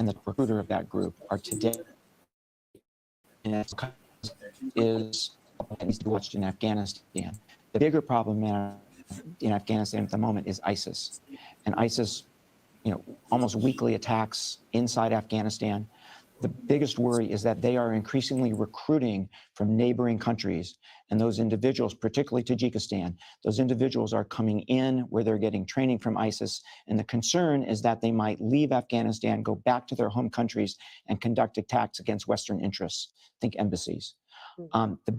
and the recruiter of that group are today is needs to be watched in Afghanistan. The bigger problem in Afghanistan at the moment is ISIS, and ISIS, almost weekly attacks inside Afghanistan. The biggest worry is that they are increasingly recruiting from neighboring countries, and those individuals, particularly Tajikistan, those individuals are coming in where they're getting training from ISIS, and the concern is that they might leave Afghanistan, go back to their home countries, and conduct attacks against Western interests. Think embassies. The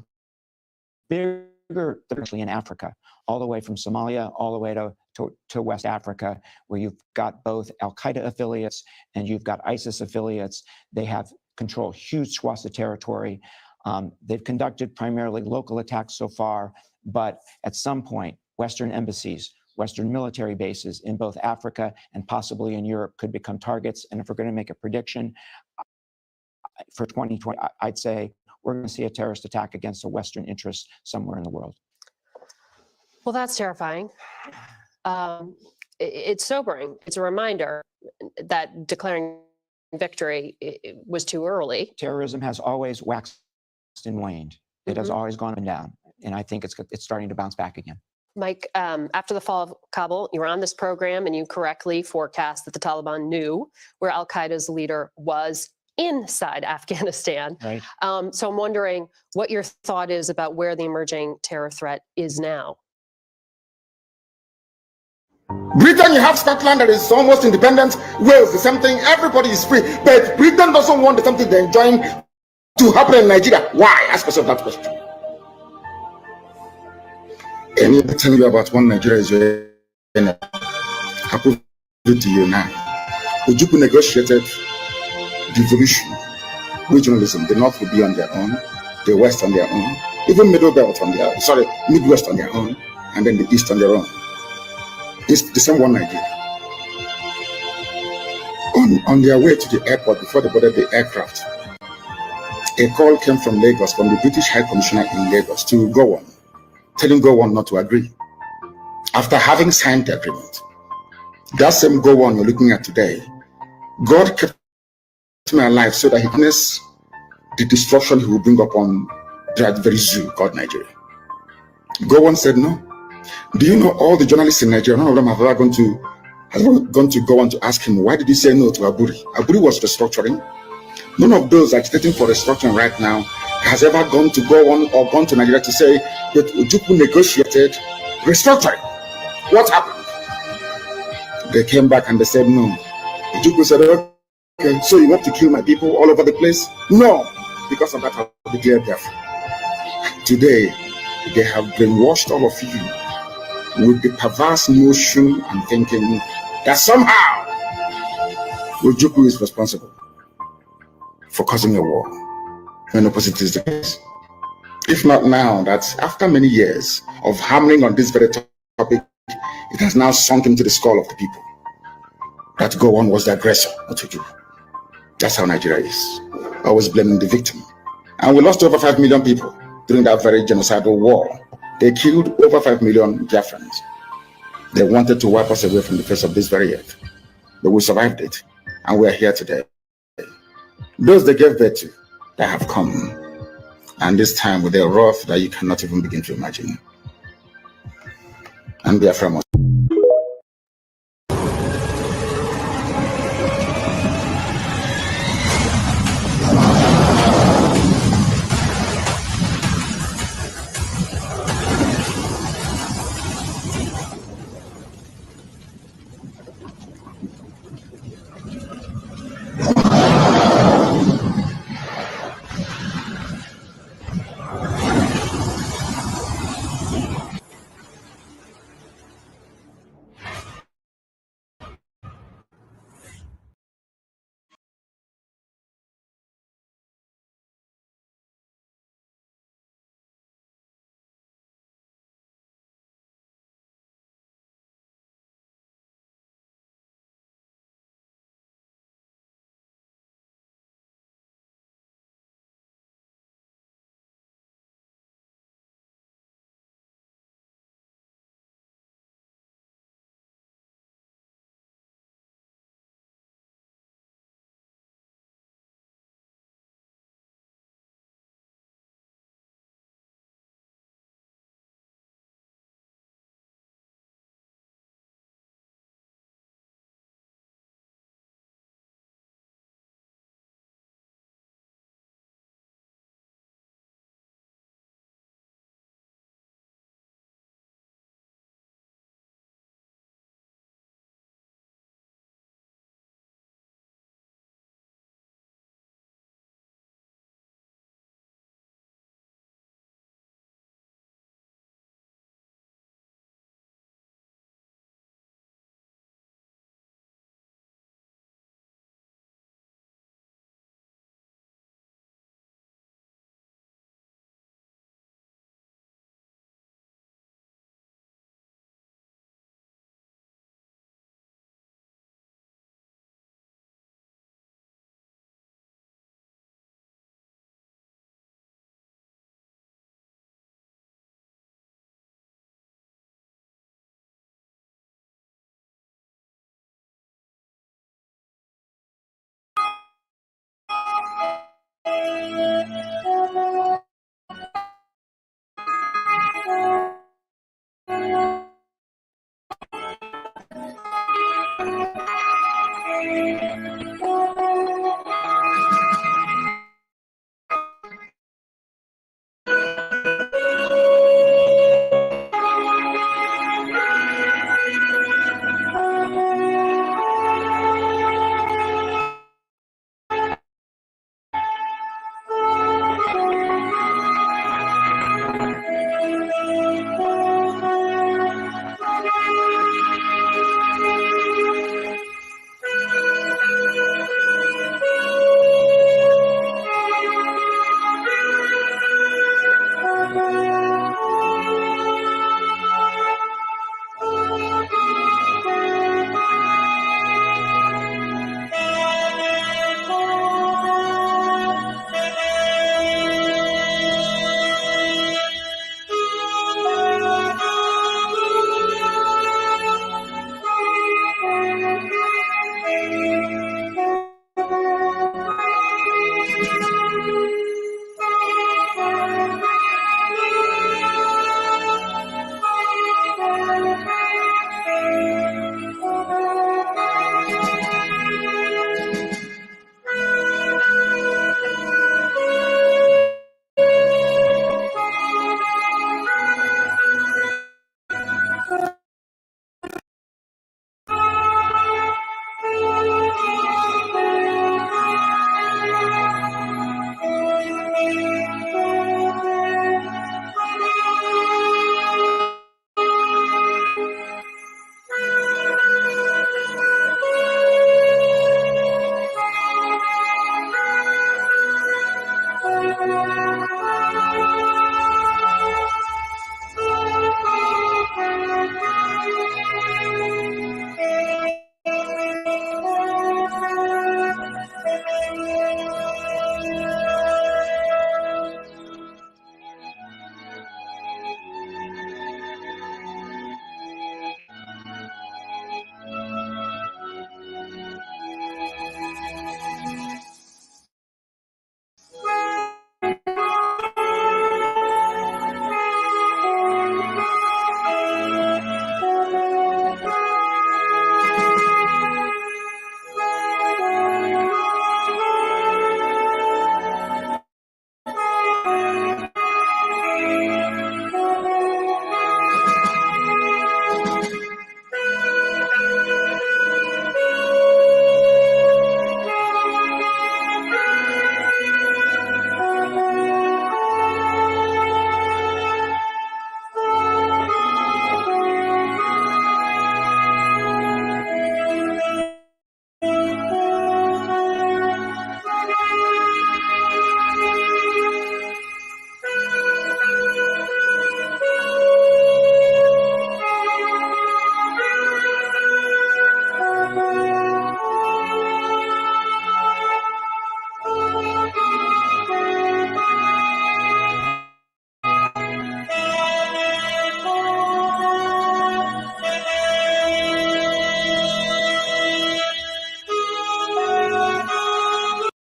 bigger, especially in Africa, all the way from Somalia, all the way to West Africa, where you've got both al-Qaeda affiliates and you've got ISIS affiliates. They have control huge swaths of territory. They've conducted primarily local attacks so far, but at some point, Western embassies, Western military bases in both Africa and possibly in Europe could become targets. And if we're going to make a prediction for 2020, I'd say we're going to see a terrorist attack against a Western interest somewhere in the world. Well, that's terrifying. It's sobering. It's a reminder that declaring victory was too early. Terrorism has always waxed and waned. It has always gone up and down. And I think it's starting to bounce back again. Mike, after the fall of Kabul, you were on this program and you correctly forecast that the Taliban knew where al-Qaeda's leader was inside Afghanistan. Right. So I'm wondering what your thought is about where the emerging terror threat is now. Britain, you have Scotland that is almost independent. Wales, the same thing. Everybody is free. But Britain doesn't want the something they're enjoying to happen in Nigeria. Why? Ask yourself that question. And let me tell you about one Nigeria is I prove it to you now. Ojukwu negotiated devolution, regionalism. The North will be on their own, the West on their own, even Middle Belt on their Midwest on their own, and then the East on their own. It's the same one Nigeria. On their way to the airport, before they boarded the aircraft, a call came from Lagos, from the British High Commissioner in Lagos to Gowon, telling Gowon not to agree. After having signed the agreement, that same Gowon you're looking at today, God kept me alive so that he witnessed the destruction he will bring upon that very zoo called Nigeria. Gowon said no. Do you know all the journalists in Nigeria, none of them have ever gone to go on to ask him, why did he say no to Aburi? Aburi was restructuring. None of those agitating for restructuring right now has ever gone to go on or gone to Nigeria to say that Ojukwu negotiated restructuring. What happened? They came back and they said no. Ojukwu said, okay, so you want to kill my people all over the place? No, because of that I'll declare BIAFRA. Today, they have brainwashed all of you with the perverse notion and thinking that somehow Ojukwu is responsible for causing a war, when opposite is the case. If not now, that after many years of hammering on this very topic, it has now sunk into the skull of the people that Gowon was the aggressor, not Ojukwu. That's how Nigeria is, always blaming the victim. And we lost over 5 million people during that very genocidal war. They killed over 5 million Biafrans. They wanted to wipe us away from the face of this very earth. But we survived it, and we're here today. Those they gave birth to, they have come. And this time with a wrath that you cannot even begin to imagine. And Biafra must.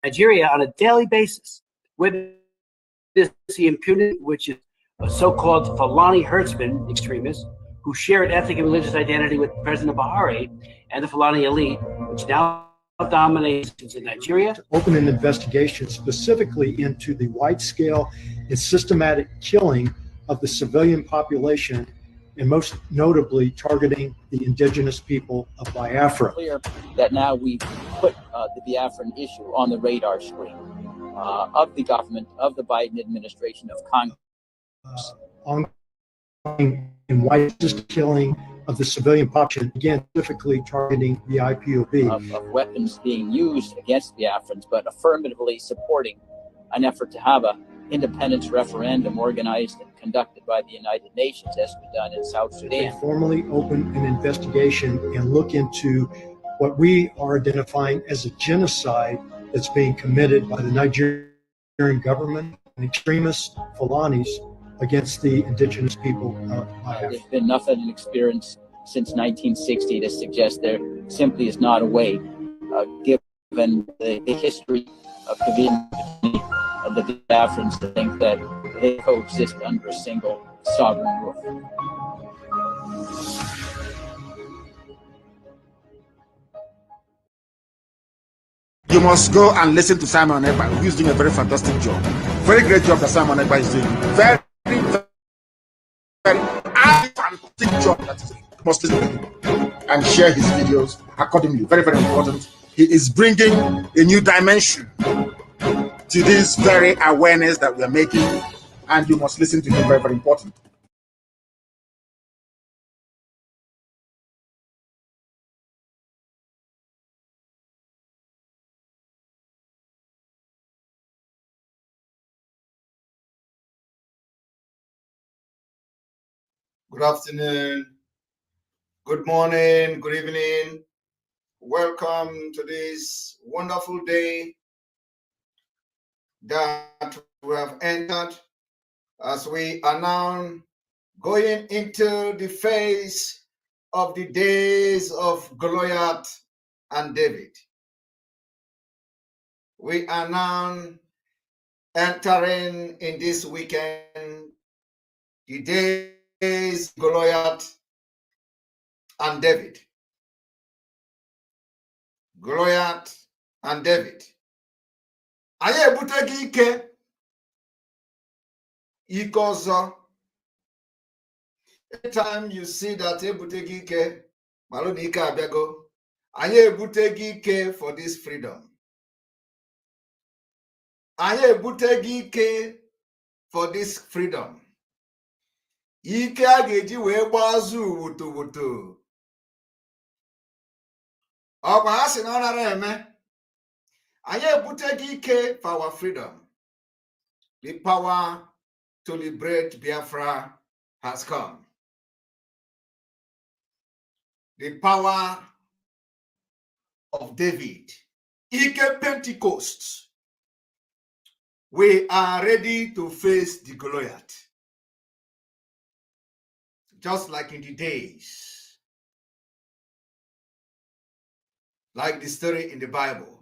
Nigeria on a daily basis. Witness the impunity, which is a so-called Fulani herdsmen extremists who shared ethnic and religious identity with President Buhari and the Fulani elite, which now dominates in Nigeria. To open an investigation specifically into the wide-scale and systematic killing of the civilian population, and most notably targeting the indigenous people of Biafra. Clear that now we've put the Biafran issue on the radar screen of the government, of the Biden administration, of Congress. Ongoing and widespread killing of the civilian population, again, specifically targeting the IPOB. Of weapons being used against Biafrans, but affirmatively supporting an effort to have a independence referendum organized and conducted by the United Nations, as was done in South Sudan. They formally open an investigation and look into what we are identifying as a genocide that's being committed by the Nigerian government and extremist Fulanis against the indigenous people of Biafra. There's been nothing in experience since 1960 to suggest there simply is not a way, given the history of community of the Biafrans, to think that they coexist under a single sovereign roof. you must go and listen to Simon Ekpa, who's doing a very fantastic job. Very great job that Simon Ekpa is doing. Very, very fantastic job that he's doing. You must listen to him and share his videos accordingly. Very, very important. He is bringing a new dimension to this very awareness that we are making, and you must listen to him. Very, very important. Good afternoon, good morning, good evening. Welcome to this wonderful day that we have entered as we are now going into the phase of the days of Goliath and David. We are now entering in this weekend the days of Goliath and David. Goliath and David. Anyị ebuteghị ike ọzọ. Anytime you see that ebuteghị ike, malụ na ike abịago. Anyị ebuteghị ike for this freedom. Anyị ebuteghị ike for this freedom. Ike a ga-eji wee gbazụ wuto. Ọ bụ ha sị na ọ nara eme. Anyị ebuteghị ike for our freedom. The power to liberate Biafra has come. The power of David. Ike Pentecost. We are ready to face the Goliath. Just like in the days. Like the story in the Bible.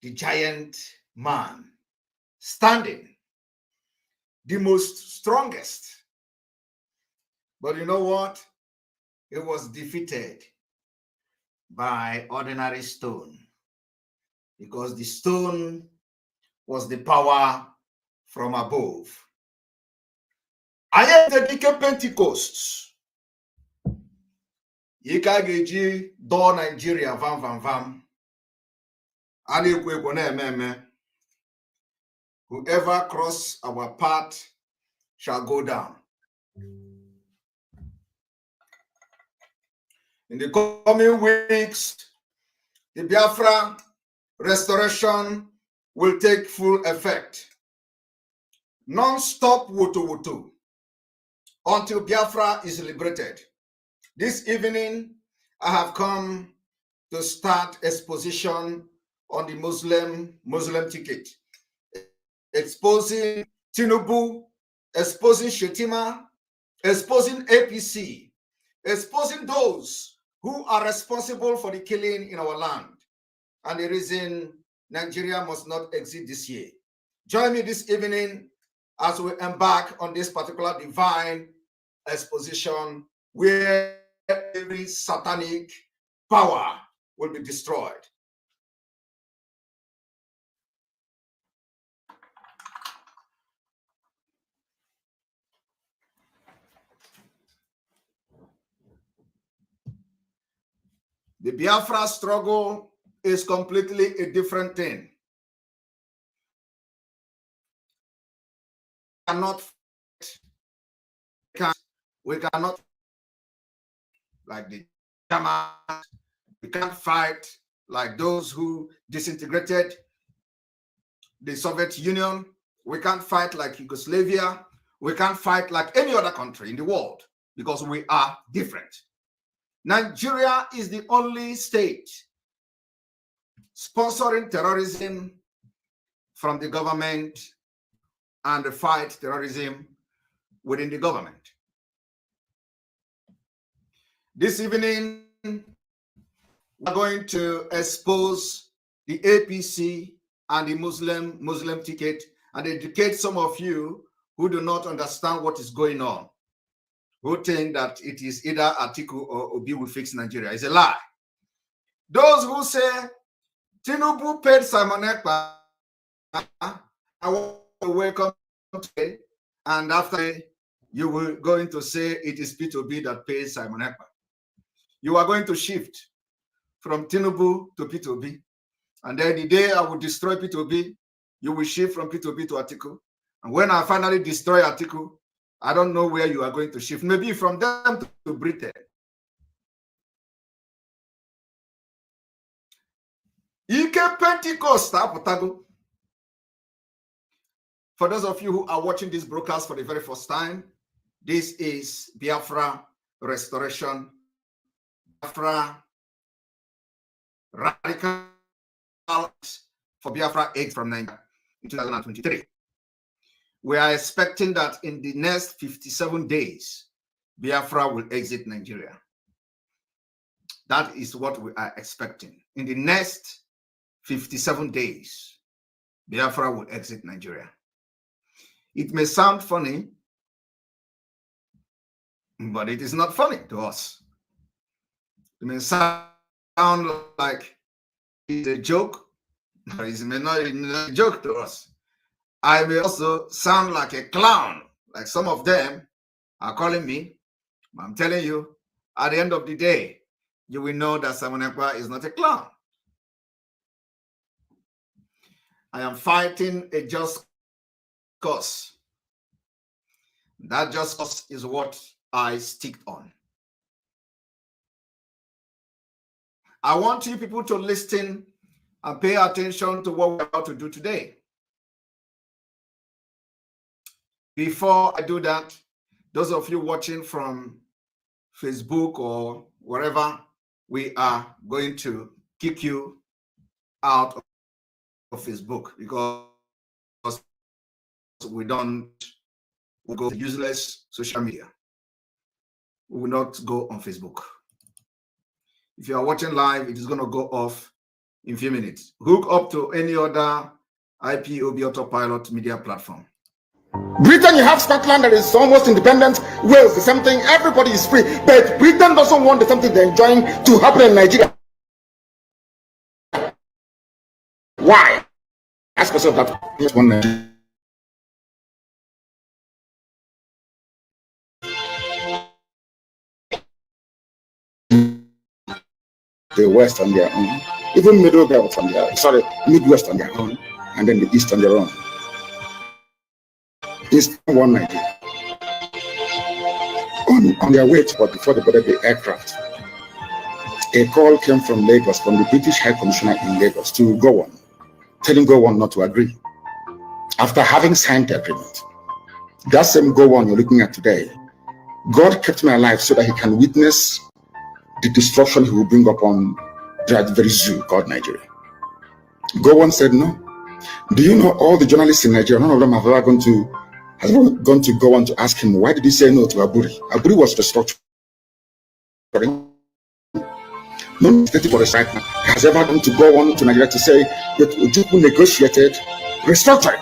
The giant man standing, the most strongest. But you know what? He was defeated by ordinary stone, because the stone was the power from above. I am the Dike Pentecost. Yika geji do Nigeria vam. Whoever cross our path shall go down. In the coming weeks, the Biafra restoration will take full effect. Non-stop wutu until Biafra is liberated. This evening, I have come to start exposition on the Muslim ticket, exposing Tinubu, exposing Shetima, exposing APC, exposing those who are responsible for the killing in our land, and the reason Nigeria must not exist this year. Join me this evening as we embark on this particular divine exposition where every satanic power will be destroyed. The Biafra struggle is completely a different thing. We cannot like the Germans. We can't fight like those who disintegrated the Soviet Union. We can't fight like Yugoslavia. We can't fight like any other country in the world because we are different. Nigeria is the only state sponsoring terrorism from the government and fight terrorism within the government. This evening, we're going to expose the APC and the Muslim ticket and educate some of you who do not understand what is going on, who think that it is either Atiku or Obi will fix Nigeria. It's a lie. Those who say Tinubu paid Simon Ekpa, I want to welcome today, and after you will going to say it is P2B that pays Simon Ekpa. You are going to shift from Tinubu to P2B, and then the day I will destroy P2B, you will shift from P2B to Atiku. And when I finally destroy Atiku, I don't know where you are going to shift. Maybe from them to Britain. Ike Pentecost, Apotago. For those of you who are watching this broadcast for the very first time, this is Biafra Restoration, Biafra Radical for Biafra 8 from Nigeria in 2023. We are expecting that in the next 57 days, Biafra will exit Nigeria. That is what we are expecting. In the next 57 days, Biafra will exit Nigeria. It may sound funny, but it is not funny to us. It may sound like it's a joke, but it may not be a joke to us. I may also sound like a clown, like some of them are calling me. I'm telling you, at the end of the day, you will know that Simon Ekpa is not a clown. I am fighting a just cause. That just cause is what I stick on. I want you people to listen and pay attention to what we're about to do today. Before I do that, those of you watching from Facebook or wherever, we are going to kick you out of Facebook because we don't go to useless social media. We will not go on Facebook. If you are watching live, it is going to go off in a few minutes. Hook up to any other IPOB autopilot media platform. Britain, you have Scotland that is almost independent. Wales, the same thing. Everybody is free. But Britain doesn't want the same thing they're enjoying to happen in Nigeria. Why? Ask yourself that. Just one Nigeria. The West on their own, even Middle Belt on their Midwest on their own, and then the East on their own. It's one Nigeria. On their way to before they boarded the aircraft, a call came from Lagos, from the British High Commissioner in Lagos to go on, telling go on not to agree. After having signed the agreement, that same go on you're looking at today, God kept me alive so that he can witness the destruction he will bring upon that very zoo called Nigeria. Go on said no. Do you know all the journalists in Nigeria, none of them have ever gone to go on to ask him, why did he say no to Aburi? Aburi was restructuring. No state for recycling has ever gone to go on to Nigeria to say that Ojukwu negotiated restructuring.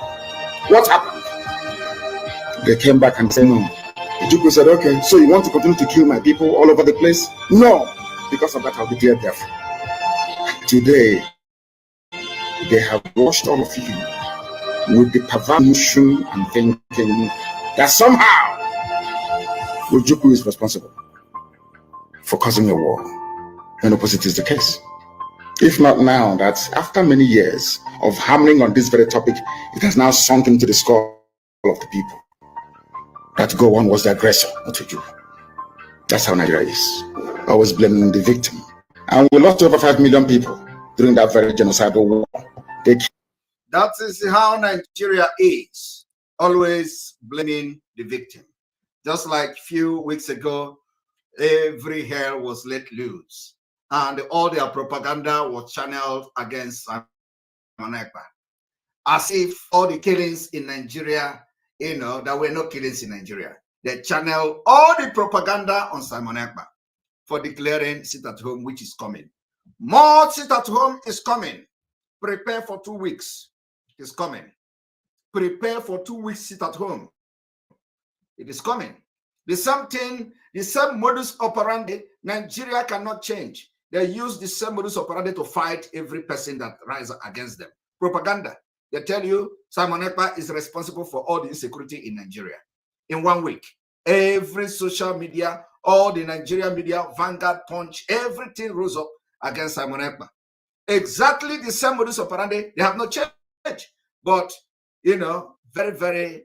What happened? They came back and said no. Ojukwu said, okay, so you want to continue to kill my people all over the place? No. Because of that, I'll declare death. Today, they have washed all of you with the perverse notion and thinking that somehow Ojukwu is responsible for causing a war. And opposite is the case. If not now, that after many years of hammering on this very topic, it has now sunk into the skull of the people that go on was the aggressor, not Ojukwu. That's how Nigeria is. Always blaming the victim. And we lost over 5 million people during that very genocidal war. That is how Nigeria is. Always blaming the victim. Just like a few weeks ago, every hell was let loose. And all their propaganda was channeled against Simon Ekpa. As if all the killings in Nigeria, there were no killings in Nigeria. They channeled all the propaganda on Simon Ekpa for declaring sit at home, which is coming. More sit at home is coming. Prepare for 2 weeks. It's coming. Prepare for 2 weeks sit at home. It is coming. The same thing, the same modus operandi, Nigeria cannot change. They use the same modus operandi to fight every person that rises against them. Propaganda. They tell you Simon Ekpa is responsible for all the insecurity in Nigeria. In 1 week, every social media, all the Nigerian media, Vanguard, Punch, everything rose up against Simon Ekpa. Exactly the same modus operandi. They have not changed. But, you know, very, very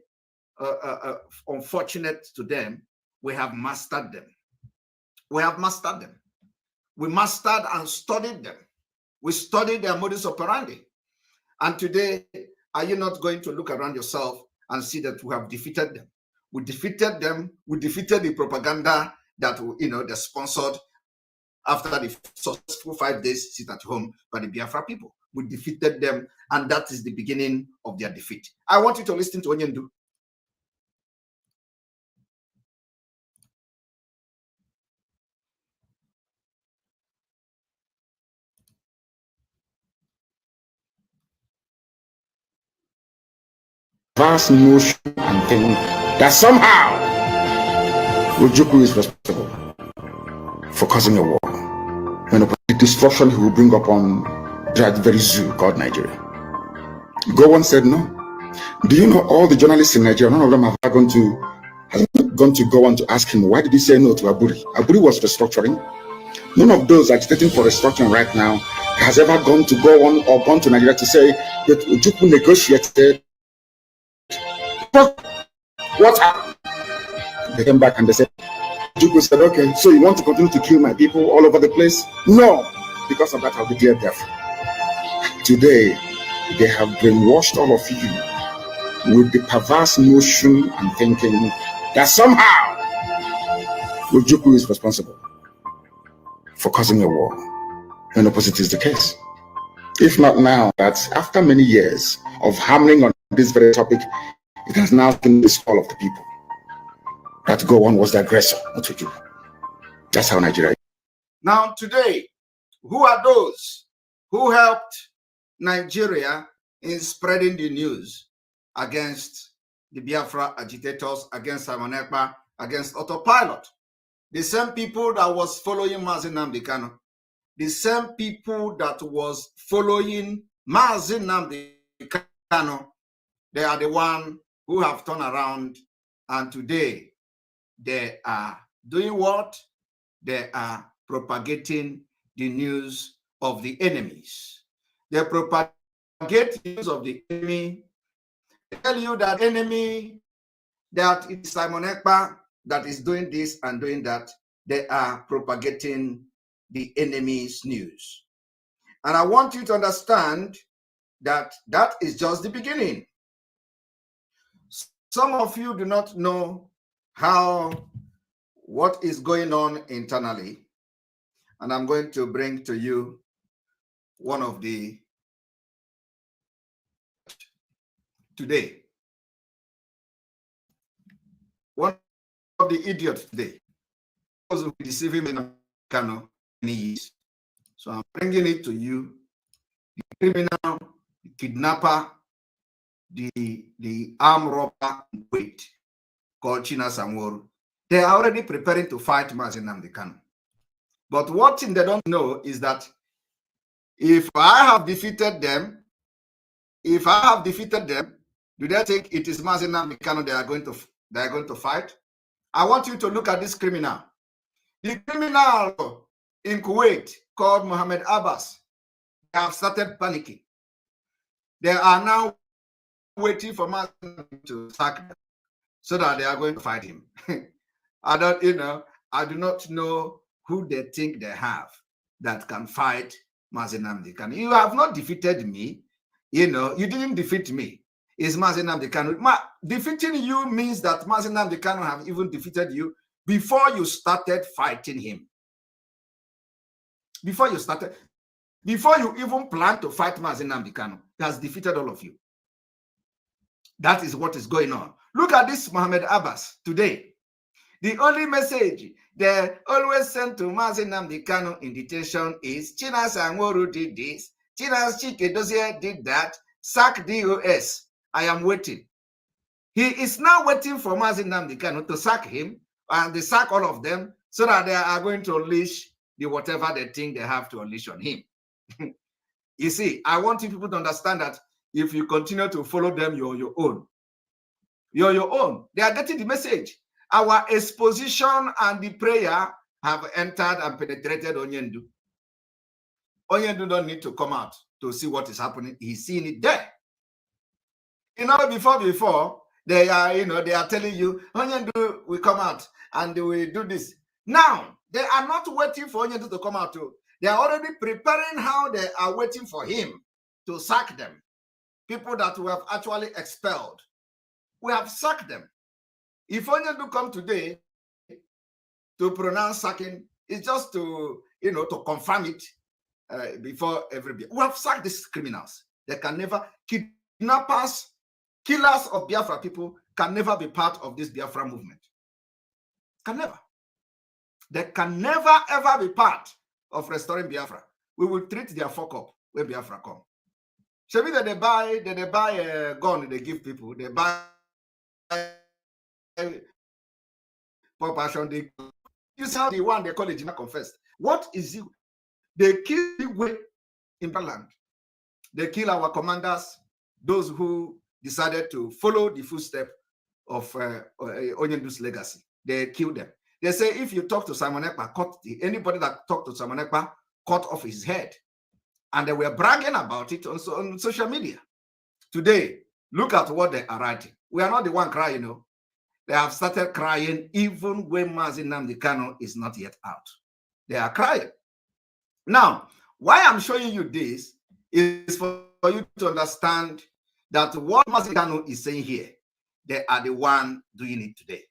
unfortunate to them, we have mastered them. We have mastered them. We mastered and studied them. We studied their modus operandi. And today, are you not going to look around yourself and see that we have defeated them? We defeated them. We defeated the propaganda that, you know, they sponsored after the successful 5 days sit at home by the Biafra people. We defeated them, and that is the beginning of their defeat. I want you to listen to Onyendu. Vast notion and think that somehow Ojukwu is responsible for causing a war. When the destruction he will bring upon that very zoo called Nigeria. Gowon said no. Do you know all the journalists in Nigeria, none of them have gone to go on to ask him, why did he say no to Aburi? Aburi was restructuring. None of those agitating for restructuring right now has ever gone to go on or gone to Nigeria to say that Ojukwu negotiated. What happened? They came back and they said, Ojukwu said, okay, so you want to continue to kill my people all over the place? No, because of that I'll declare Biafra. Today, they have brainwashed all of you with the perverse notion and thinking that somehow Ojukwu is responsible for causing a war, when opposite is the case. If not now, that after many years of hammering on this very topic, it has now been the skull of the people that Gowon was the aggressor, not Ojukwu. That's how Nigeria is. Now today, who are those who helped Nigeria in spreading the news against the Biafra agitators, against Simon Ekpa, against autopilot? The same people that was following Mazi Nnamdi Kanu, the same people that was following Mazi Nnamdi Kanu, they are the one who have turned around, and today they are doing what? They are propagating the news of the enemies. They propagate the news of the enemy. They tell you that enemy, that it's Simon Ekpa that is doing this and doing that. They are propagating the enemy's news. And I want you to understand that that is just the beginning. Some of you do not know what is going on internally. And I'm going to bring to you one of the today. One of the idiots today was deceiving me in many years. So I'm bringing it to you. The criminal, the kidnapper, the armed robber wait called China Samworu. They are already preparing to fight Mazi Nnamdi Kanu. But one thing they don't know is that if I have defeated them, do they think it is Mazi Nnamdi Kanu they are going to fight? I want you to look at this criminal. The criminal in Kuwait called Mohammed Abbas. They have started panicking. They are now waiting for Mazi to sack them so that they are going to fight him. I do not know who they think they have that can fight Mazi Nnamdi Kanu. You have not defeated me. You didn't defeat me. It's Mazi Nnamdi Kanu. Defeating you means that Mazi Nnamdi Kanu have even defeated you before you started fighting him. Before you even planned to fight Mazi Nnamdi Kanu, he has defeated all of you. That is what is going on. Look at this Mohammed Abbas today. The only message they always send to Mazi Nnamdi Kanu in detention is China Sanworu did this, China Chike Dozie did that, sack DOS. I am waiting. He is now waiting for Mazi Nnamdi Kanu to sack him, and they sack all of them so that they are going to unleash the whatever they think they have to unleash on him. You see, I want you people to understand that if you continue to follow them, you're your own. You're your own. They are getting the message. Our exposition and the prayer have entered and penetrated Onyendu. Onyendu don't need to come out to see what is happening. He's seeing it there. You know, before they are, they are telling you, Onyendu will come out and they will do this. Now, they are not waiting for Onyendu to come out too. They are already preparing how they are waiting for him to sack them. People that we have actually expelled. We have sacked them. If Onyendu come today to pronounce sacking, it's just to, to confirm it before everybody. We have sacked these criminals. They can never, kidnappers, killers of Biafra people can never be part of this Biafra movement. Can never. They can never, ever be part of restoring Biafra. We will treat their fuck up when Biafra come. Show me that they buy a gun, they give people, they buy pop passion, you see how the one they call it Jima confessed. What is it? They kill people in land. They kill our commanders, those who decided to follow the footsteps of Onyendu's legacy. They kill them. They say if you talk to Simon Ekpa, anybody that talked to Simon Ekpa, cut off his head. And they were bragging about it on social media. Today, look at what they are writing. We are not the one crying, They have started crying even when Mazi Nnamdi Kanu is not yet out. They are crying. Now, why I'm showing you this is for you to understand that what Mazi Kanu is saying here, they are the one doing it today.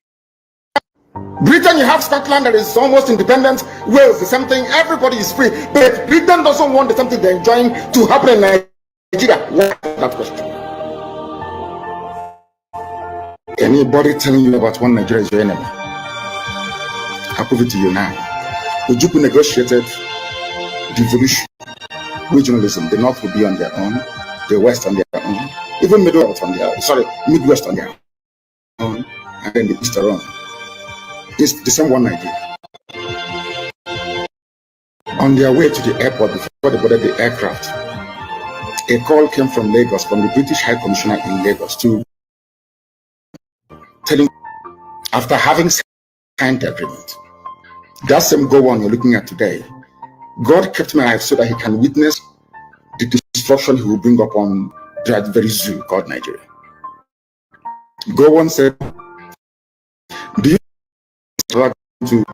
Britain, you have Scotland that is almost independent. Wales, the same thing. Everybody is free. But Britain doesn't want the something they're enjoying to happen in Nigeria. Why? That question. Anybody telling you about one Nigeria is your enemy? I'll prove it to you now. Ojukwu negotiated devolution, regionalism. The North will be on their own, the West on their own, even Midwest on their own, and then the East are on. It's the same one Nigeria. On their way to the airport, before they boarded the aircraft, a call came from Lagos, from the British High Commissioner in Lagos, to telling, after having signed the agreement, that same go on you're looking at today, God kept me alive so that he can witness the destruction he will bring upon that very zoo called Nigeria. Go on said, do you want to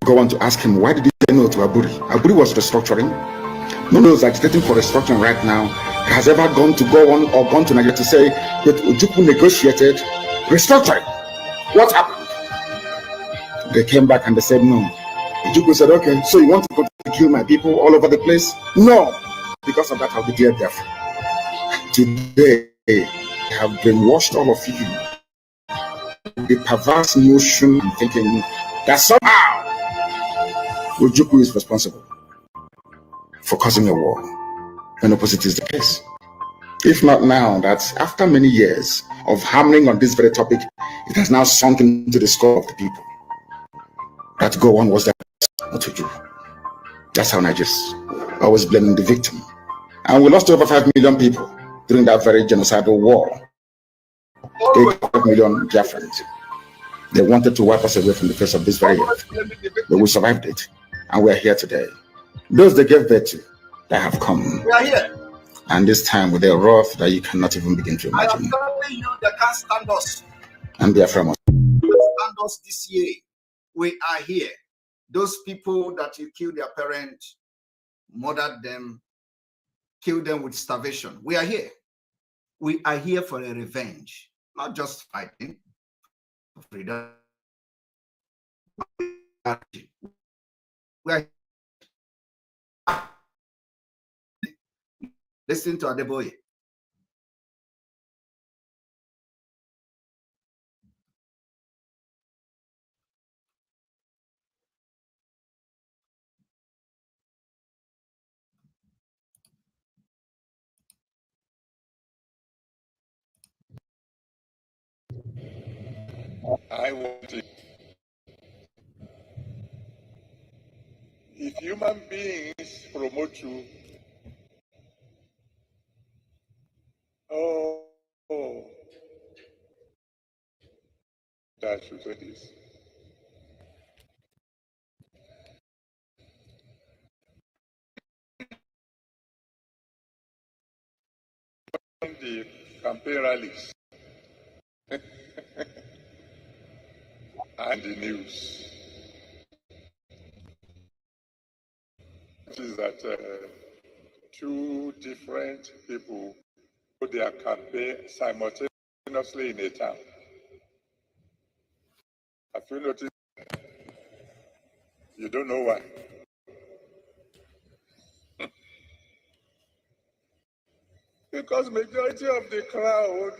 go on to ask him, why did he say no to Aburi? Aburi was restructuring. No one is agitating for restructuring right now. Has ever gone to go on or gone to Nigeria to say that Ojukwu negotiated restructuring? What happened? They came back and they said no. Ojukwu said, okay, so you want to go to kill my people all over the place? No. Because of that, I'll be there. Today, they have brainwashed all of you. The perverse notion and thinking that somehow Ojukwu is responsible for causing a war, when opposite is the case. If not now, that after many years of hammering on this very topic, it has now sunk into the skull of the people. That go on was that not to do. That's how Nigerians always blaming the victim. And we lost over 5 million people during that very genocidal war. 8 million Biafrans. They wanted to wipe us away from the face of this very earth. But we survived it. And we are here today. Those they gave birth to, they have come. We are here. And this time with a wrath that you cannot even begin to I imagine. am telling you, they can't stand us. And Biafra must Stand us this year. We are here. Those people that you killed their parents, murdered them, killed them with starvation. We are here. We are here for a revenge, not just fighting for freedom. We are listen to Adeboye. I want to If human beings promote you, oh, that should say this. The campaign rallies and the news is that two different people put their campaign simultaneously in a town. Have you noticed? You don't know why. Because majority of the crowd,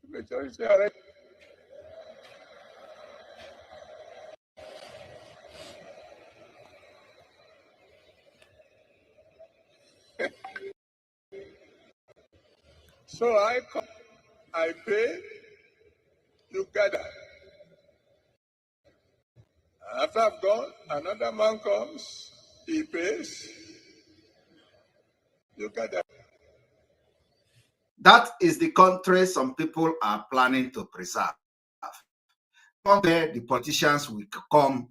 majority are so I come, I pay, you gather. After I've gone, another man comes, he pays, you gather. That is the country some people are planning to preserve. One day the politicians will come.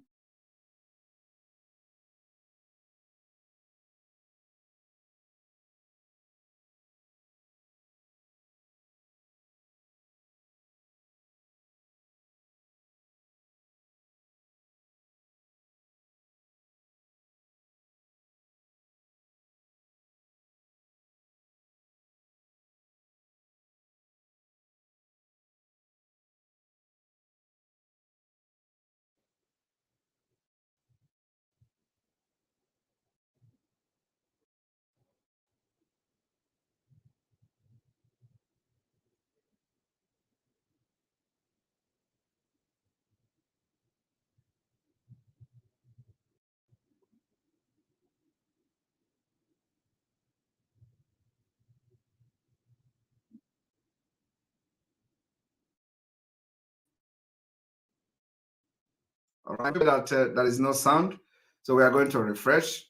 All right, that there is no sound, so we are going to refresh.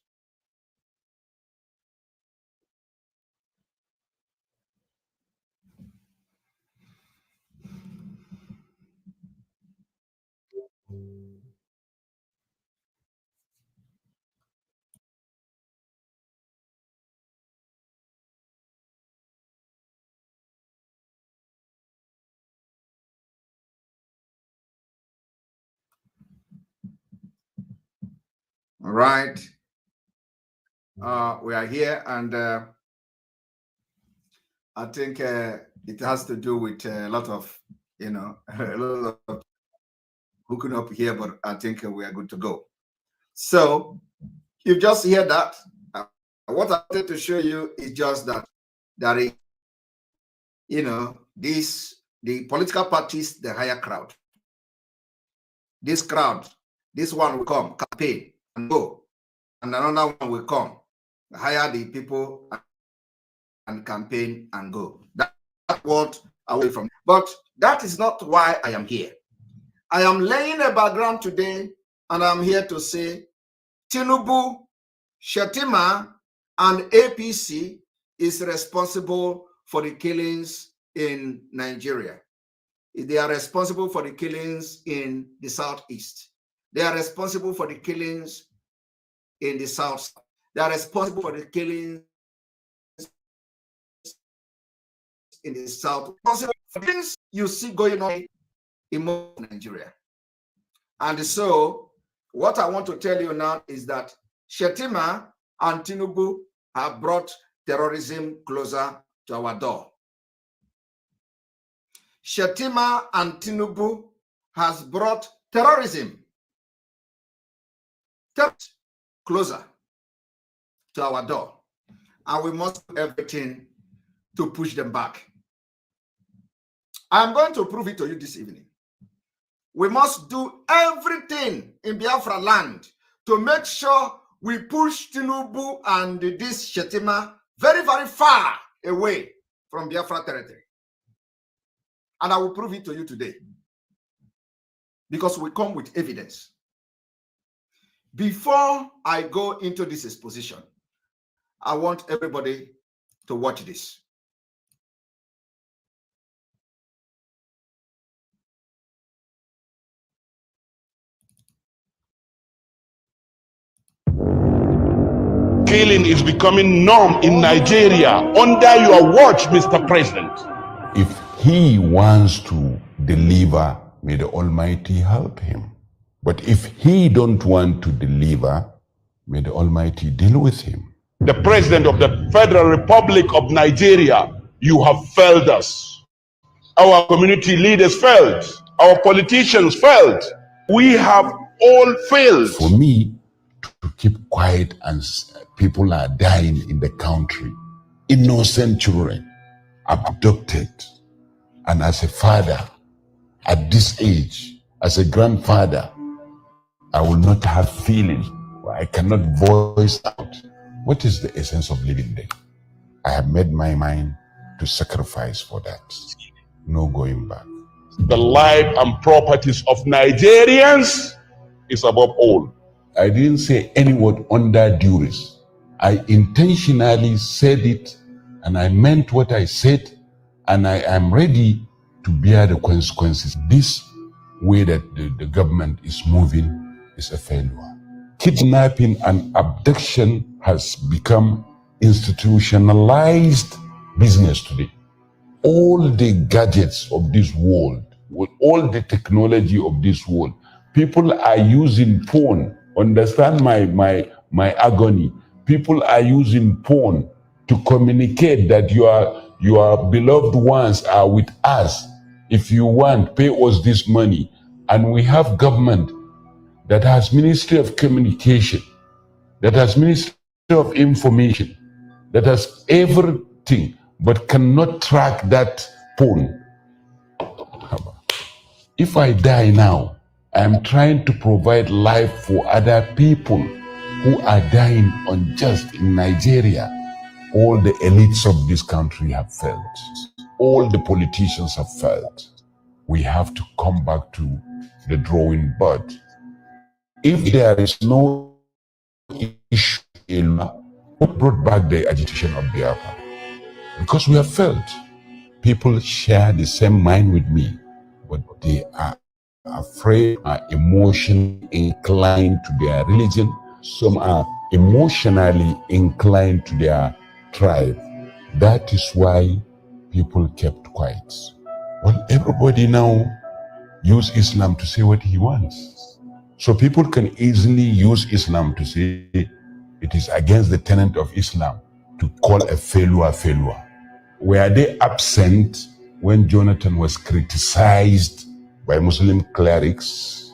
All right, we are here, and I think it has to do with a lot of, a lot of hooking up here, but I think we are good to go. So you just hear that. What I wanted to show you is just that there is, the political parties, the higher crowd. This crowd, this one will come, campaign and go, and another one will come, hire the people and campaign and go. That's what away from. But that is not why I am here. I am laying a background today, and I'm here to say Tinubu, Shetima, and APC is responsible for the killings in Nigeria. They are responsible for the killings in the southeast. They are responsible for the killings in the south. They are responsible for the killings in the south. For things you see going on in most of Nigeria. And so, what I want to tell you now is that Shetima and Tinubu have brought terrorism closer to our door. Shetima and Tinubu has brought terrorism closer to our door, and we must do everything to push them back. I'm going to prove it to you this evening. We must do everything in Biafra land to make sure we push Tinubu and this Shetima very, very far away from Biafra territory. And I will prove it to you today. because we come with evidence. Before I go into this exposition, I want everybody to watch this. Killing is becoming norm in Nigeria under your watch, Mr. President. If he wants to deliver, may the Almighty help him. But if he don't want to deliver, may the Almighty deal with him. The President of the Federal Republic of Nigeria, you have failed us. Our community leaders failed. Our politicians failed. We have all failed. For me to keep quiet and people are dying in the country, innocent children abducted, and as a father at this age, as a grandfather, I will not have feeling. I cannot voice out. What is the essence of living there? I have made my mind to sacrifice for that. No going back. The life and properties of Nigerians is above all. I didn't say any word under duress. I intentionally said it, and I meant what I said, and I am ready to bear the consequences. This way that the government is moving is a failure. Kidnapping and abduction has become institutionalized business today. All the gadgets of this world, with all the technology of this world, people are using phone. Understand my agony. People are using phone to communicate that your beloved ones are with us. If you want, pay us this money. And we have government that has Ministry of Communication, that has Ministry of Information, that has everything, but cannot track that phone. If I die now, I am trying to provide life for other people who are dying unjust in Nigeria. All the elites of this country have failed. All the politicians have failed. We have to come back to the drawing board. If there is no issue, who brought back the agitation of BIAFRA? Because we have failed. People share the same mind with me, but they are afraid, are emotionally inclined to their religion. Some are emotionally inclined to their tribe. That is why people kept quiet. Well, everybody now use Islam to say what he wants. So people can easily use Islam to say it is against the tenet of Islam to call a failure a failure. Were they absent when Jonathan was criticized by Muslim clerics?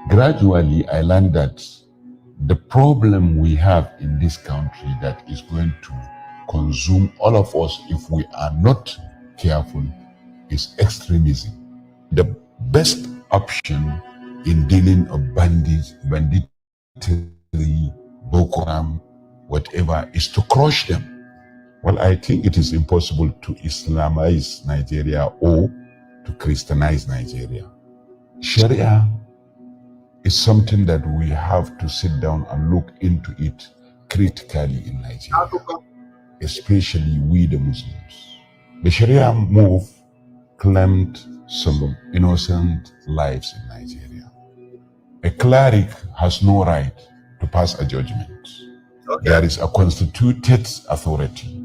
Gradually, I learned that the problem we have in this country that is going to consume all of us if we are not careful is extremism. The best option in dealing of banditry, Boko Haram, whatever, is to crush them. Well, I think it is impossible to Islamize Nigeria or to Christianize Nigeria. Sharia is something that we have to sit down and look into it critically in Nigeria, especially we the Muslims. The Sharia move claimed some innocent lives in Nigeria. A cleric has no right to pass a judgment. Okay. There is a constituted authority.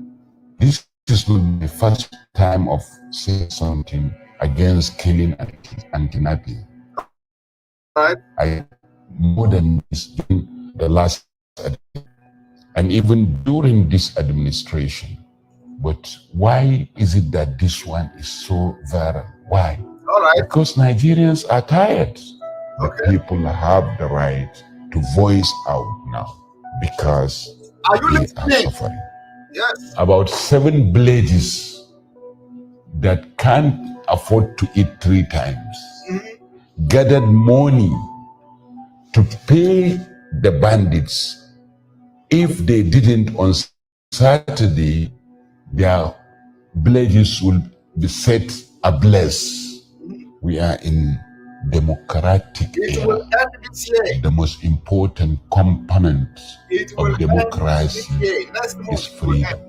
This is not the first time of saying something against killing and kidnapping. Right. I more than this in the last and even during this administration. But why is it that this one is so viral? Why? All right. Because Nigerians are tired. Okay. The people have the right to voice out now because they are suffering. Yes. About 7 villages that can't afford to eat 3 times gathered money to pay the bandits. If they didn't on Saturday, their villages will be set ablaze. We are in democratic It will era. end this year. The most important component It will of end democracy this year. Next is month it will end. freedom.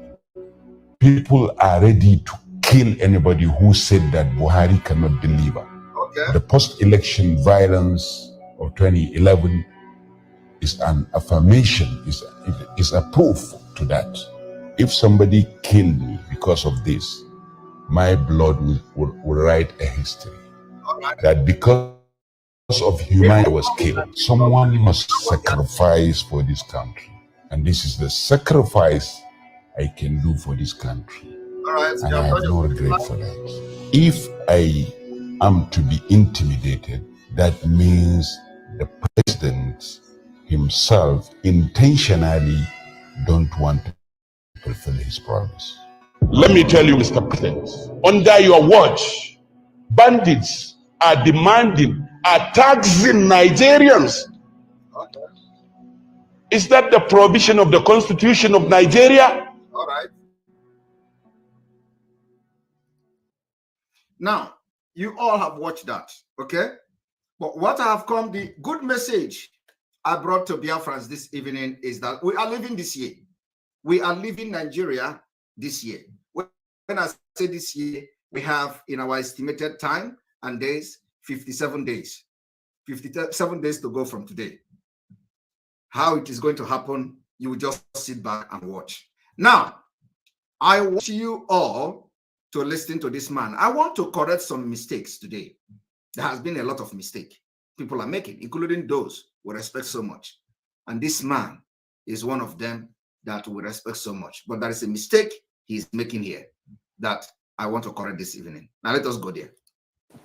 People are ready to kill anybody who said that Buhari cannot deliver. Okay. The post-election violence of 2011 is an affirmation, is a proof to that. If somebody killed me because of this, my blood will write a history. That because of humanity was killed, someone must sacrifice for this country. And this is the sacrifice I can do for this country. All right. And I have no regret for that. If I am to be intimidated, that means the president himself intentionally don't want to fulfill his promise. Let me tell you, Mr. President, under your watch, bandits are taxing Nigerians. Okay. Is that the provision of the Constitution of Nigeria? All right. Now, you all have watched that, okay? But what I have come, the good message I brought to Biafrans this evening is that we are living this year. We are leaving Nigeria this year. When I say this year, we have in our estimated time and days, 57 days. 57 days to go from today. How it is going to happen, you will just sit back and watch. Now, I want you all to listen to this man. I want to correct some mistakes today. There has been a lot of mistakes people are making, including those we respect so much. And this man is one of them that we respect so much. But there is a mistake he's making here that I want to correct this evening. Now let us go there.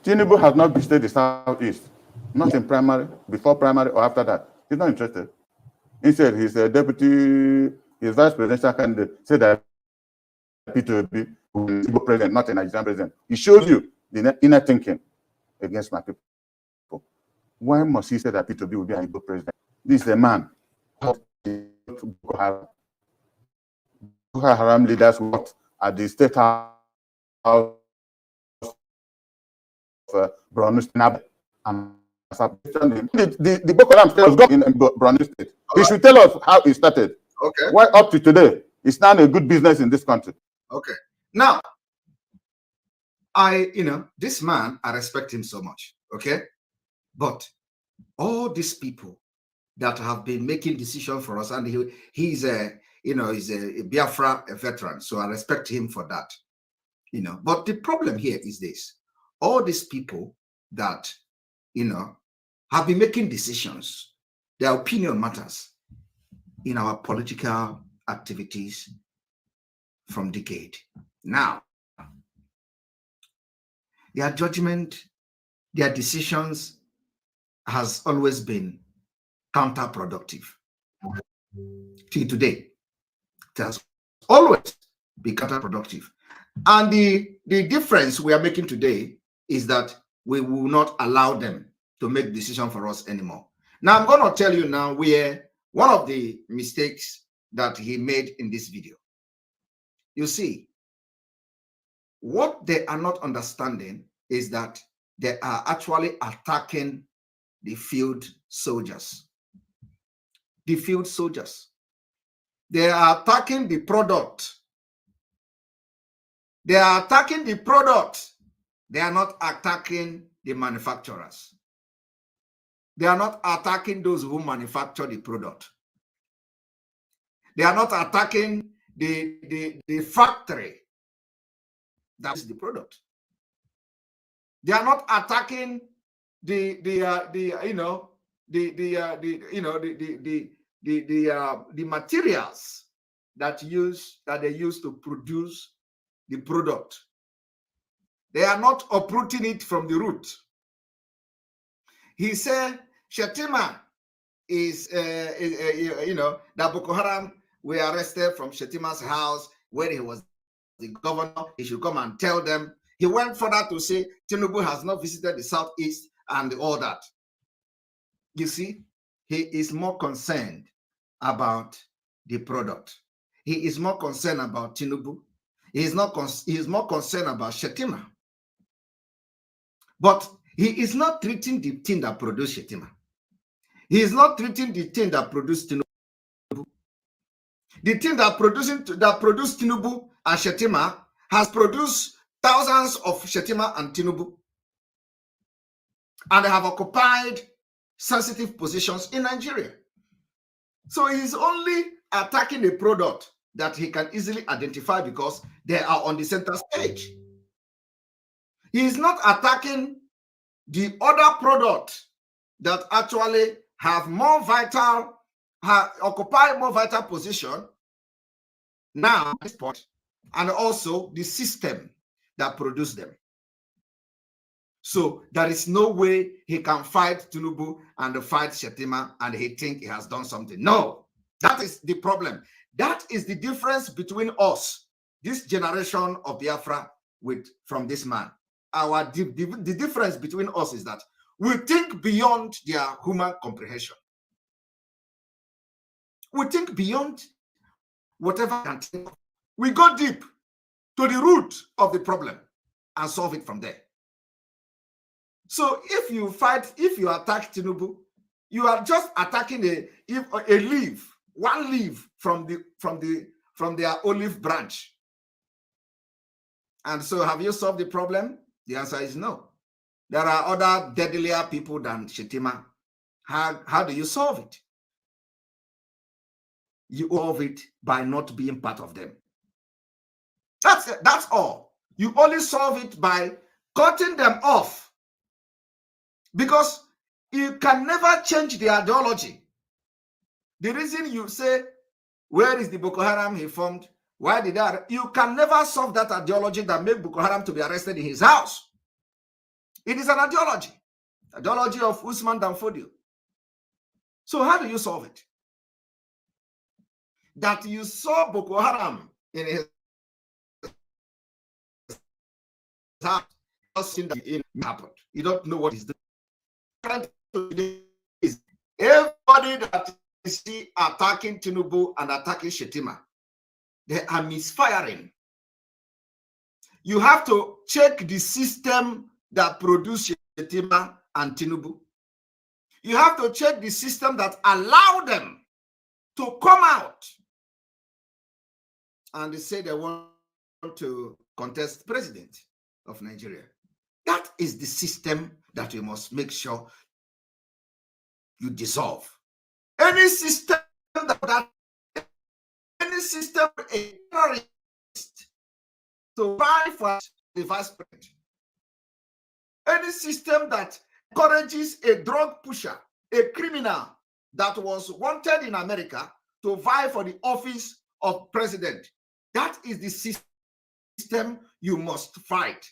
Tinubu has not visited the Southeast, not in primary, before primary or after that. He's not interested. Instead, his deputy, his vice presidential candidate said that P2B will be Igbo president, not a Nigerian president. He shows you the inner thinking against my people. Why must he say that P2B will be an Igbo president? This is a man. Boko Haram leaders worked at the State House of Borno State, and the Boko Haram state was gone in Borno State. He should tell us how it started. Okay. Why up to today, it's not a good business in this country. Okay. Now, this man, I respect him so much. Okay. But all these people that have been making decisions for us, and he's a Biafra veteran, so I respect him for that. But the problem here is this: all these people that have been making decisions, their opinion matters in our political activities from decade. Now, their judgment, their decisions has always been counterproductive. Till today, it has always been counterproductive. And the difference we are making today is that we will not allow them to make decisions for us anymore. Now, I'm going to tell you now where one of the mistakes that he made in this video. You see, what they are not understanding is that they are actually attacking the field soldiers. The field soldiers. They are attacking the product. They are attacking the product. They are not attacking the manufacturers. They are not attacking those who manufacture the product. They are not attacking the factory that is the product. They are not attacking the materials that they use to produce the product. They are not uprooting it from the root. He said Shetima is that Boko Haram were arrested from Shetima's house when he was the governor. He should come and tell them. He went further to say Tinubu has not visited the Southeast and all that. You see, he is more concerned about the product. He is more concerned about Tinubu. He is more concerned about Shetima. But He is not treating the thing that produced Shetima. He is not treating the thing that produced Tinubu. The thing that produced Tinubu and Shetima has produced thousands of Shetima and Tinubu, and they have occupied sensitive positions in Nigeria. So he's only attacking a product that he can easily identify because they are on the center stage. He is not attacking the other product that actually have more vital, occupy more vital position now at this point, and also the system that produced them. So there is no way he can fight Tinubu and fight Shetima and he think he has done something. No, that is the problem. That is the difference between us, this generation of Biafra, from this man. The difference between us is that we think beyond their human comprehension. We think beyond whatever can think of. We go deep to the root of the problem and solve it from there. So if you attack Tinubu, you are just attacking a leaf, one leaf from their olive branch. And so have you solved the problem? The answer is no. There are other deadlier people than Shetima. How do you solve it? You solve it by not being part of them. That's all. You only solve it by cutting them off. Because you can never change the ideology. The reason you say, where is the Boko Haram he formed? Why did that? You can never solve that ideology that made Boko Haram to be arrested in his house. It is an ideology of Usman Danfodio. So how do you solve it? That you saw Boko Haram in his house, it happened. You don't know what is doing. Everybody that you see attacking Tinubu and attacking Shetima, they are misfiring. You have to check the system that produced Shetima and Tinubu. You have to check the system that allowed them to come out and they say they want to contest president of Nigeria. That is the system that we must make sure you dissolve. Any system any system a terrorist to vie for the vice president. Any system that encourages a drug pusher, a criminal that was wanted in America to vie for the office of president. That is the system you must fight.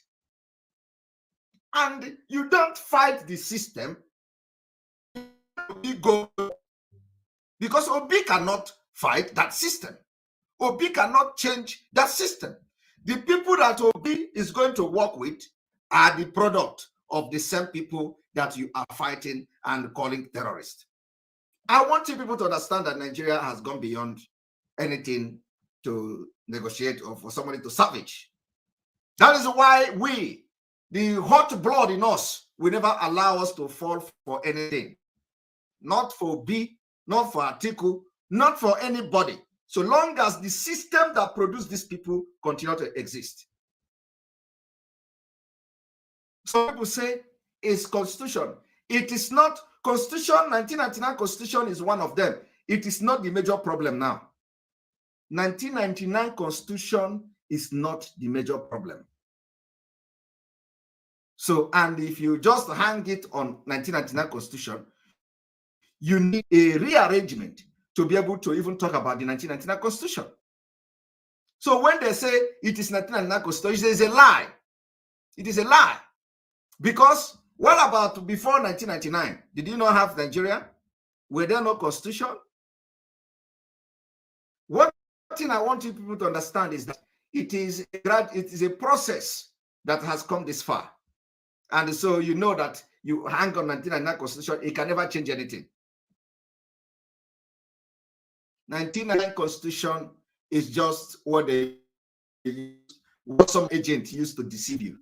And you don't fight the system because Obi cannot fight that system. Obi cannot change that system. The people that Obi is going to work with are the product of the same people that you are fighting and calling terrorists. I want you people to understand that Nigeria has gone beyond anything to negotiate or for somebody to savage. That is why we, the hot blood in us, will never allow us to fall for anything. Not for B, not for Atiku, not for anybody. So long as the system that produced these people continue to exist. Some people say it's constitution. It is not. Constitution, 1999 constitution is one of them. It is not the major problem now. 1999 constitution is not the major problem. So, and if you just hang it on 1999 constitution, you need a rearrangement to be able to even talk about the 1999 constitution. So when they say it is 1999 constitution, it is a lie. It is a lie. Because what about before 1999? Did you not have Nigeria? Were there no constitution? One thing I want you people to understand is that it is a process that has come this far. And so you know that you hang on 1999 constitution, it can never change anything. 1999 constitution is just what some agent used to deceive you.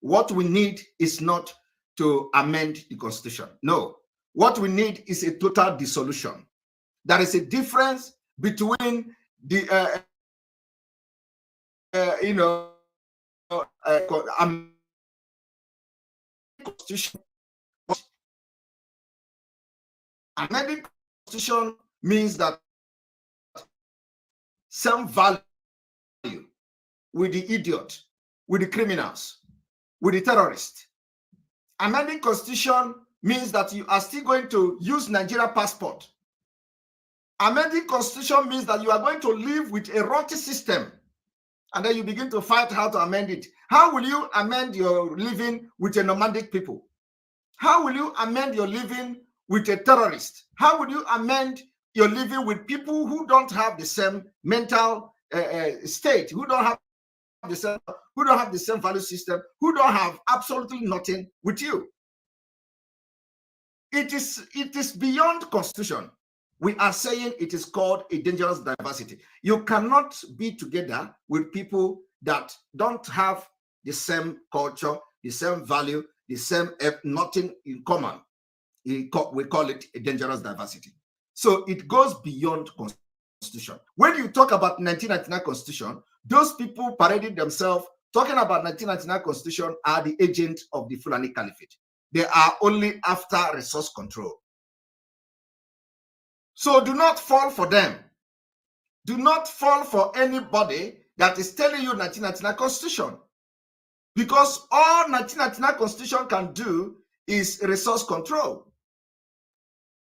what we need is not to amend the constitution. No, what we need is a total dissolution. There is a difference between the constitution. Amending constitution means that some value with the idiot, with the criminals, with the terrorists. Amending constitution means that you are still going to use Nigeria passport. Amending constitution means that you are going to live with a rotten system, and then you begin to fight how to amend it. How will you amend your living with a nomadic people? How will you amend your living with a terrorist? How will you amend your living with people who don't have the same mental state, who don't have the same value system, who don't have absolutely nothing with you? It is beyond constitution. We are saying it is called a dangerous diversity. You cannot be together with people that don't have the same culture, the same value, the same nothing in common. We call it a dangerous diversity. So it goes beyond constitution. When you talk about 1999 constitution, those people parading themselves talking about 1999 constitution are the agent of the Fulani Caliphate. They are only after resource control. So do not fall for them. Do not fall for anybody that is telling you 1999 constitution. Because all 1999 constitution can do is resource control.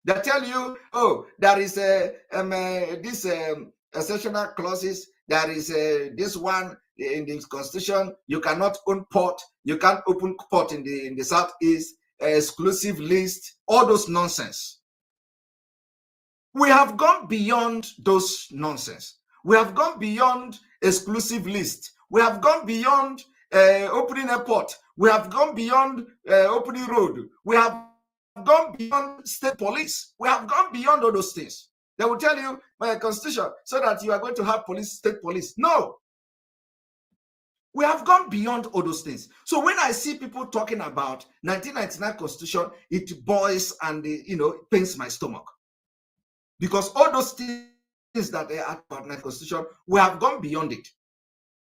They tell you, oh, there is this exceptional clauses. There is this one in the constitution. You cannot own port. You can't open port in the southeast. Exclusive list. All those nonsense. We have gone beyond those nonsense. We have gone beyond exclusive list. We have gone beyond opening a port. We have gone beyond opening road. We have gone beyond state police. We have gone beyond all those things. They will tell you my constitution so that you are going to have police, state police. No. We have gone beyond all those things. So when I see people talking about 1999 constitution, it boils and it pains my stomach. Because all those things that they are about the constitution, we have gone beyond it.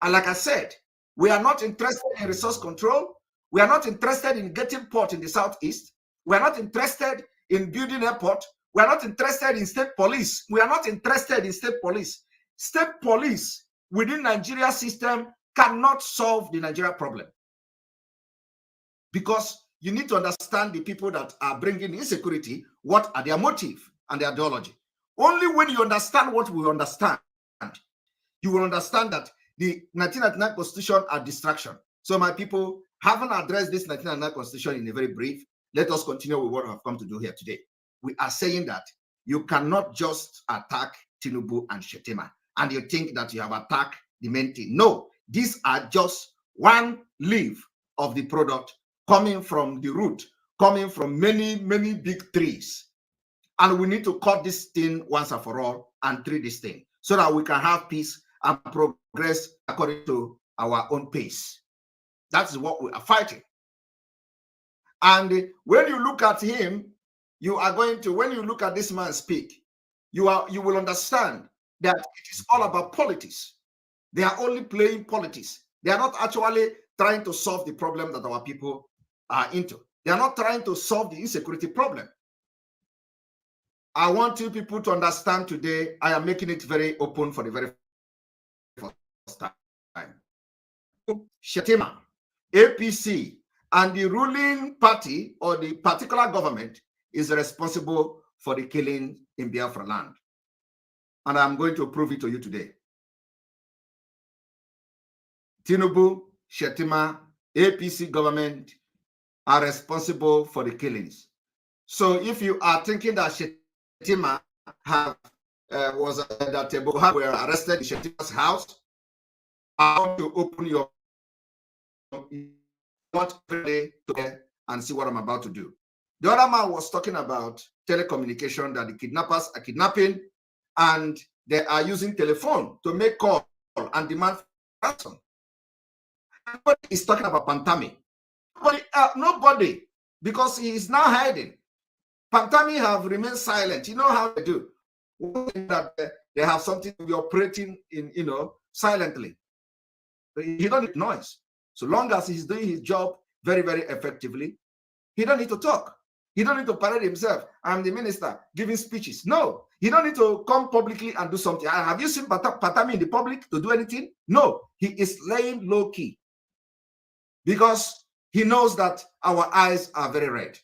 And like I said, we are not interested in resource control. We are not interested in getting port in the southeast. We are not interested in building a port. We are not interested in state police. We are not interested in state police. State police within Nigeria system cannot solve the Nigeria problem. Because you need to understand the people that are bringing insecurity, what are their motive and their ideology. Only when you understand what we understand, you will understand that the 1999 constitution are distraction. So my people, haven't addressed this 1999 constitution in a very brief, let us continue with what we have come to do here today. We are saying that you cannot just attack Tinubu and Shettima, and you think that you have attacked the main thing. No, these are just one leaf of the product coming from the root, coming from many, many big trees. And we need to cut this thing once and for all and treat this thing so that we can have peace and progress according to our own pace. That is what we are fighting. And when you look at him, you are going to, when you look at this man speak, you will understand that it is all about politics. They are only playing politics. They are not actually trying to solve the problem that our people are into. They are not trying to solve the insecurity problem. I want you people to understand today, I am making it very open for the very first time. Shettima, APC, and the ruling party or the particular government is responsible for the killing in Biafra land. And I'm going to prove it to you today. Tinubu, Shettima, APC government are responsible for the killings. So if you are thinking that Shettima was that Boko Haram were arrested in Shettima's house, I want to open your to and see what I'm about to do. The other man was talking about telecommunication, that the kidnappers are kidnapping and they are using telephone to make call and demand ransom. Everybody is talking about Pantami. nobody, because he is now hiding. Pantami have remained silent. You know how they do. That they have something to be operating in, silently. He don't need noise. So long as he's doing his job very, very effectively, he don't need to talk. He don't need to parade himself. I'm the minister giving speeches. No, he don't need to come publicly and do something. Have you seen Pantami in the public to do anything? No, he is laying low key because he knows that our eyes are very red.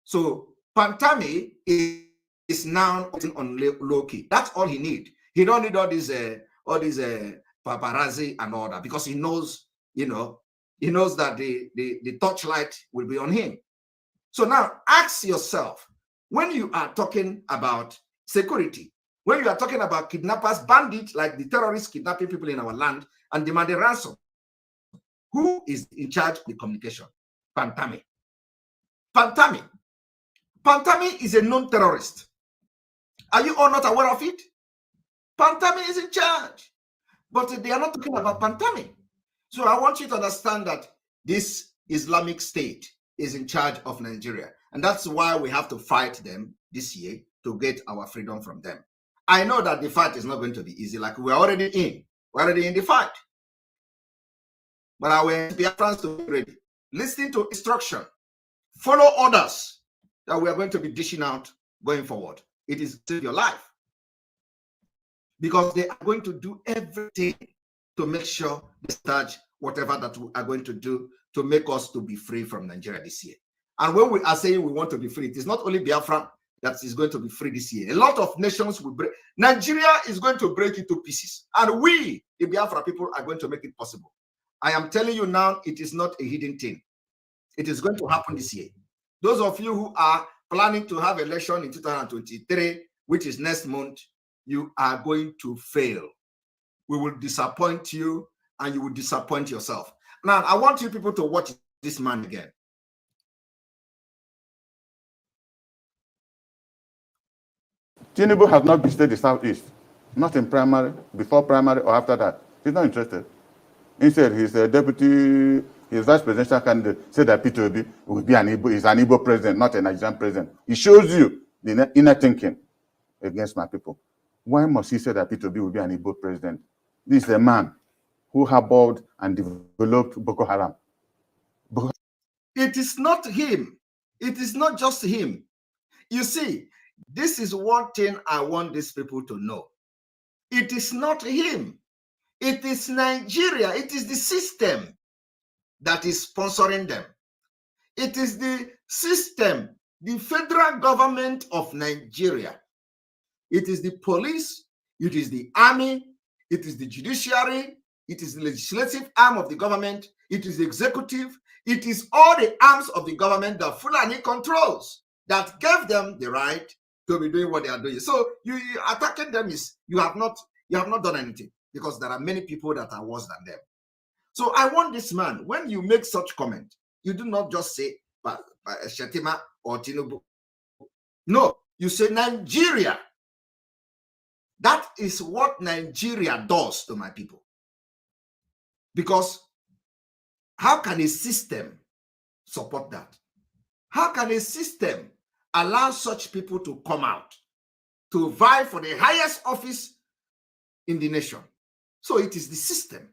So Pantami is now on low key. That's all he need. He don't need all these paparazzi and all that, because he knows, he knows that the torchlight will be on him. So now ask yourself, when you are talking about security, when you are talking about kidnappers, bandits, like the terrorists kidnapping people in our land and demanding ransom, who is in charge of the communication? Pantami. Pantami is a known terrorist. Are you all not aware of it? Pantami is in charge. But they are not talking about Pantami. So I want you to understand that this Islamic State is in charge of Nigeria. And that's why we have to fight them this year to get our freedom from them. I know that the fight is not going to be easy. Like we're already in. We're already in the fight. But I will be Biafrans to be ready. Listen to instruction. Follow orders that we are going to be dishing out going forward. It is to your life. Because they are going to do everything to make sure they start whatever that we are going to do to make us to be free from Nigeria this year. And when we are saying we want to be free, it is not only Biafra that is going to be free this year. A lot of nations will break. Nigeria is going to break into pieces. And we, the Biafra people, are going to make it possible. I am telling you now, it is not a hidden thing. It is going to happen this year. Those of you who are planning to have election in 2023, which is next month, you are going to fail. We will disappoint you and you will disappoint yourself. Now, I want you people to watch this man again. Tinubu has not visited the Southeast, not in primary, before primary or after that. He's not interested. Instead, his deputy, his vice presidential candidate said that P2B will be an Igbo president, not a Nigerian president. It shows you the inner thinking against my people. Why must he say that P2B will be an Igbo president? This is a man who harbored and developed Boko Haram. It is not him. It is not just him. You see, this is one thing I want these people to know. It is not him. It is Nigeria. It is the system that is sponsoring them. It is the system, the federal government of Nigeria. It is the police. It is the army. It is the judiciary. It is the legislative arm of the government. It is the executive. It is all the arms of the government that Fulani controls that gave them the right to be doing what they are doing. So you attacking them is you have not done anything, because there are many people that are worse than them. So I want this man, when you make such comment, you do not just say Shetima or Tinubu. No, you say Nigeria. That is what Nigeria does to my people. Because how can a system support that? How can a system allow such people to come out to vie for the highest office in the nation? So it is the system.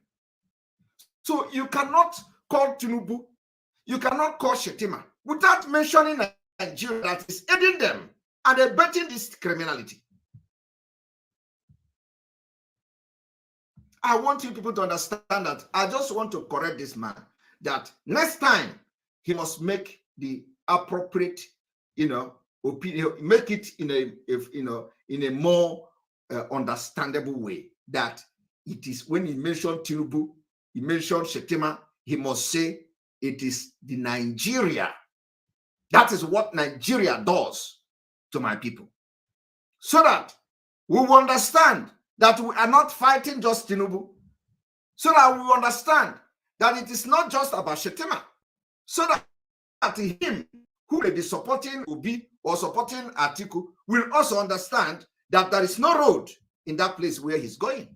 So you cannot call Tinubu, you cannot call Shetima without mentioning Nigeria that is aiding them and abetting this criminality. I want you people to understand that. I just want to correct this man that next time he must make the appropriate, opinion, make it in a more understandable way. That it is when he mentioned Tinubu, he mentioned Shetima, he must say it is the Nigeria. That is what Nigeria does to my people. So that we will understand that we are not fighting just Tinubu. So that we will understand that it is not just about Shetima. So that him who may be supporting Obi or supporting Atiku will also understand that there is no road in that place where he's going.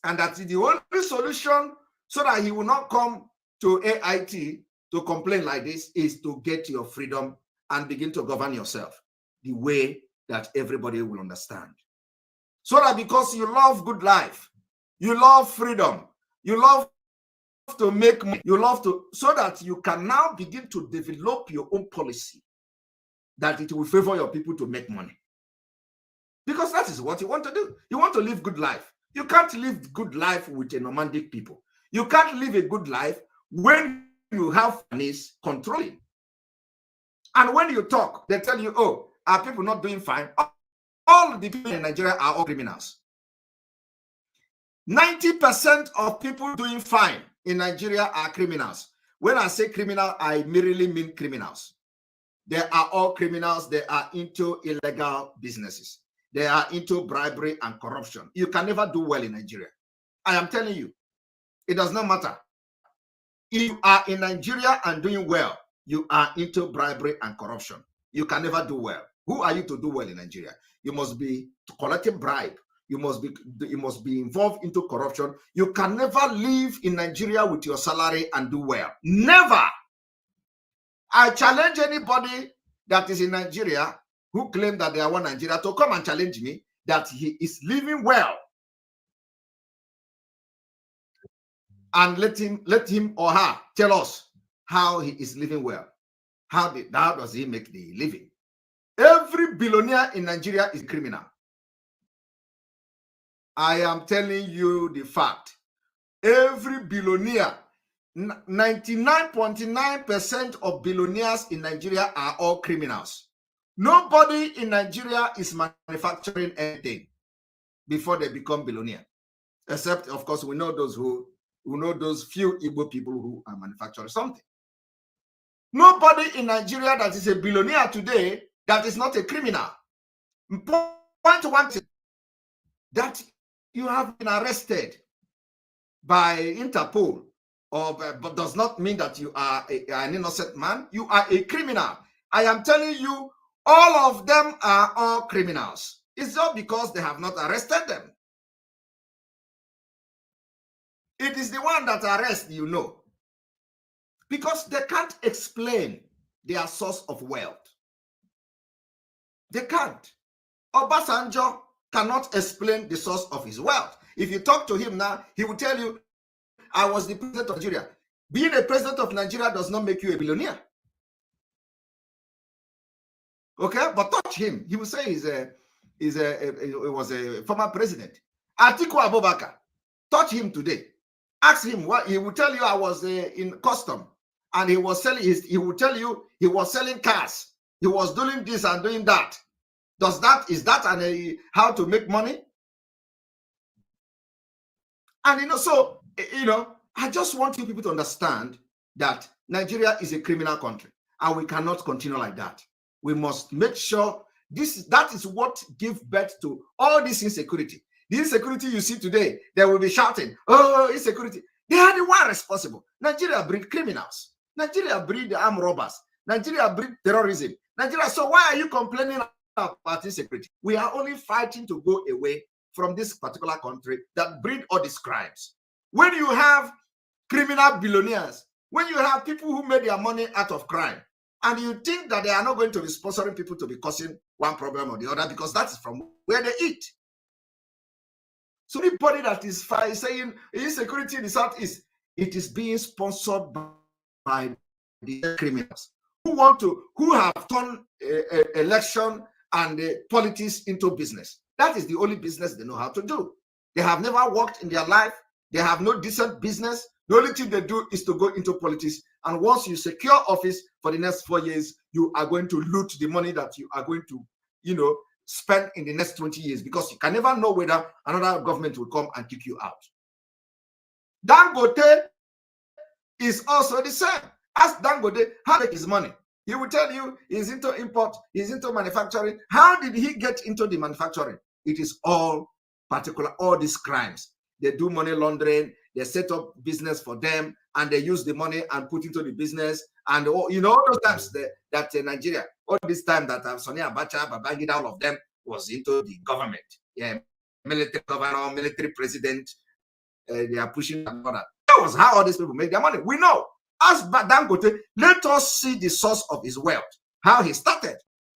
And that is the only solution, so that he will not come to AIT to complain like this is to get your freedom and begin to govern yourself the way that everybody will understand. So that because you love good life, you love freedom, you love to make money, you love to, so that you can now begin to develop your own policy that it will favor your people to make money. Because that is what you want to do. You want to live good life. You can't live good life with a nomadic people. You can't live a good life when you have money's controlling. And when you talk, they tell you, oh, are people not doing fine? All the people in Nigeria are all criminals. 90% of people doing fine in Nigeria are criminals. When I say criminal, I merely mean criminals. They are all criminals. They are into illegal businesses. They are into bribery and corruption. You can never do well in Nigeria. I am telling you, it does not matter. If you are in Nigeria and doing well, you are into bribery and corruption. You can never do well. Who are you to do well in Nigeria? You must be collecting bribe. You must be involved into corruption. You can never live in Nigeria with your salary and do well. Never. I challenge anybody that is in Nigeria who claim that they are one Nigeria to come and challenge me that he is living well. And let him or her tell us how he is living well. How does he make the living? Every billionaire in Nigeria is a criminal. I am telling you the fact. Every billionaire, 99.9% of billionaires in Nigeria are all criminals. Nobody in Nigeria is manufacturing anything before they become billionaire. Except, of course, we know those few Igbo people who are manufacturing something. Nobody in Nigeria that is a billionaire today that is not a criminal. Point one thing, that you have been arrested by Interpol, but does not mean that you are an innocent man. You are a criminal. I am telling you, all of them are all criminals. It's not because they have not arrested them. It is the one that arrests, you know, because they can't explain their source of wealth. They can't. Obasanjo cannot explain the source of his wealth. If you talk to him now, he will tell you, I was the president of Nigeria. Being a president of Nigeria does not make you a billionaire. Okay, but touch him. He will say he was a former president. Atiku Abubakar, touch him today. Ask him what he will tell you. I was in custom, and he was selling. He will tell you he was selling cars. He was doing this and doing that. Is that how to make money? And so I just want you people to understand that Nigeria is a criminal country, and we cannot continue like that. We must make sure that is what gives birth to all this insecurity. The insecurity you see today, they will be shouting, oh, insecurity. They are the one responsible. Nigeria breed criminals. Nigeria breed armed robbers. Nigeria breed terrorism. Nigeria. So why are you complaining about insecurity? We are only fighting to go away from this particular country that breed all these crimes. When you have criminal billionaires, when you have people who made their money out of crime, and you think that they are not going to be sponsoring people to be causing one problem or the other, because that is from where they eat. So anybody that is saying insecurity in the Southeast, it is being sponsored by the criminals who have turned election and politics into business. That is the only business they know how to do. They have never worked in their life. They have no decent business. The only thing they do is to go into politics. And once you secure office for the next 4 years, you are going to loot the money that you are going to, spend in the next 20 years, because you can never know whether another government will come and kick you out. Dangote is also the same. Ask Dangote how to make his money. He will tell you he's into import, he's into manufacturing. How did he get into the manufacturing? It is all these crimes. They do money laundering, they set up business for them, and they use the money and put into the business. And all those times that Nigeria, all this time that Sani Abacha, Babangida, all of them was into the government. Yeah, military governor, military president, they are pushing that. That was how all these people make their money. We know. Ask Dangote, let us see the source of his wealth, how he started.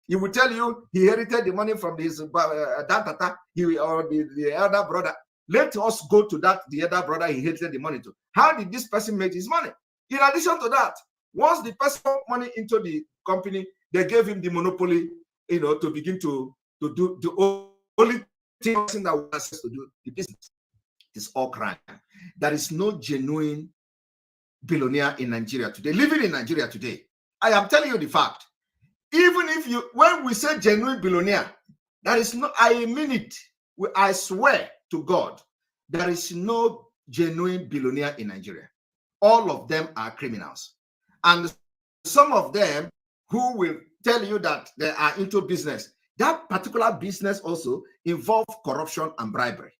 He will tell you he inherited the money from his Dantata, or the elder brother. Let us go to that, the other brother he inherited the money to. How did this person make his money? In addition to that, once the person put money into the company, they gave him the monopoly, to begin to do the only thing that was access to do the business. It's all crime. There is no genuine billionaire in Nigeria today, living in Nigeria today. I am telling you the fact. Even if when we say genuine billionaire, there is no, I mean it. I swear to God, there is no genuine billionaire in Nigeria. All of them are criminals. And some of them who will tell you that they are into business, that particular business also involves corruption and bribery.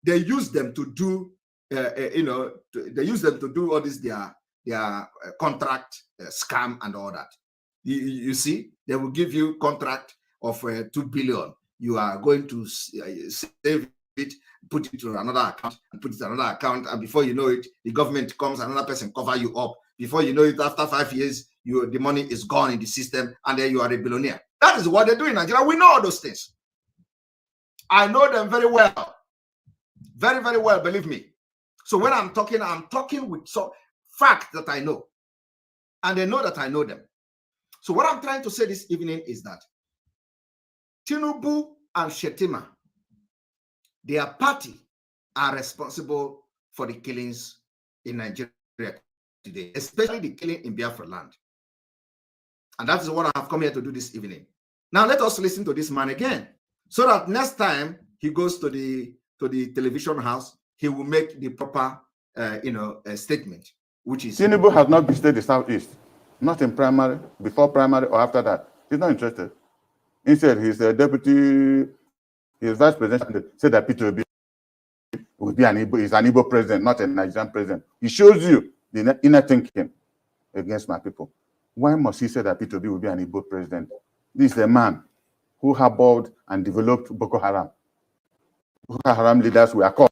They use them to do, they use them to do all this, their contract scam and all that. You see, they will give you contract of 2 billion. You are going to save it, put it to another account, and put it to another account, and before you know it, the government comes, another person cover you up. Before you know it, after 5 years, the money is gone in the system, and then you are a billionaire. That is what they do in Nigeria. We know all those things. I know them very well. Very, very well, believe me. So when I'm talking with some fact that I know, and they know that I know them. So what I'm trying to say this evening is that Tinubu and Shetima, their party, are responsible for the killings in Nigeria today, especially the killing in Biafra land. And that is what I have come here to do this evening. Now let us listen to this man again, so that next time he goes to the television house, he will make the proper statement, which is Tinubu has not visited the Southeast, not in primary, before primary, or after that. He's not interested. Instead, he's a deputy, his vice president said that P2B will be an Igbo president, not a Nigerian president. He shows you the inner thinking against my people. Why must he say that P2B will be an Igbo president? This is a man who harbored and developed Boko Haram. Boko Haram leaders were caught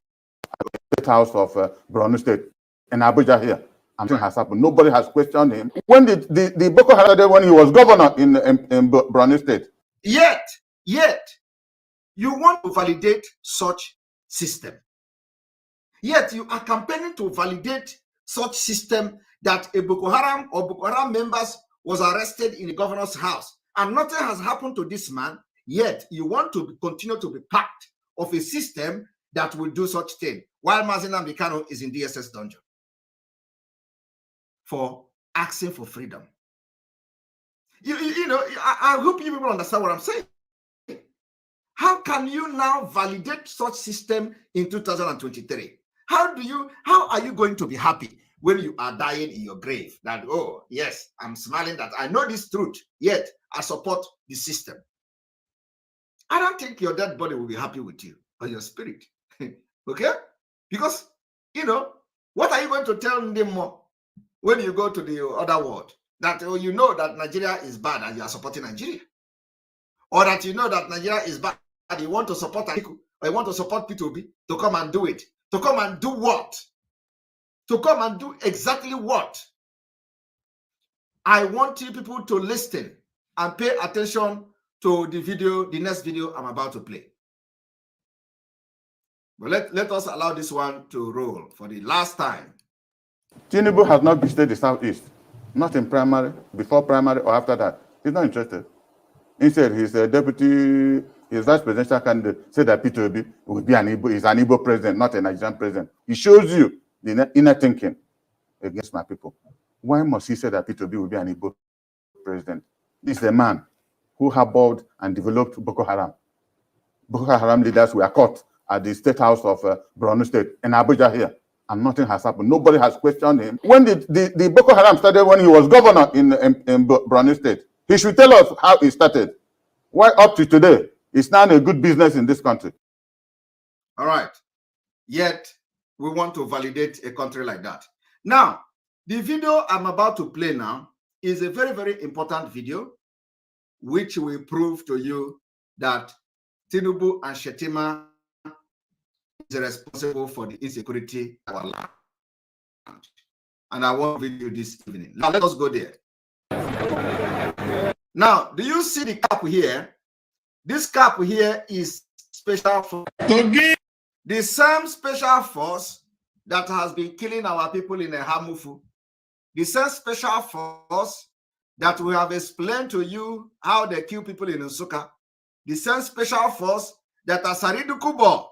at the State House of Borno State in Abuja here. Nothing has happened. Nobody has questioned him. When did the Boko Haram, when he was governor in Borno State? Yet, you want to validate such system. Yet you are campaigning to validate such system that a Boko Haram or Boko Haram members was arrested in the governor's house, and nothing has happened to this man. Yet you want to continue to be part of a system that will do such thing, while Mazi Kano is in DSS dungeon for asking for freedom. I hope you people understand what I'm saying. How can you now validate such system in 2023? How are you going to be happy when you are dying in your grave that, oh yes, I'm smiling that I know this truth, yet I support the system? I don't think your dead body will be happy with you or your spirit. Okay? Because, what are you going to tell them more when you go to the other world? That you know that Nigeria is bad and you are supporting Nigeria. Or that you know that Nigeria is bad and you want to support Atiku, or you want to support P2B to come and do it. To come and do what? To come and do exactly what? I want you people to listen and pay attention to the next video I'm about to play. But let us allow this one to roll for the last time. Tinubu has not visited the Southeast, not in primary, before primary, or after that. He's not interested. Instead, he's a deputy, his vice presidential candidate said that P2B will be an Igbo president, not a Nigerian president. He shows you the inner thinking against my people. Why must he say that P2B will be an Igbo president? This is a man who harbored and developed Boko Haram. Boko Haram leaders were caught at the State House of Borno State in Abuja here, and nothing has happened. Nobody has questioned him. When the Boko Haram started, when he was governor in Borno State, he should tell us how it started. Why up to today, it's not a good business in this country. All right. Yet, we want to validate a country like that. Now, the video I'm about to play now is a very, very important video, which will prove to you that Tinubu and Shetima is responsible for the insecurity of our land. and I want to video this evening. Now let us go there. Now, do you see the cap here? This cap here is special for the same special force that has been killing our people in Hamufu. The same special force that we have explained to you how they kill people in Nsukka. The same special force that Asaridu Kubo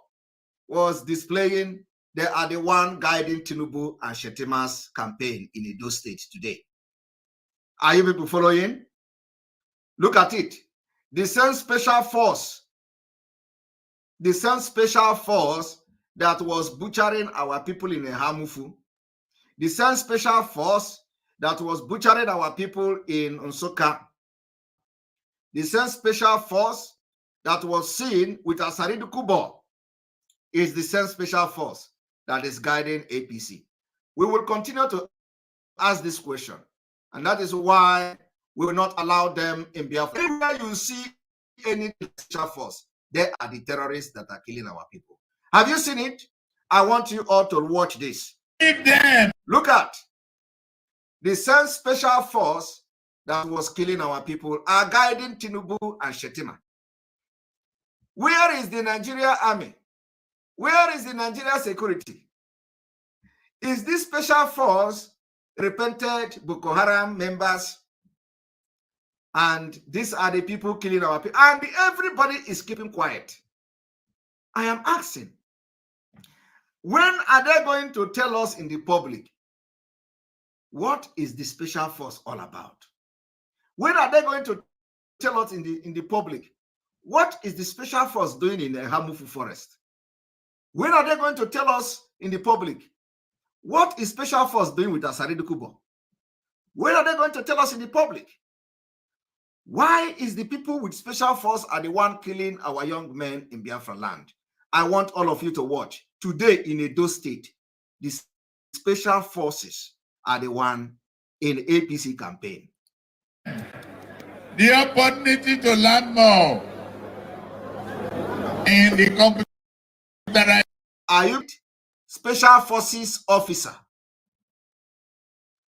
was displaying, they are the one guiding Tinubu and Shetima's campaign in Edo State today. Are you people following? Look at it. The same special force that was butchering our people in Hamufu, the same special force that was butchering our people in Nsukka, the same special force that was seen with Asaridu Kubo is the same special force that is guiding APC. We will continue to ask this question, and that is why we will not allow them in Biafra. Anywhere you see any special force, they are the terrorists that are killing our people. Have you seen it? I want you all to watch this. Look at the same special force that was killing our people are guiding Tinubu and Shetima. Where is the Nigeria army? Where is the Nigeria security? Is this special force repented Boko Haram members? And these are the people killing our people. And everybody is keeping quiet. I am asking, when are they going to tell us in the public what is the special force all about? When are they going to tell us in the public what is the special force doing in the Hamufu forest? When are they going to tell us in the public what is special force doing with Asaridu Kubo? When are they going to tell us in the public? Why is the people with special force are the one killing our young men in Biafra land? I want all of you to watch. Today in Edo State, the special forces are the one in APC campaign. The opportunity to learn more in the computer. Are you special forces officer?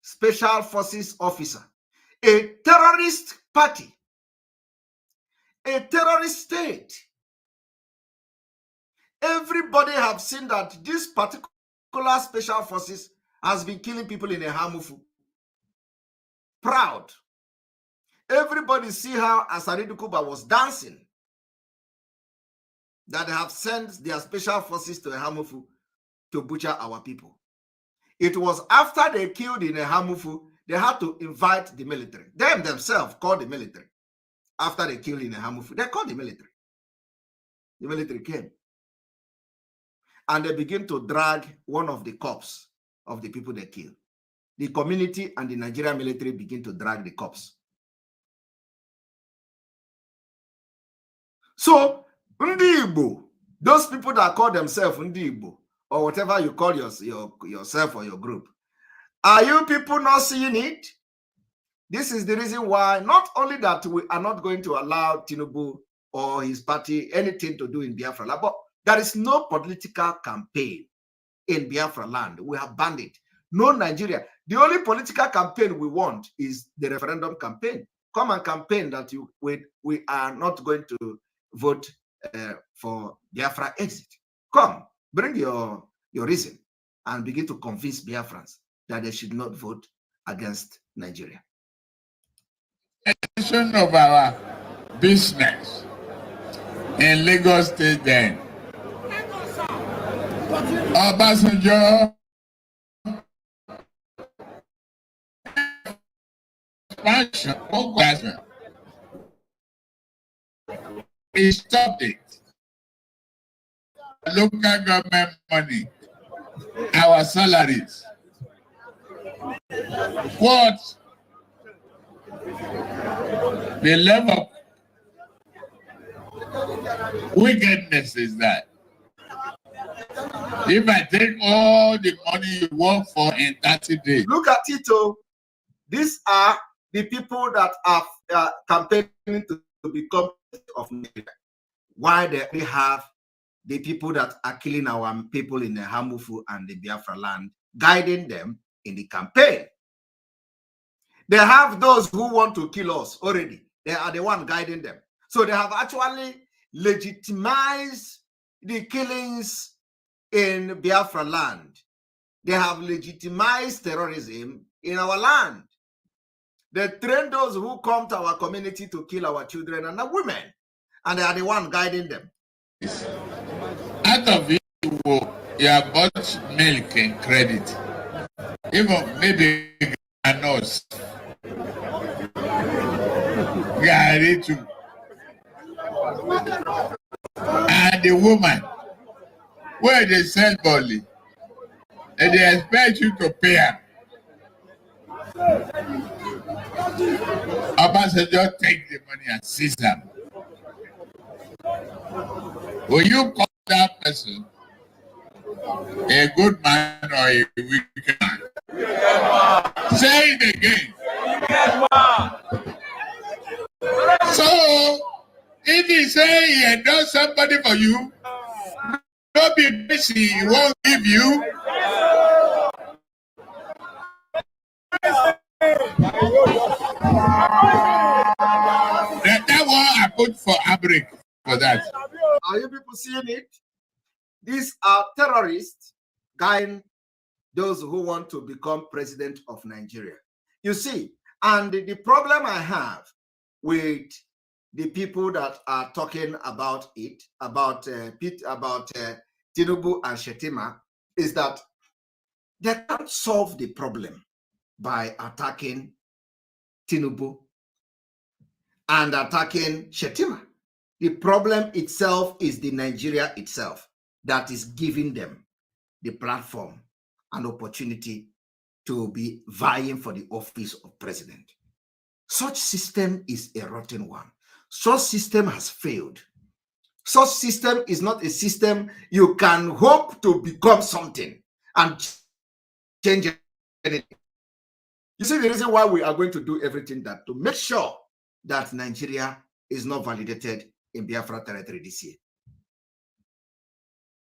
Special forces officer. A terrorist party. A terrorist state. Everybody have seen that this particular special forces has been killing people in a Hamufu. Proud. Everybody see how Asaridu Kuba was dancing. That they have sent their special forces to a Hamufu to butcher our people. It was after they killed in a Hamufu, they had to invite the military. Them themselves called the military. After they killed in a Hamufu, they called the military. The military came. And they begin to drag one of the corpses of the people they killed. The community and the Nigerian military begin to drag the corpse. So, Ndi Igbo, those people that call themselves Ndi Igbo, or whatever you call yourself or your group, are you people not seeing it? This is the reason why, not only that we are not going to allow Tinubu or his party anything to do in Biafra, but there is no political campaign in Biafra land. We have banned it. No Nigeria. The only political campaign we want is the referendum campaign. Come and campaign that we are not going to vote for Biafra exit. Come, bring your reason and begin to convince Biafrans that they should not vote against Nigeria. Extension of our business in Lagos State then. Obasanjo expansion. He stopped it. Local government money, our salaries. What the level of wickedness is that? If I take all the money you work for in 30 days. Look at it, oh. These are the people that are campaigning to become of Nigeria. Why they have the people that are killing our people in the Hamufu and the Biafra land, guiding them in the campaign. They have those who want to kill us already. They are the one guiding them. So they have actually legitimized the killings in Biafra land. They have legitimized terrorism in our land. They train those who come to our community to kill our children and our women. And they are the one guiding them. Out of it, you bought milk and credit. Even maybe a nurse. Gary too. And the woman, where they sell body, and they expect you to pay her. Just take the money and seize them. Will you call that person a good man or a wicked man? Say it again. So, if he say he endorsed somebody for you, don't be busy, he won't give you. That one I put for Abrik for that. Are you people seeing it? These are terrorists guiding those who want to become president of Nigeria. You see, and the problem I have with the people that are talking about it, about Tinubu and Shetima, is that they can't solve the problem by attacking Tinubu and attacking Shetima. The problem itself is the Nigeria itself that is giving them the platform and opportunity to be vying for the office of president. Such system is a rotten one. Such system has failed. Such system is not a system you can hope to become something and change anything. You see the reason why we are going to do everything that to make sure that Nigeria is not validated in Biafra territory this year.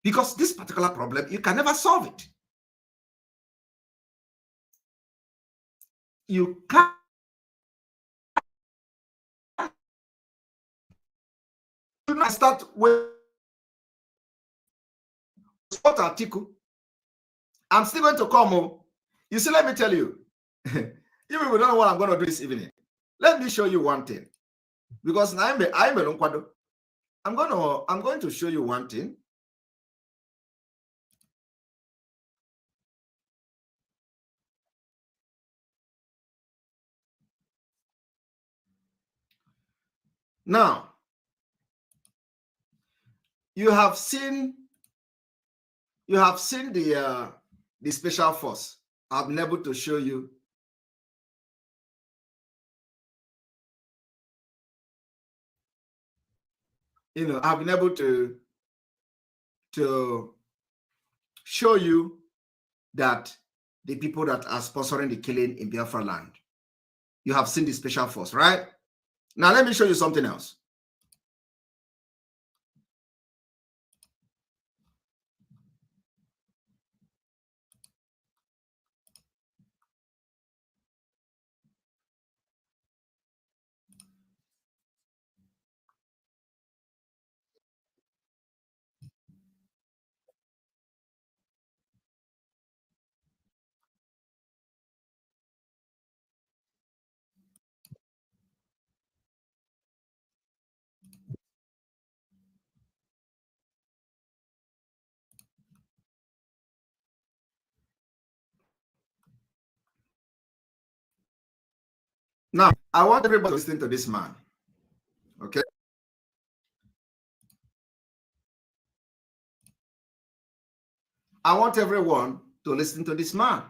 Because this particular problem, you can never solve it. You can't. Do not start with sport article. I'm still going to come. You see, let me tell you. Even if we don't know what I'm going to do this evening, let me show you one thing. Because I'm going to show you one thing. Now, you have seen the special force. I've been able to show you. I've been able to show you that the people that are sponsoring the killing in Biafra land. You have seen the special force, right? Now let me show you something else. Now, I want everybody to listen to this man. Okay? I want everyone to listen to this man.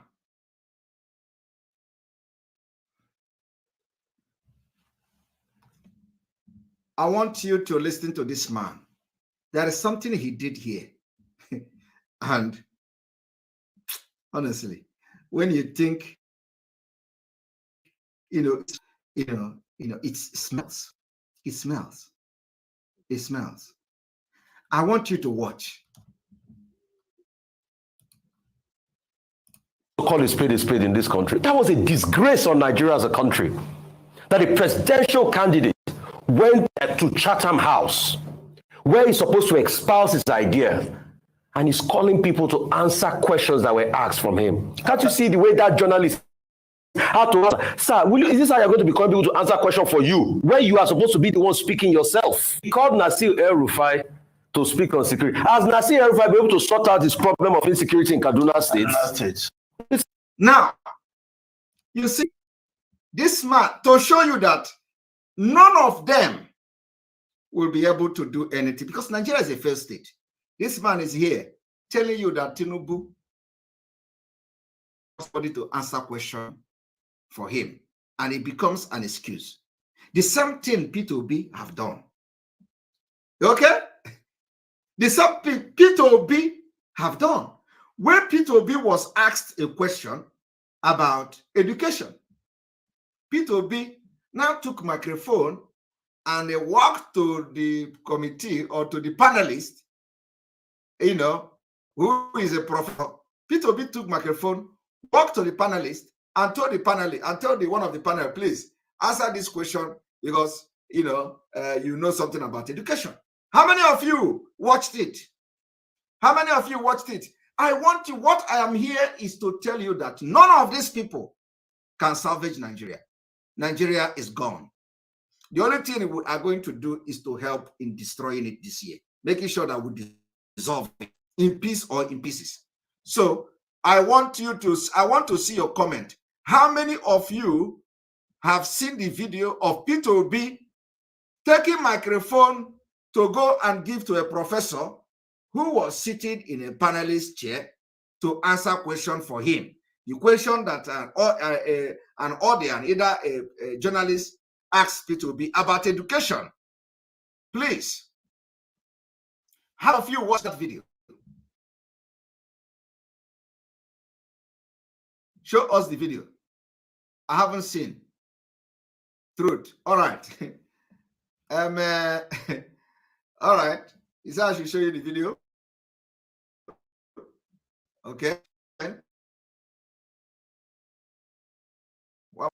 I want you to listen to this man. There is something he did here. And honestly, when you think, it smells. It smells. It smells. I want you to watch. call a spade in this country. That was a disgrace on Nigeria as a country. That a presidential candidate went to Chatham House, where he's supposed to espouse his idea, and he's calling people to answer questions that were asked from him. Can't you see the way that journalist had to answer? Sir, is this how you're going to be calling people to answer questions for you, when you are supposed to be the one speaking yourself? He called Nasir El-Rufai to speak on security. Has Nasir El-Rufai been able to sort out this problem of insecurity in Kaduna State? Now, you see, this man, to show you that none of them will be able to do anything, because Nigeria is a failed state. This man is here telling you that Tinubu wants somebody to answer question for him, and it becomes an excuse. The same thing P2B have done. Okay? The same thing P2B have done. When P2B was asked a question about education, P2B now took microphone and they walked to the committee or to the panelist, you know, who is a professor. P2B took microphone, walked to the panelist, and told the panelist, and told the one of the panel, please answer this question because you know something about education. How many of you watched it? How many of you watched it? What I am here is to tell you that none of these people can salvage Nigeria. Nigeria is gone. The only thing we are going to do is to help in destroying it this year, making sure that we dissolve it in peace or in pieces. So I want to see your comment. How many of you have seen the video of P2B taking microphone to go and give to a professor who was sitting in a panelist chair to answer question for him? The question that an audience, either a journalist, asked P2B about education. Please, how of you watched that video? Show us the video. I haven't seen. Truth. All right. All right. Is that I should show you the video? Okay. Well,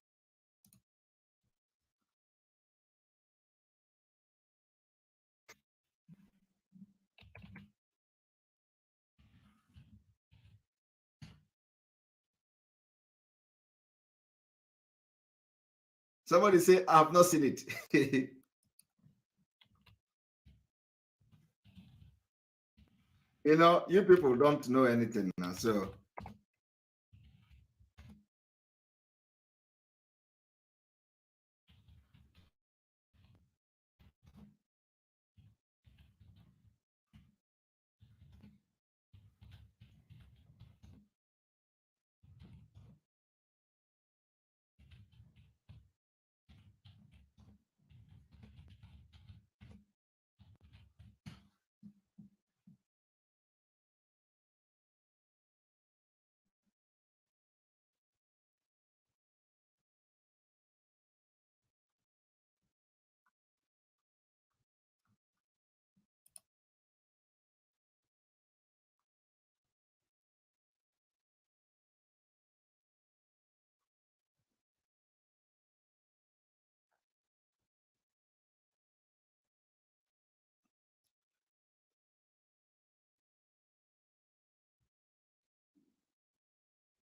somebody say, I have not seen it. You know, you people don't know anything now, so.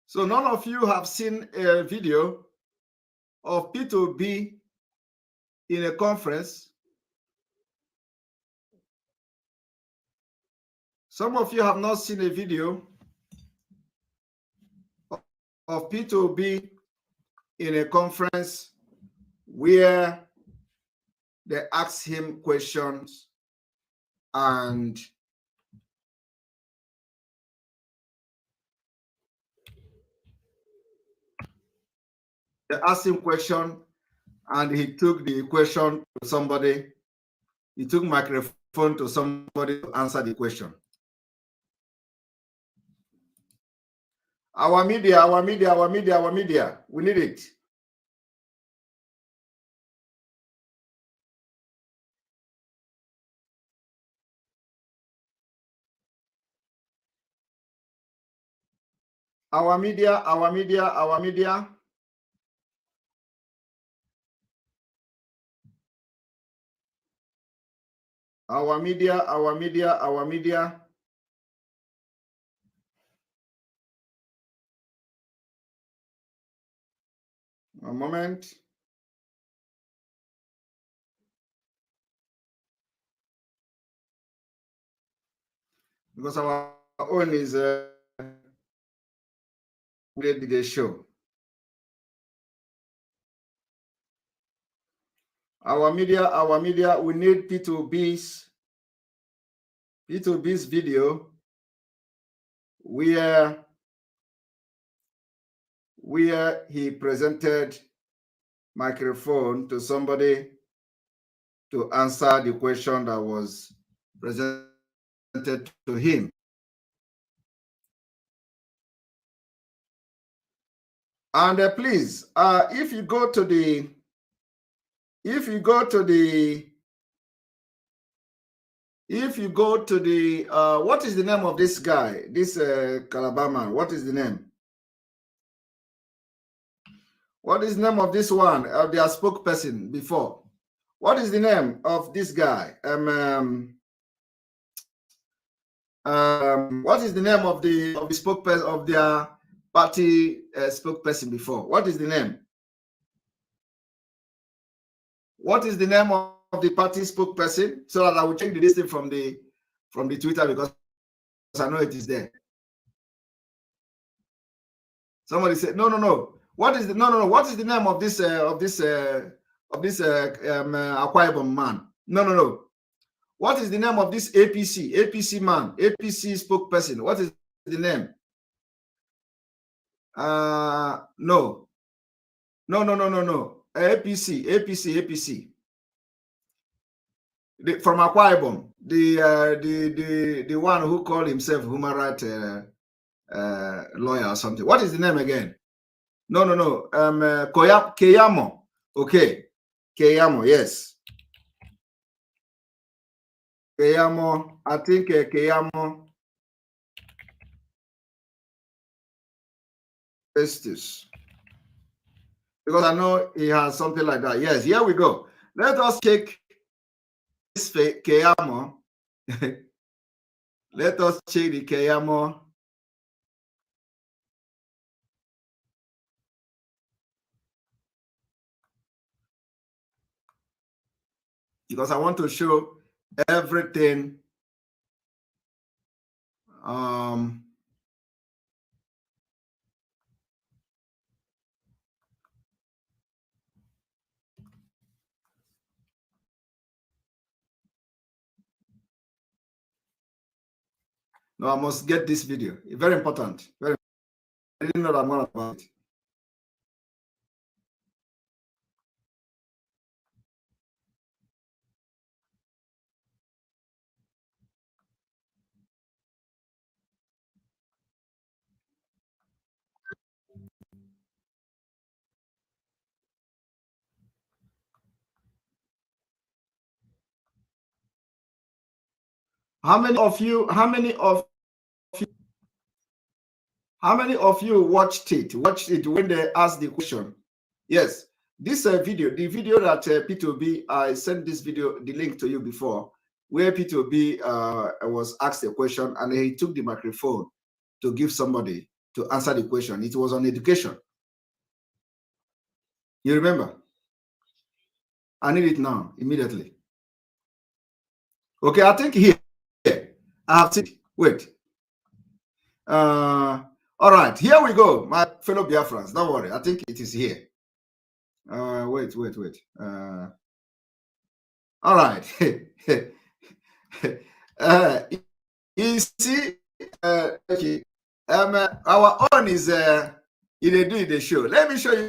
So none of you have seen a video of P2B in a conference. Some of you have not seen a video of P2B in a conference where they ask him questions and they asked him question and he took the question to somebody. He took microphone to somebody to answer the question. Our media, we need it. Our media, our media, our media. Our media, our media, our media. A moment. Because our own is ready to show. Our media, we need P2B's video where he presented microphone to somebody to answer the question that was presented to him. And please, if you go to the what is the name of this guy, this Calabar man? What is the name? What is the name of this one, their spokesperson before? What is the name of this guy? What is the name of the spokesperson of their party spokesperson before? What is the name? What is the name of the party spokesperson? So that I will check the listing from the Twitter, because I know it is there. Somebody said no. What is the What is the name of this Akwa Ibom man? No. What is the name of this APC man, APC spokesperson? What is the name? No. APC. From Akwa Ibom, the one who called himself human rights lawyer or something. What is the name again? No. Keyamo. Okay, Keyamo. Yes. Keyamo, I think Keyamo Estes. Because I know he has something like that. Yes, here we go. Let us check this Keyamo. Let us check the Keyamo. Because I want to show everything. No, I must get this video. Very important. Very. I didn't know that more about it. How many of you watched it when they asked the question? Yes, this video, the video that P2B, I sent this video, the link to you before, where P2B was asked a question and he took the microphone to give somebody to answer the question. It was on education. You remember? I need it now, immediately. Okay, I think here. I have to wait. All right, here we go, my fellow Biafrans. Don't worry, I think it is here. Wait. All right. You see, okay. Our own is in the show. Let me show you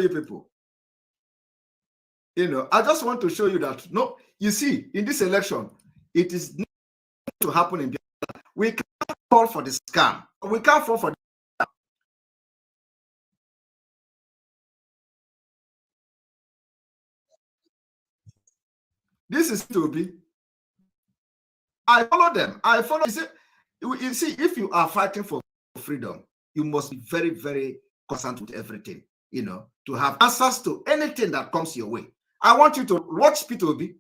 people. You know, I just want to show you that. No, you see, in this election, it is not to happen in Biafra. We can't fall for the scam. We can't fall for the scam. This is to be. I follow them. You see, if you are fighting for freedom, you must be very, very concerned with everything, you know, to have answers to anything that comes your way. I want you to watch P2B.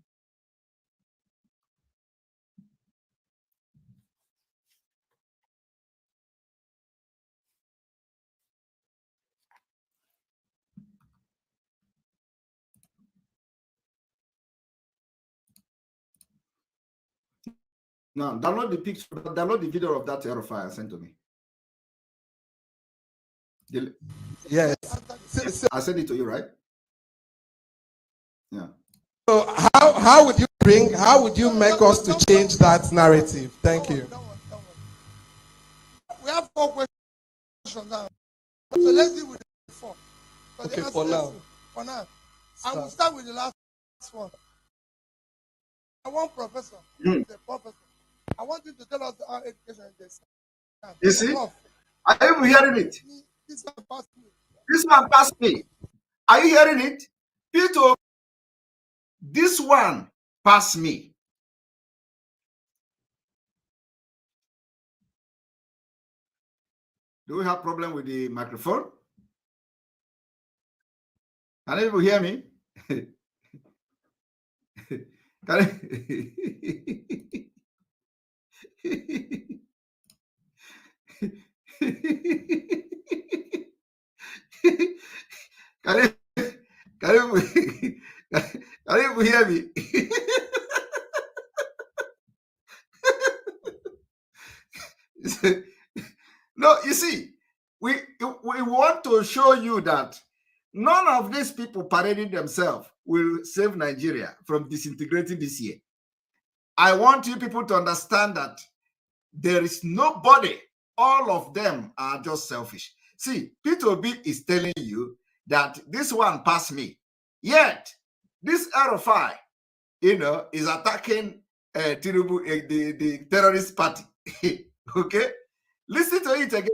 Now, download the picture, download the video of that error file and send to me. Yes. I sent it to you, right? Yeah. So how would you make us to change that narrative? Thank you. We have 4 questions now. So let's deal with the 4. Okay, for now. For now. I will start with the last one. I want Professor. The professor. I want you to tell us our education is. You see? Are you hearing it? This one passed me. This one passed me. Are you hearing it? Peter, this one passed me. Do we have problem with the microphone? Can you hear me? Can you hear me? No, you see, we want to show you that none of these people parading themselves will save Nigeria from disintegrating this year. I want you people to understand that there is nobody, all of them are just selfish. See, P2B is telling you that this one passed me. Yet, this RFI, you know, is attacking Tinubu, the terrorist party. Okay? Listen to it again.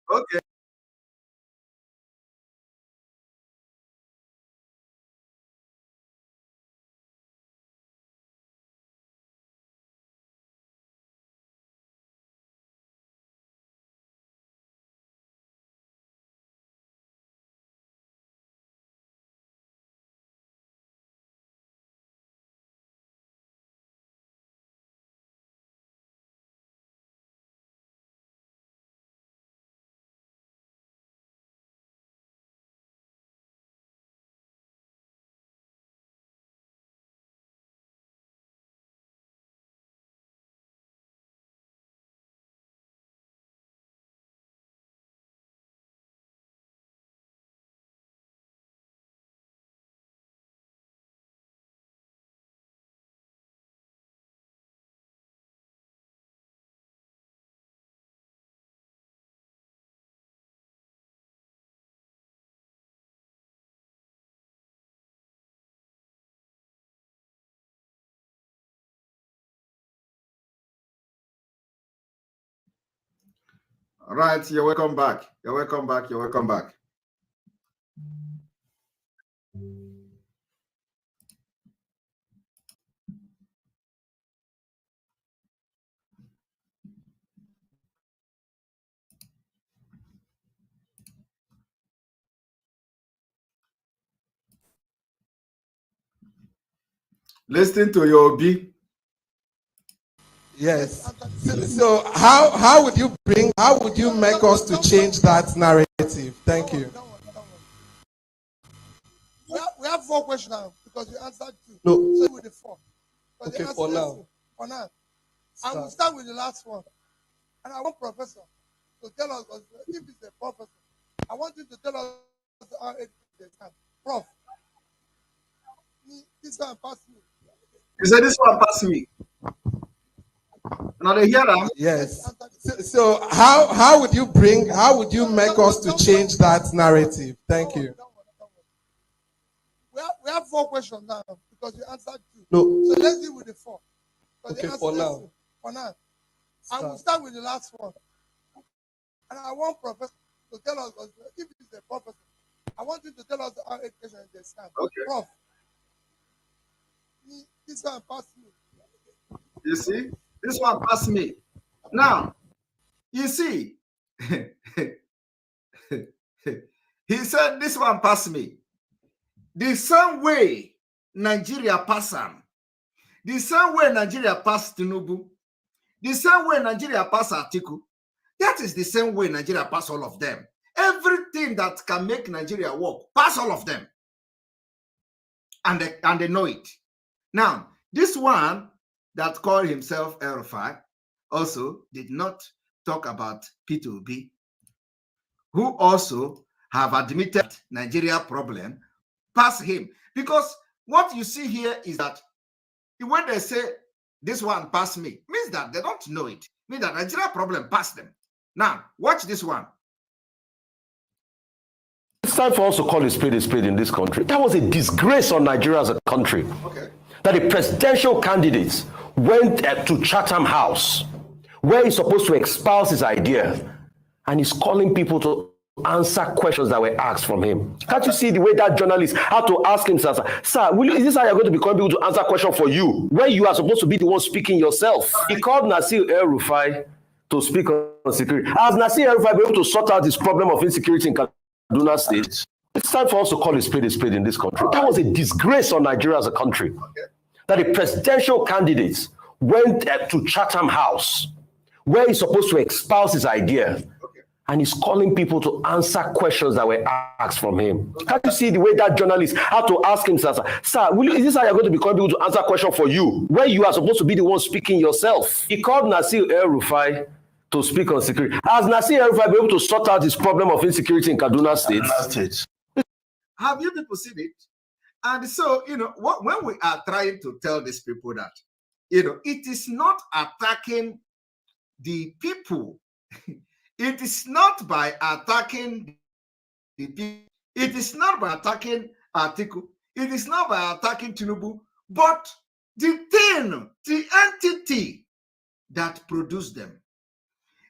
Okay. All right, you're welcome back. You're welcome back. You're welcome back. Listen to your B. Yes. So how would you make us to change that narrative? Thank you. We have 4 questions now because you answered 2. No. So with the 4. Okay, for now. For now. I will start with the last one. And I want Professor to tell us, if it's a professor, I want you to tell us our education. Prof. This one passed me. You said this one passed me. Now they hear them. Yes. So how would you make us to change that narrative? Thank you. We have 4 questions now because you answered 2. No. So let's deal with the 4. Okay, for now. For now. I will start with the last one. And I want Professor to tell us, if he's a professor, I want you to tell us how education is the stand. Okay. Prof. This one passed me. You see, this one passed me. Now, you see, he said this one passed me. The same way Nigeria passed him, the same way Nigeria passed Tinubu, the same way Nigeria passed Atiku, that is the same way Nigeria passed all of them. Everything that can make Nigeria work, pass all of them. And they know it. Now, this one that called himself El-Rufai also did not talk about P2B, who also have admitted Nigeria problem past him. Because what you see here is that when they say this one passed me, means that they don't know it. Means that Nigeria problem passed them. Now, watch this one. It's time for us to call a spade in this country. That was a disgrace on Nigeria as a country. Okay. That a presidential candidate went to Chatham House, where he's supposed to espouse his idea, and he's calling people to answer questions that were asked from him. Can't you see the way that journalist had to ask him, sir, is this how you're going to be calling people to answer questions for you, when you are supposed to be the one speaking yourself? He called Nasir El-Rufai to speak on security. Has Nasir El-Rufai been able to sort out this problem of insecurity in Kaduna State? It's time for us to call a spade in this country. That was a disgrace on Nigeria as a country. That a presidential candidate went to Chatham House, where he's supposed to espouse his idea, and he's calling people to answer questions that were asked from him. Can't you see the way that journalist had to ask him, sir, is this how you're going to be calling people to answer questions for you, when you are supposed to be the one speaking yourself? He called Nasir El-Rufai to speak on security. Has Nasir El-Rufai been able to sort out this problem of insecurity in Kaduna State? Have you people seen it? And so, when we are trying to tell these people that, it is not attacking the people. It is not by attacking the people. It is not by attacking Atiku. It is not by attacking Tinubu, but the thing, the entity that produced them,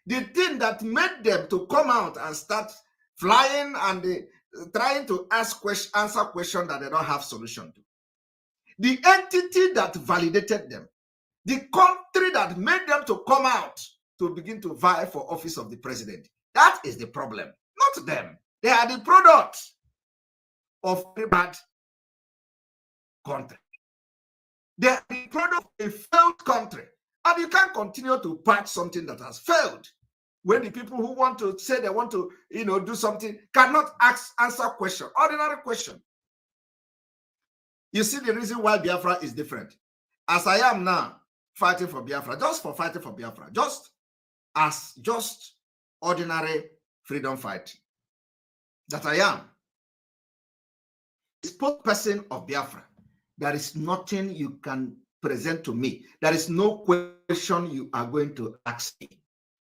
the thing that made them to come out and start flying and trying to answer questions that they don't have solution to. The entity that validated them, the country that made them to come out to begin to vie for office of the president. That is the problem, not them. They are the product of a bad country. They are the product of a failed country. And you can't continue to patch something that has failed when the people who want to say they want to, do something cannot answer question, ordinary question. You see the reason why Biafra is different. As I am now fighting for Biafra, just for fighting for Biafra, just ordinary freedom fight that I am, spokesperson of Biafra, there is nothing you can present to me. There is no question you are going to ask me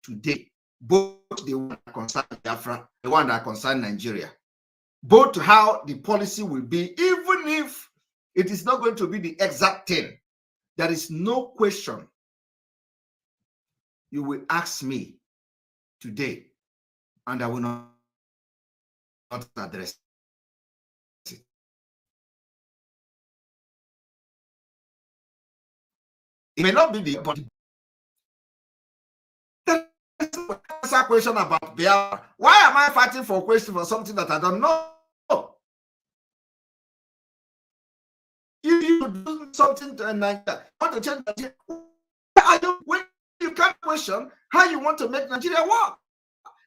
today, both the one that concerns Biafra, the one that concerns Nigeria, both how the policy will be, even if it is not going to be the exact thing. There is no question you will ask me today, and I will not address it. It may not be the but answer question about Biafra. Why am I fighting for a question for something that I don't know? If you do something to Nigeria, want to change Nigeria, when you can't question how you want to make Nigeria work.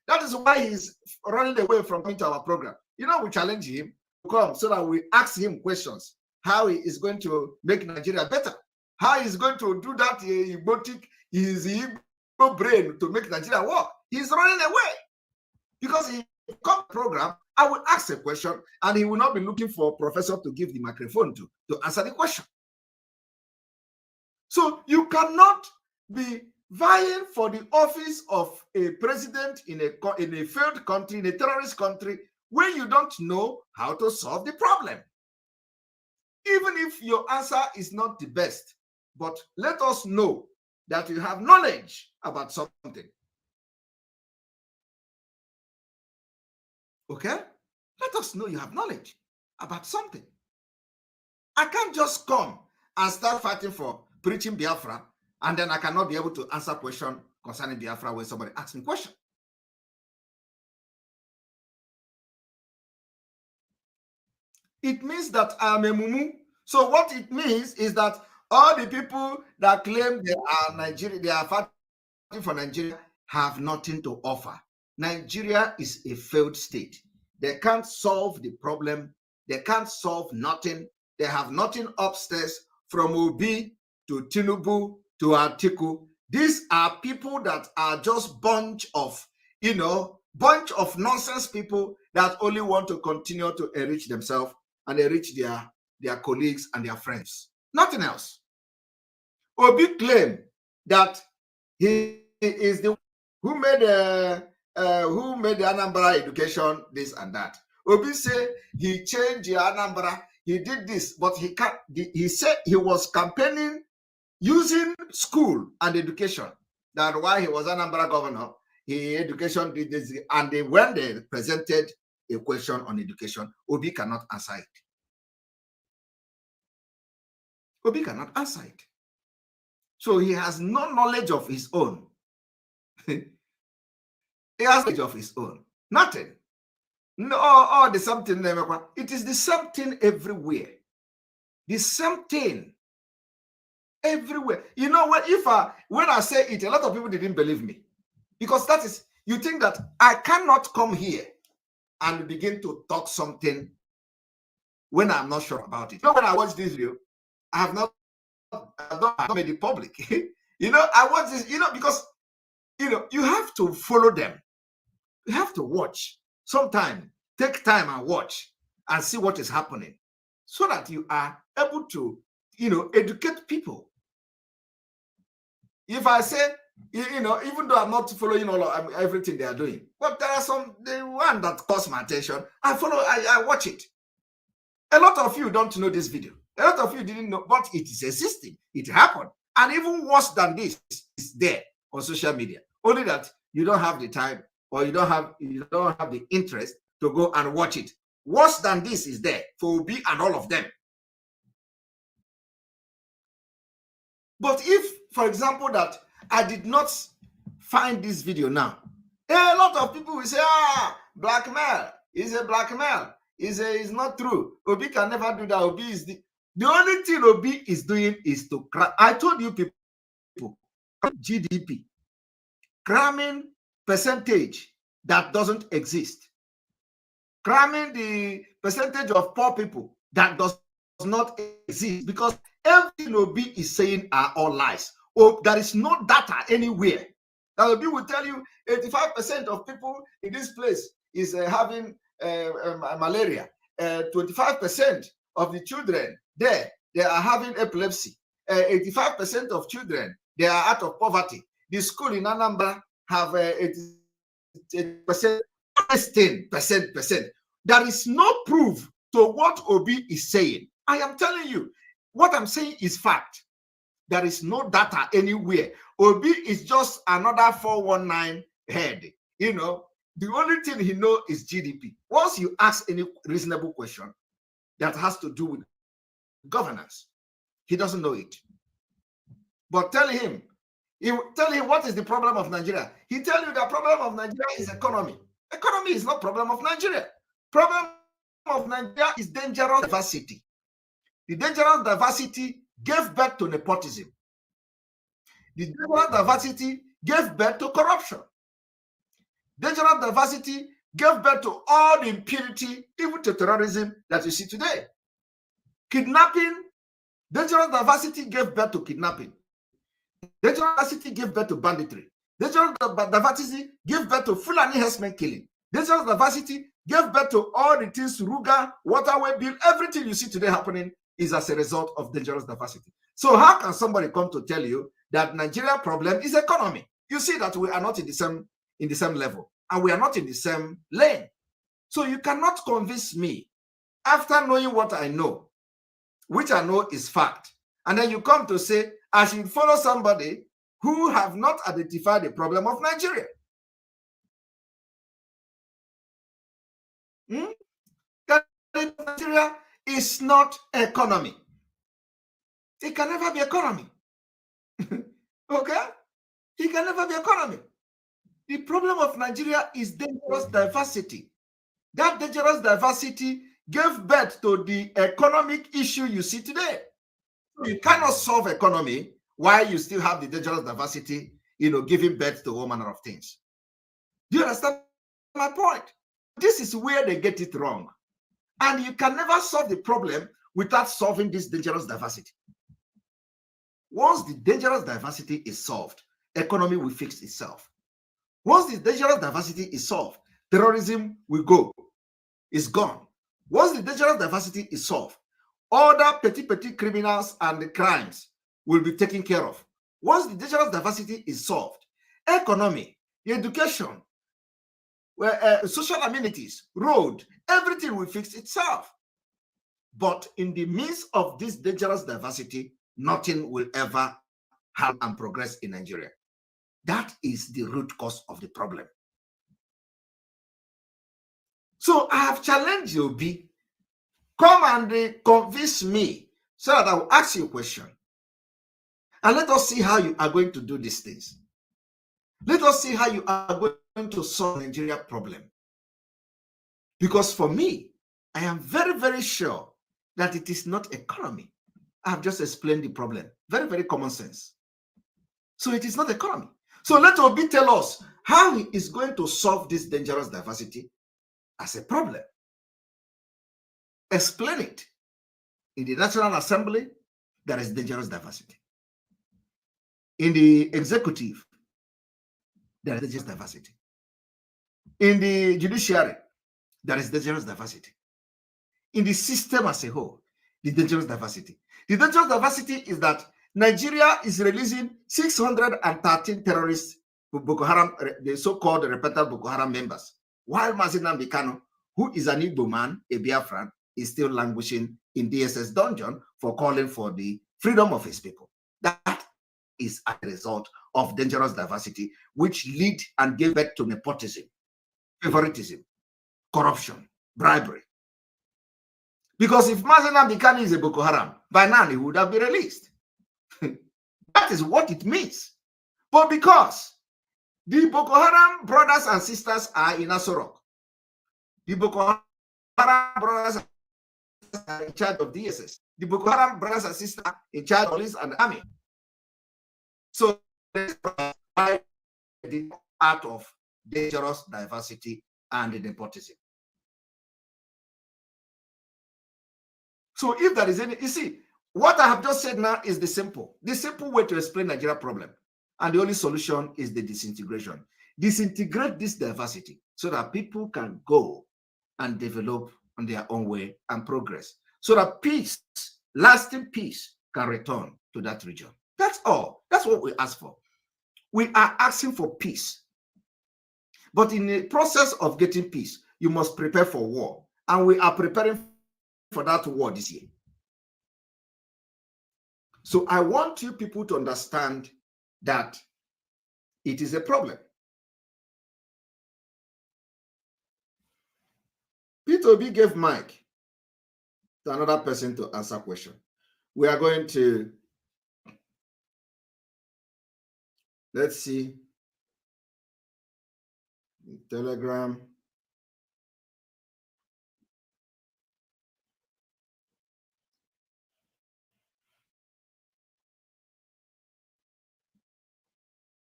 That is why he's running away from coming to our program. We challenge him to come so that we ask him questions, how he is going to make Nigeria better, how he's going to do that his Igbo brain to make Nigeria work. He's running away because he come program. I will ask a question and he will not be looking for a professor to give the microphone to answer the question. So you cannot be vying for the office of a president in a failed country, in a terrorist country, when you don't know how to solve the problem. Even if your answer is not the best, but let us know that you have knowledge about something. Okay? Let us know you have knowledge about something. I can't just come and start fighting for preaching Biafra, and then I cannot be able to answer questions concerning Biafra when somebody asks me a question. It means that I am a mumu. So what it means is that all the people that claim they are Nigeria, they are fighting for Nigeria, have nothing to offer. Nigeria is a failed state. They can't solve the problem. They can't solve nothing. They have nothing upstairs, from Obi to Tinubu to Atiku. These are people that are just bunch of nonsense people that only want to continue to enrich themselves and enrich their colleagues and their friends. Nothing else. Obi claimed that he is the who made the Anambra education this and that. Obi said he changed the Anambra, he did this, but he can't. He said he was campaigning using school and education. That while he was Anambra governor, education did this, and when they presented a question on education, Obi cannot answer it. Obi cannot answer it. So he has no knowledge of his own. He has knowledge of his own. Nothing. No, the same thing. It is the same thing everywhere. The same thing everywhere. You know what? When I say it, a lot of people didn't believe me, because that is, you think that I cannot come here and begin to talk something when I'm not sure about it. You know, when I watch this video, I have not made it public. I watch this, because you have to follow them. You have to watch. Sometimes take time and watch and see what is happening, so that you are able to, educate people. If I say, even though I'm not following all of everything they are doing, but there are the one that caught my attention. I watch it. A lot of you don't know this video. A lot of you didn't know, but it is existing. It happened. And even worse than this is there on social media. Only that you don't have the time, or you don't have the interest to go and watch it. Worse than this is there for Obi and all of them. But if, for example, that I did not find this video now, a lot of people will say, blackmail is a blackmail. Is not true. Obi can never do that. Obi is the only thing Obi is doing is to cram. I told you people, GDP, cramming percentage that doesn't exist, cramming the percentage of poor people that does not exist, because everything Obi is saying are all lies. There is no data anywhere. That Obi will tell you 85% of people in this place is having malaria. 25% of the children there, they are having epilepsy. 85% of children, they are out of poverty. The school in Anambra have 80%, 10%. There is no proof to what Obi is saying. I am telling you, what I'm saying is fact. There is no data anywhere. Obi is just another 419 head. The only thing he knows is GDP. Once you ask any reasonable question that has to do with governance, he doesn't know it. But tell him what is the problem of Nigeria. He tell you the problem of Nigeria is economy. Economy is not problem of Nigeria. Problem of Nigeria is dangerous diversity. The dangerous diversity gave birth to nepotism. The dangerous diversity gave birth to corruption. Dangerous diversity gave birth to all the impunity, even to terrorism that you see today. Kidnapping, dangerous diversity gave birth to kidnapping. Dangerous diversity gave birth to banditry. Dangerous diversity gave birth to Fulani herdsmen killing. Dangerous diversity gave birth to all the things, Ruga, waterway bill, everything you see today happening is as a result of dangerous diversity. So how can somebody come to tell you that Nigeria problem is economy. You see that we are not in the same level, and we are not in the same lane. So you cannot convince me after knowing what I know, which I know is fact, and then you come to say I should follow somebody who have not identified the problem of Nigeria. Nigeria is not economy. It can never be economy. Okay? It can never be economy. The problem of Nigeria is dangerous diversity. That dangerous diversity gave birth to the economic issue you see today. You cannot solve economy while you still have the dangerous diversity, giving birth to all manner of things. Do you understand my point? This is where they get it wrong. And you can never solve the problem without solving this dangerous diversity. Once the dangerous diversity is solved, economy will fix itself. Once the dangerous diversity is solved, terrorism will go. It's gone. Once the dangerous diversity is solved, other petty criminals and the crimes will be taken care of. Once the dangerous diversity is solved, economy, education, social amenities, road, everything will fix itself. But in the midst of this dangerous diversity, nothing will ever happen and progress in Nigeria. That is the root cause of the problem. So I have challenged you, Obi. Come and convince me so that I will ask you a question. And let us see how you are going to do these things. Let us see how you are going to solve the Nigeria problem. Because for me, I am very, very sure that it is not economy. I have just explained the problem. Very, very common sense. So it is not economy. So let Obi tell us how he is going to solve this dangerous diversity as a problem. Explain it. In the National Assembly, there is dangerous diversity. In the executive, there is dangerous diversity. In the judiciary, there is dangerous diversity. In the system as a whole, the dangerous diversity. The dangerous diversity is that Nigeria is releasing 613 terrorists, Boko Haram, the so-called repentant Boko Haram members, while Mazi Kano, who is an Igbo man, a BIAFRA, is still languishing in DSS dungeon for calling for the freedom of his people. That is a result of dangerous diversity, which lead and gave birth to nepotism, favoritism, corruption, bribery. Because if Mazi Kano is a Boko Haram, by now he would have been released. That is what it means. But because the Boko Haram brothers and sisters are in Asorok, the Boko Haram brothers are in charge of DSS, the Boko Haram brothers and sisters are in charge of police and army. So this is the art of dangerous diversity and the nepotism. So if there is any, you see, what I have just said now is the simple way to explain Nigeria problem. And the only solution is the disintegration. Disintegrate this diversity so that people can go and develop on their own way and progress. So that peace, lasting peace, can return to that region. That's all. That's what we ask for. We are asking for peace. But in the process of getting peace, you must prepare for war. And we are preparing for that war this year. So I want you people to understand that it is a problem. Peter Obi gave mic to another person to answer question. We are going to, let's see, Telegram.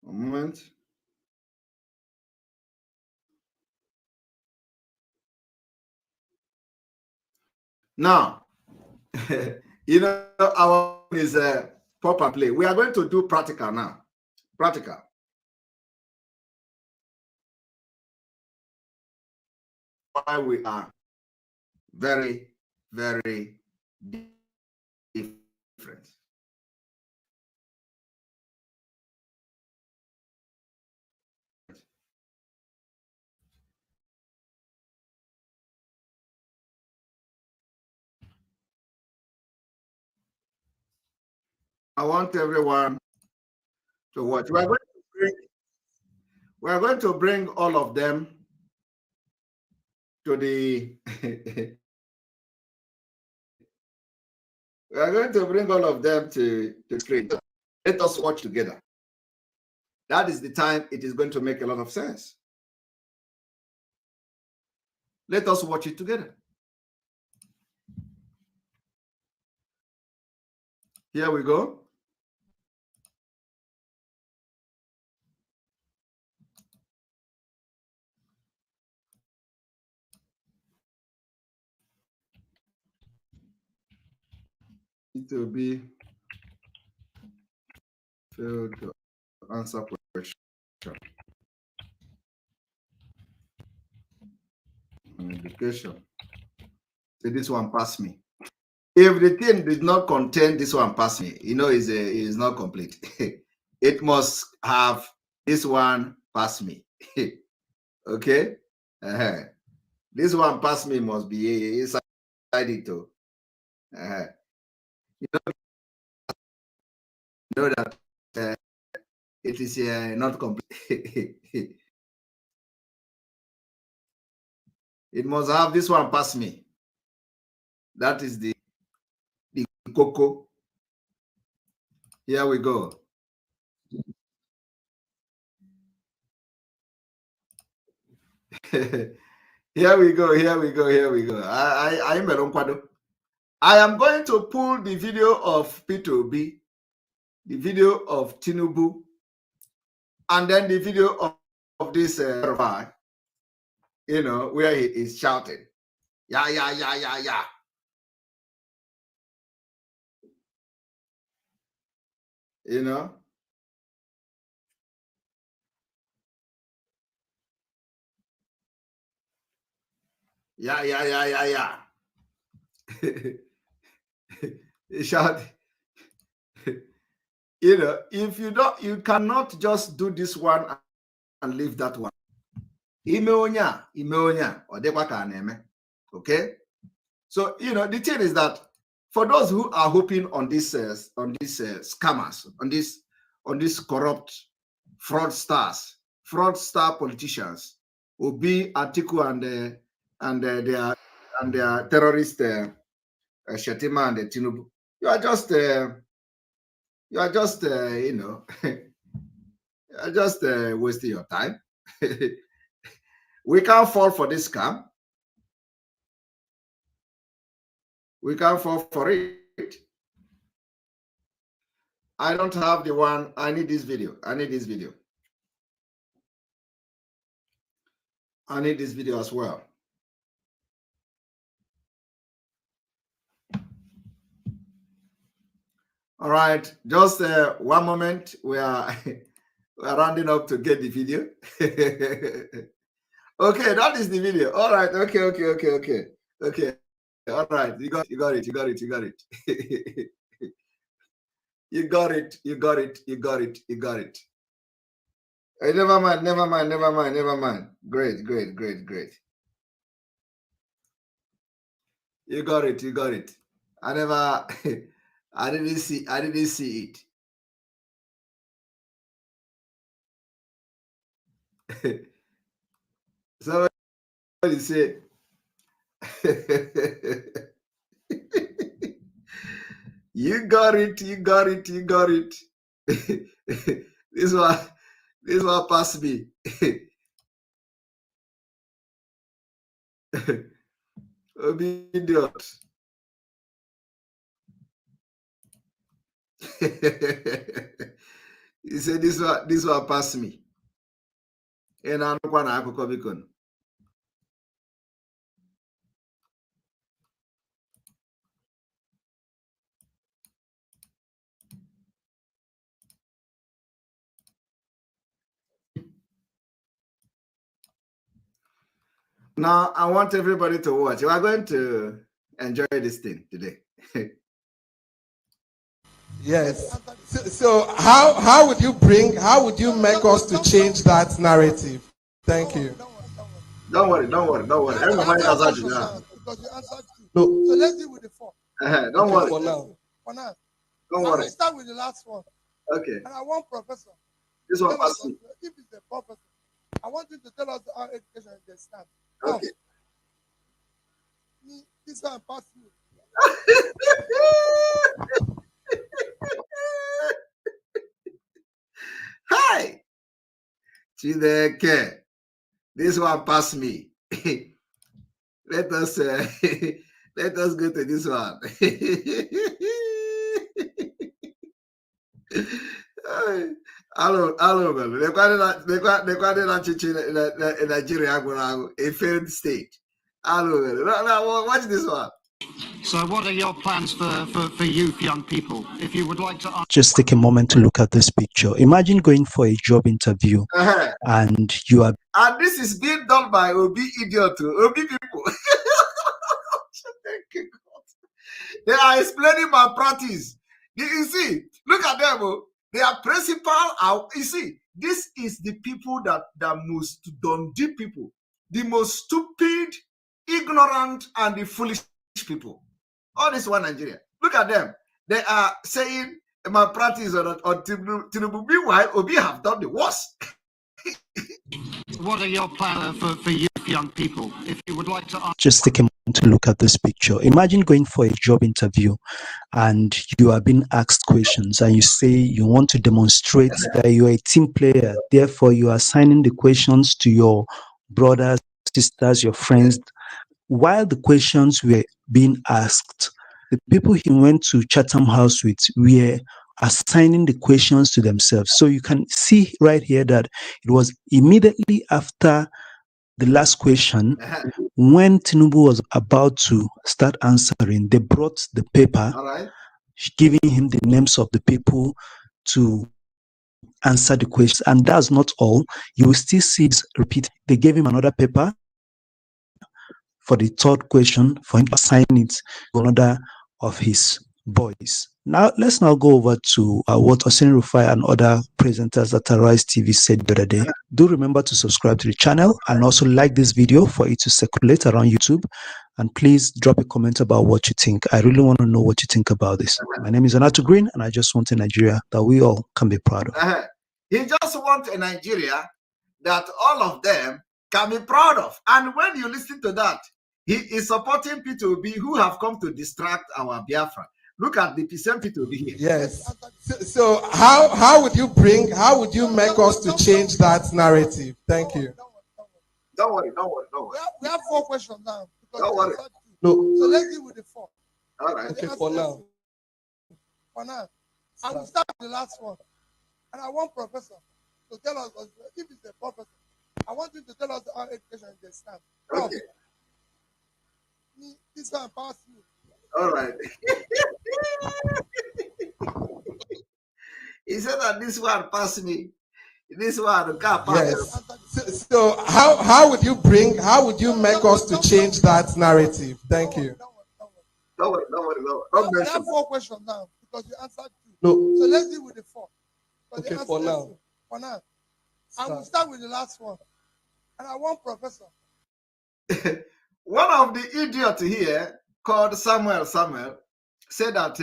A moment. Now, you know, our is a pop and play. We are going to do practical now. Practical. Why we are very, very different. I want everyone to watch. We are going to bring all of them to the we are going to bring all of them to the screen. Let us watch together. That is the time it is going to make a lot of sense. Let us watch it together. Here we go. It will be failed to answer question. Education. So this one pass me. If the thing did not contain this one pass me, you know, is not complete. It must have this one pass me. Okay. This one pass me must be inside it too. You know that it is not complete. It must have this one pass me. That is the cocoa. Here we go. Here we go. I am going to pull the video of P2B, the video of Tinubu, and then the video of this you know, where he is shouting, yeah. You know? Yeah. Shout. You know, if you don't, you cannot just do this one and leave that one. Okay? So, you know, the thing is that for those who are hoping on this scammers, on this corrupt fraudster politicians, Obi, Atiku, and their terrorist Shetima and Tinubu, you are just you know, you are just wasting your time. We can't fall for this scam. We can't fall for it. I don't have the one. I need this video. I need this video as well. All right, just one moment. We are rounding up to get the video. Okay, that is the video. All right. Okay. All right, you got it. You got it. Hey, never mind. Great. You got it. I didn't see it. Somebody say you got it. This one passed me. Idiot. He said this one passed me. And I'm not. Now, I want everybody to watch. We are going to enjoy this thing today. Yes. So how would you make us to change that narrative? Thank you. Don't worry. Everybody has because you answered two. So let's deal with the four. Don't worry. For now. Don't I worry. will start with the last one. Okay. And I want Professor. This to one tell us, pass me. if it's a professor, I want you to tell us how education is stand. Okay. This one pass me. Hi. Chideke. This one pass me. Let us let us go to this one. Hello, man. The chichi in Nigeria, a failed state. Hello, man. Now, watch this one. So what are your plans for youth, young people? If you would like to... Just take a moment to look at this picture. Imagine going for a job interview and you are... And this is being done by OB idiot, OB people. Thank you, God. They are explaining my practice. You see, look at them. Oh. They are principal. You see, this is the people that most Dundee people, the most stupid, ignorant, and the foolish people. All this one Nigeria. Look at them. They are saying my practice on Tinubu. Meanwhile, Obi have done the worst. What are your plans for youth, young people? If you would like to... Just take a moment to look at this picture. Imagine going for a job interview and you are being asked questions and you say you want to demonstrate that you are a team player. Therefore, you are assigning the questions to your brothers, sisters, your friends. While the questions were being asked, the people he went to Chatham House with were assigning the questions to themselves. So you can see right here that it was immediately after the last question, when Tinubu was about to start answering, they brought the paper, giving him the names of the people to answer the questions. And that's not all. You will still see this repeat. They gave him another paper for the third question for him to assign it to another of his boys. Now, let's now go over to what Hussein Rufai and other presenters at Arise TV said the other day. Do remember to subscribe to the channel and also like this video for it to circulate around YouTube. And please drop a comment about what you think. I really want to know what you think about this. My name is Anato Green, and I just want a Nigeria that we all can be proud of. He just wants a Nigeria that all of them can be proud of. And when you listen to that, he is supporting P2B who have come to distract our Biafra. Look at the same P2B here. Yes. So how would you make us to change that narrative? Thank you. Don't worry. We have 4 questions now. Don't worry. No. So let's deal with the 4. All right. Okay, for now. For now. I will start with the last one. And I want Professor to tell us, if it's a professor, I want you to tell us how education is stand. Okay. This one pass you. All right. He said that this one passed me. This one can't pass. Yes. So how would you make us to change that narrative? Thank you. Don't worry. We have 4 questions now because you answered 2. No. So let's deal with the 4. Okay, for now. For now. I will start with the last one. And I want Professor. One of the idiots here called Samuel said that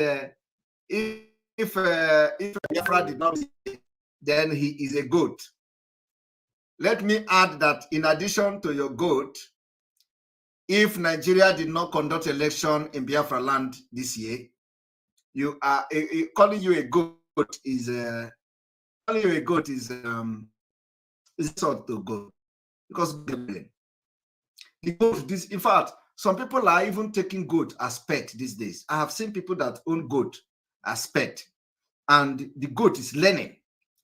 if BIAFRA did not, then he is a goat. Let me add that in addition to your goat, if Nigeria did not conduct election in Biafra land this year, you are calling you a goat is sort of goat because the goat. This, in fact, some people are even taking goat as pet these days. I have seen people that own goat as pet, and the goat is learning.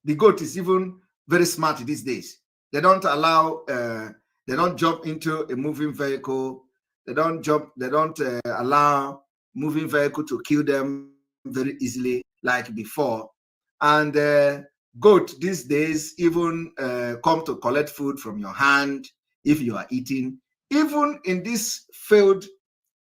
The goat is even very smart these days. They don't allow. They don't jump into a moving vehicle. They don't allow moving vehicle to kill them very easily like before. And goat these days even come to collect food from your hand if you are eating. Even in this failed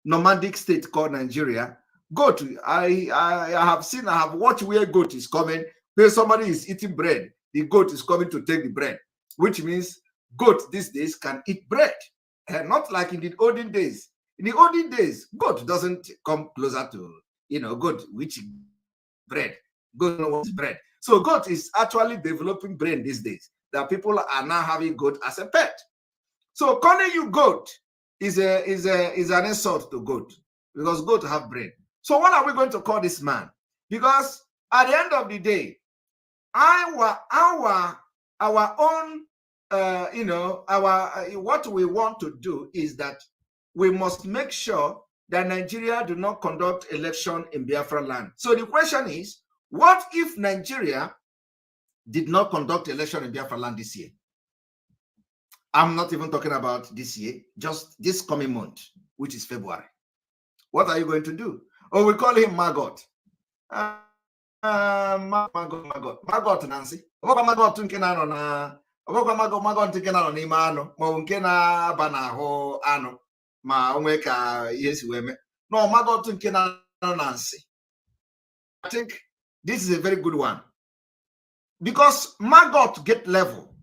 nomadic state called Nigeria, goat, I have watched where goat is coming, where somebody is eating bread, the goat is coming to take the bread, which means goat these days can eat bread. And not like in the olden days. In the olden days, goat doesn't come closer to, goat, which bread. Goat know what is bread. So goat is actually developing brain these days. That people are now having goat as a pet. So calling you goat is an insult to goat, because goat have brain. So what are we going to call this man? Because at the end of the day, our own what we want to do is that we must make sure that Nigeria do not conduct election in Biafra land. So the question is, what if Nigeria did not conduct election in Biafra land this year? I'm not even talking about this year, just this coming month, which is February. What are you going to do? Oh, we call him Maggot. Maggot Nancy. Maggot nke na na Maggot nke na n'ime anụ ma ọ nke na-aba n'ahụ anụ ma onwe ka ihe si wee mee. No, Maggot nke na Nancy. I think this is a very good one, because maggot get level.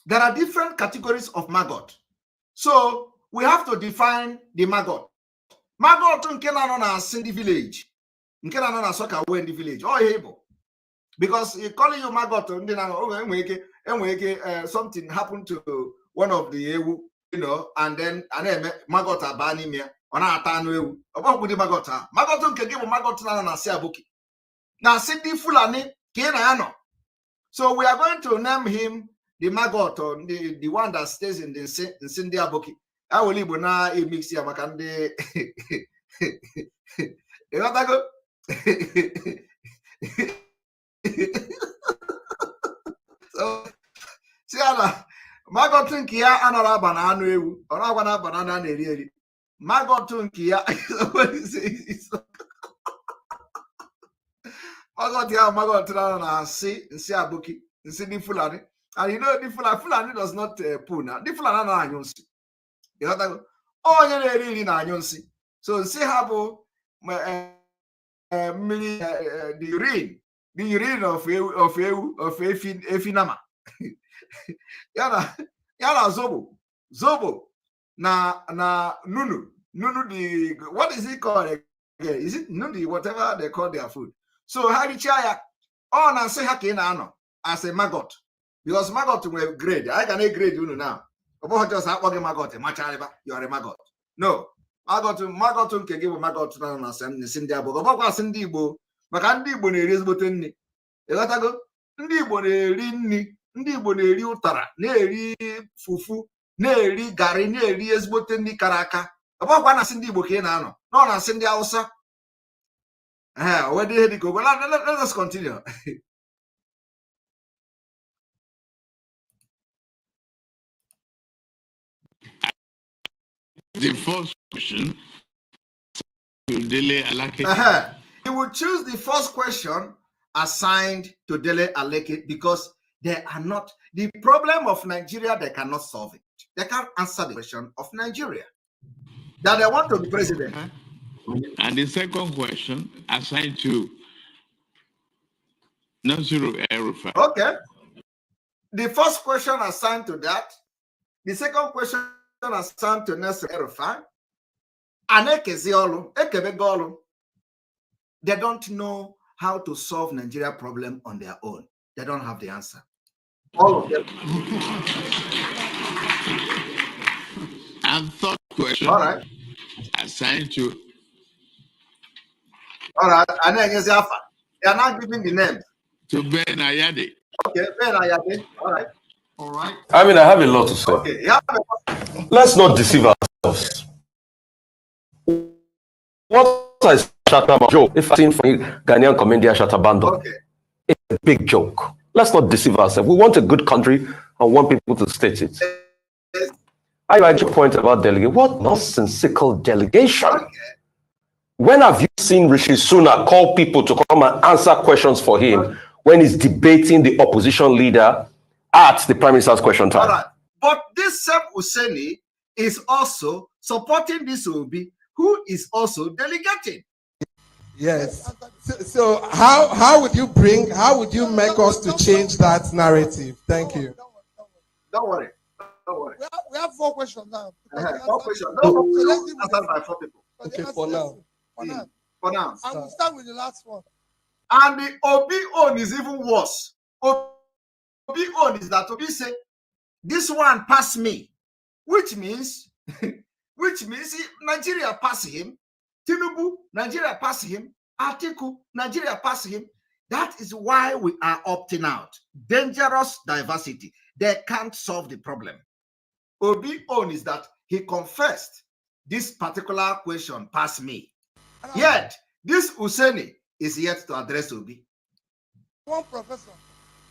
There are different categories of maggot, so we have to define the maggot. Maggot nke na na Cindy village. Nke na na soka we in the village. Oh, able. Because he calling you maggot, something happened to one of the ewu, and then maggot abani me on our town ewu. About with the maggot. Maggot can give maggot na seabuki. Now Cindy Fulani Kiana. So we are going to name him the maggot, or the one that stays in the Cindy Abuki. I will leave na a mix here, Makande. You know that go? So, see, Maggot Tunkia another banana, or not banana, really. Maggot Tunkia, what is it? Maggot Tunana, see Abuki, see the Fulani. And you know, the Fulani does not pull now. The Fulani are Yonsi. You know that go? Oh, you're really not Yonsi. So, see how the urine of Efinama. Yana Zobo na Nunu the what is it called again? Is it Nunu whatever they call their food? So Harichaya na say Hakina as a maggot, because maggot will grade. I can grade you now. About just maggot, you are a maggot. No. Maggot can give a maggot na Cindy Abu. About Cindy Igbo, Makandi Igbo na-eri ezigbote nri. Ịghọtago? Ndị Igbo na-eri nri, ndị Igbo na-eri ụtara, na-eri fufu, na-eri garị, na-eri ezigbote nri kara aka. Ọbụkwa na Cindy Igbo ka ị na-anọ. Nọ na Cindy Hausa. Let us continue. The first question to Dele Alake. He would choose the first question assigned to Dele Alake because they are not the problem of Nigeria. They cannot solve it. They can't answer the question of Nigeria that they want to be president. And the second question assigned to Nasiru El-Rufai. Okay. The first question assigned to that. The second question assigned to Nasiru El-Rufai. They don't know how to solve Nigeria problem on their own. They don't have the answer. All of them. And third question. All right. Assigned to. All right. And then they are not giving the name. To Ben Ayade. Okay, Ben Ayade. All right. All right. I mean, I have a lot to say. Okay. Yeah. Let's not deceive ourselves. What I Shatta joke, if I've seen from Ghanaian comedian Shatta Bando, okay, it's a big joke. Let's not deceive ourselves. We want a good country and want people to state it. I like your point about delegation. What nonsensical delegation? Okay. When have you seen Rishi Sunak call people to come and answer questions for him when he's debating the opposition leader at the Prime Minister's question time? All right. But this Sep Useni is also supporting this Obi, who is also delegating. Yes. So how would you make us to change that narrative? Thank you. Don't worry. Don't worry. We have 4 questions now. 4 questions. No, let's answer by 4 people. Okay, for now. for now. I will start with the last one. And the Obi own is even worse. Obi own is that Obi say, this one pass me, which means Nigeria pass him, Tinubu, Nigeria pass him, Atiku, Nigeria pass him. That is why we are opting out. Dangerous diversity. They can't solve the problem. Obi own is that he confessed this particular question pass me. Yet, this Useni is yet to address Obi. One professor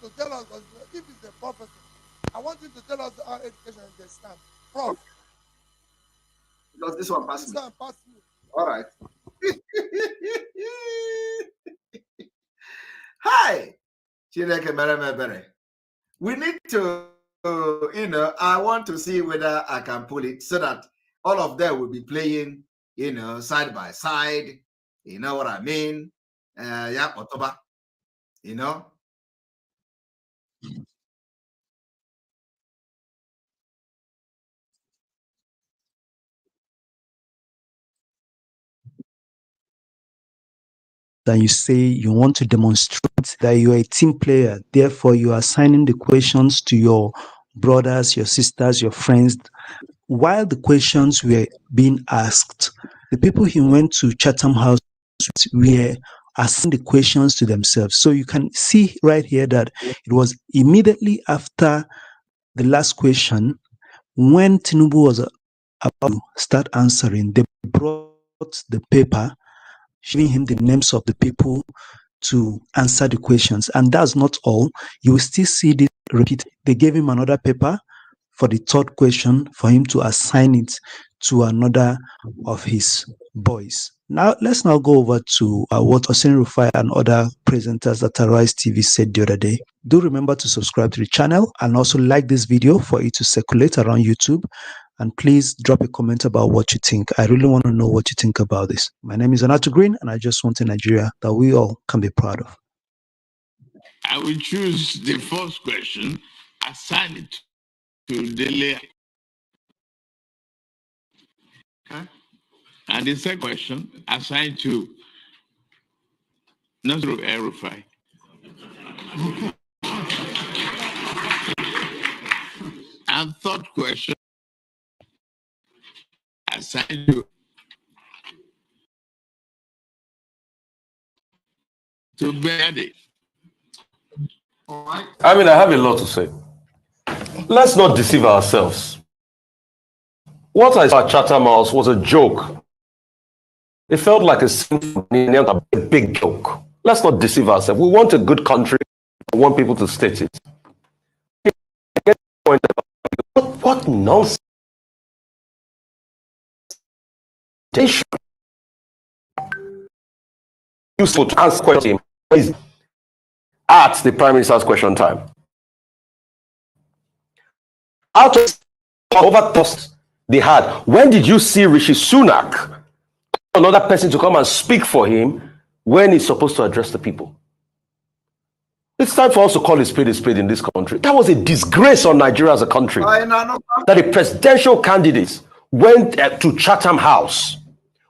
to tell us, if he's a professor, I want you to tell us our education and the stand. Prof. Because this one passed me. This one passed me. All right. Hi. We need to, I want to see whether I can pull it so that all of them will be playing, side by side. You know what I mean? Yeah, Otoba. Then you say you want to demonstrate that you are a team player. Therefore, you are assigning the questions to your brothers, your sisters, your friends. While the questions were being asked, the people he went to Chatham House were asking the questions to themselves. So you can see right here that it was immediately after the last question, when Tinubu was about to start answering, they brought the paper showing him the names of the people to answer the questions. And that's not all. You will still see this repeat. They gave him another paper for the third question for him to assign it to another of his boys. Now, let's now go over to what Hossein Rufai and other presenters at Arise TV said the other day. Do remember to subscribe to the channel and also like this video for it to circulate around YouTube. And please drop a comment about what you think. I really want to know what you think about this. My name is Anato Green, and I just want a Nigeria that we all can be proud of. I will choose the first question, assign it to Dele. Okay. And the second question, assign to Nasru El-Rufai. And third question, assign to Berde. I mean, I have a lot to say. Let's not deceive ourselves. What I saw at Chatham House was a joke. It felt like a big joke. Let's not deceive ourselves. We want a good country. We want people to state it. What nonsense. They should useful to answer question at the Prime Minister's question time. Out of over trust they had, when did you see Rishi Sunak, another person, to come and speak for him when he's supposed to address the people? It's time for us to call a spade in this country. That was a disgrace on Nigeria as a country. That a presidential candidate went to Chatham House,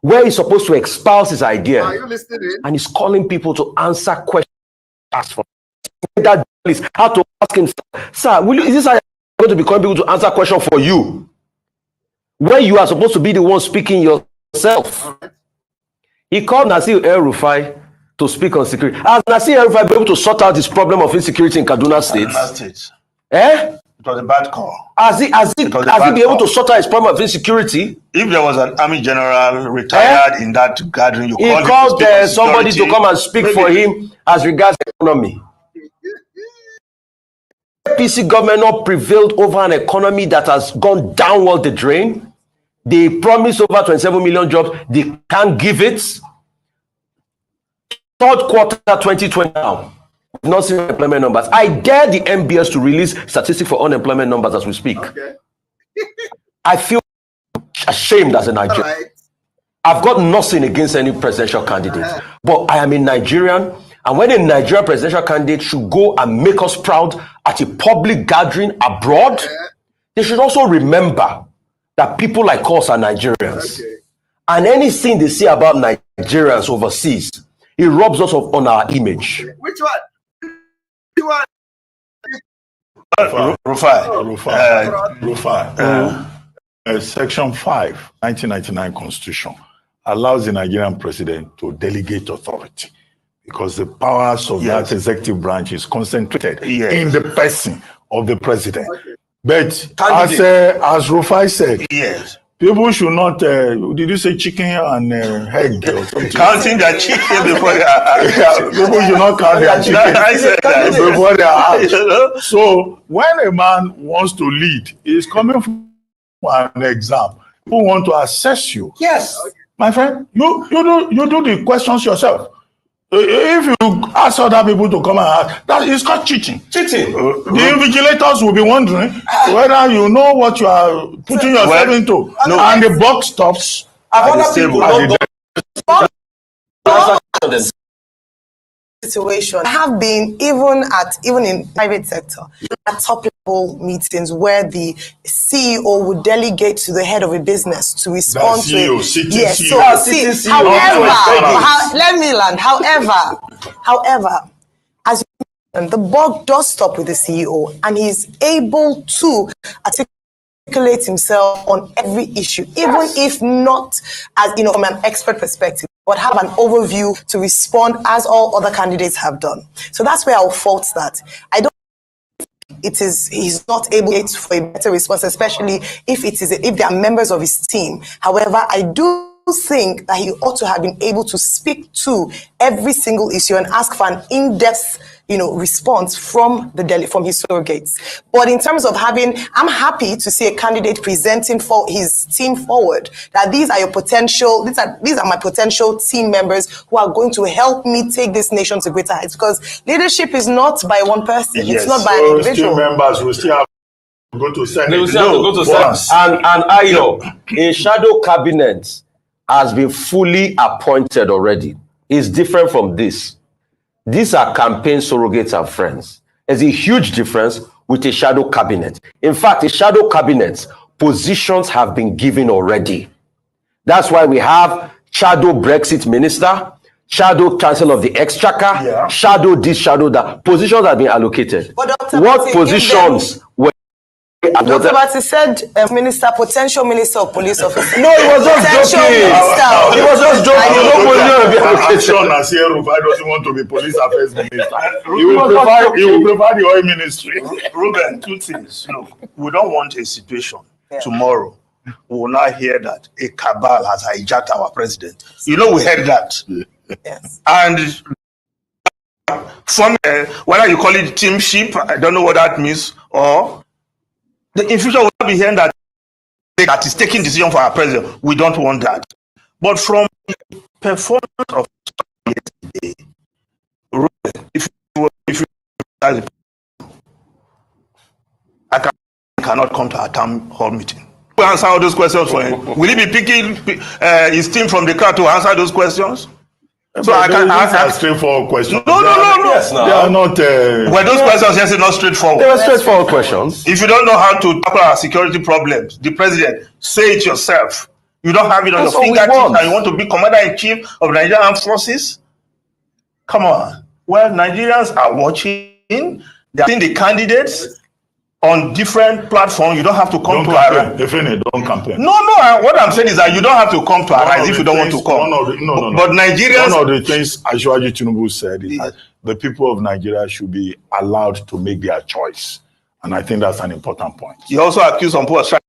where he's supposed to espouse his idea, and he's calling people to answer questions asked for. That journalist had to ask him, sir, is this how you're going to be calling people to answer questions for you, when you are supposed to be the one speaking yourself? He called Nasir El-Rufai to speak on security. Has Nasir El-Rufai been able to sort out this problem of insecurity in Kaduna State? Eh? It was a bad call. Has he been able to sort out his problem of insecurity? If there was an army general retired in that gathering, you he called somebody to come and speak for him as regards the economy. APC government not prevailed over an economy that has gone downward the drain. They promised over 27 million jobs. They can't give it. Third quarter 2020 now. We've not seen unemployment numbers. I dare the MBS to release statistics for unemployment numbers as we speak. Okay. I feel ashamed as a Nigerian. Right. I've got nothing against any presidential candidate, but I am a Nigerian, and when a Nigerian presidential candidate should go and make us proud at a public gathering abroad, they should also remember that people like us are Nigerians. And anything they say about Nigerians overseas, it robs us of on our image. Which one? Which one? Rufai. Section 5, 1999 Constitution allows the Nigerian president to delegate authority because the powers of that executive branch is concentrated in the person of the president. Okay. But as Rufai said, people should not, did you say chicken and egg or something? Counting their chicken before they are people should not count their chicken before they are out. So when a man wants to lead, he's coming from an exam. People want to assess you. Yes. My friend, you do the questions yourself. If you ask other people to come and ask, that is called cheating. Cheating. The invigilators will be wondering whether you know what you are putting yourself into. No. And the buck stops at the table. Situation. I have been even in private sector at top level meetings where the CEO would delegate to the head of a business to respond to it. Yes. So let me land. However, as the buck does stop with the CEO, and he's able to articulate himself on every issue, even if not as from an expert perspective, but have an overview to respond as all other candidates have done. So that's where I'll fault that. I don't think he's not able for a better response, especially if they are members of his team. However, I do think that he ought to have been able to speak to every single issue and ask for an in-depth response from his surrogates. But in terms of I'm happy to see a candidate presenting for his team forward, that these are my potential team members who are going to help me take this nation to greater heights, because leadership is not by one person. Yes. It's not by an individual. Team members will still have to go to Senate. They will still have to go to Senate. And Ayo, a shadow cabinet has been fully appointed already. It's different from this. These are campaign surrogates and friends. There's a huge difference with a shadow cabinet. In fact, a shadow cabinet, positions have been given already. That's why we have shadow Brexit minister, shadow chancellor of the exchequer, shadow this, shadow that. Positions have been allocated. What positions were... Dr. Bati said potential minister of police officer. No, he was just joking. He was just joking. I'm sure Nasir Rufai doesn't want to be police affairs minister. He will prefer the oil ministry. Ruben, two things. Look, we don't want a situation tomorrow. We will not hear that a cabal has hijacked our president. We heard that. Yes. And from whether you call it teamship, I don't know what that means, or in future we'll be hearing that is taking decision for our president. We don't want that. But from the performance of yesterday, if you I cannot come to our town hall meeting. We'll answer all those questions for him. Will he be picking his team from the crowd to answer those questions? So I can answer straightforward questions. No. Yes, they are not. Were those questions just not straightforward? They were straightforward questions. If you don't know how to tackle our security problems, the president, say it yourself. You don't have it on your fingertips, and you want to be commander-in-chief of Nigerian Armed Forces? Come on. Well, Nigerians are watching. They are seeing the candidates on different platforms. You don't have to come to Arise. Definitely, don't campaign. No. What I'm saying is that you don't have to come to Arise if you don't want to come. No. But Nigerians. One of the things Ashwaji Tinubu said is that the people of Nigeria should be allowed to make their choice, and I think that's an important point. He also accused some people of trying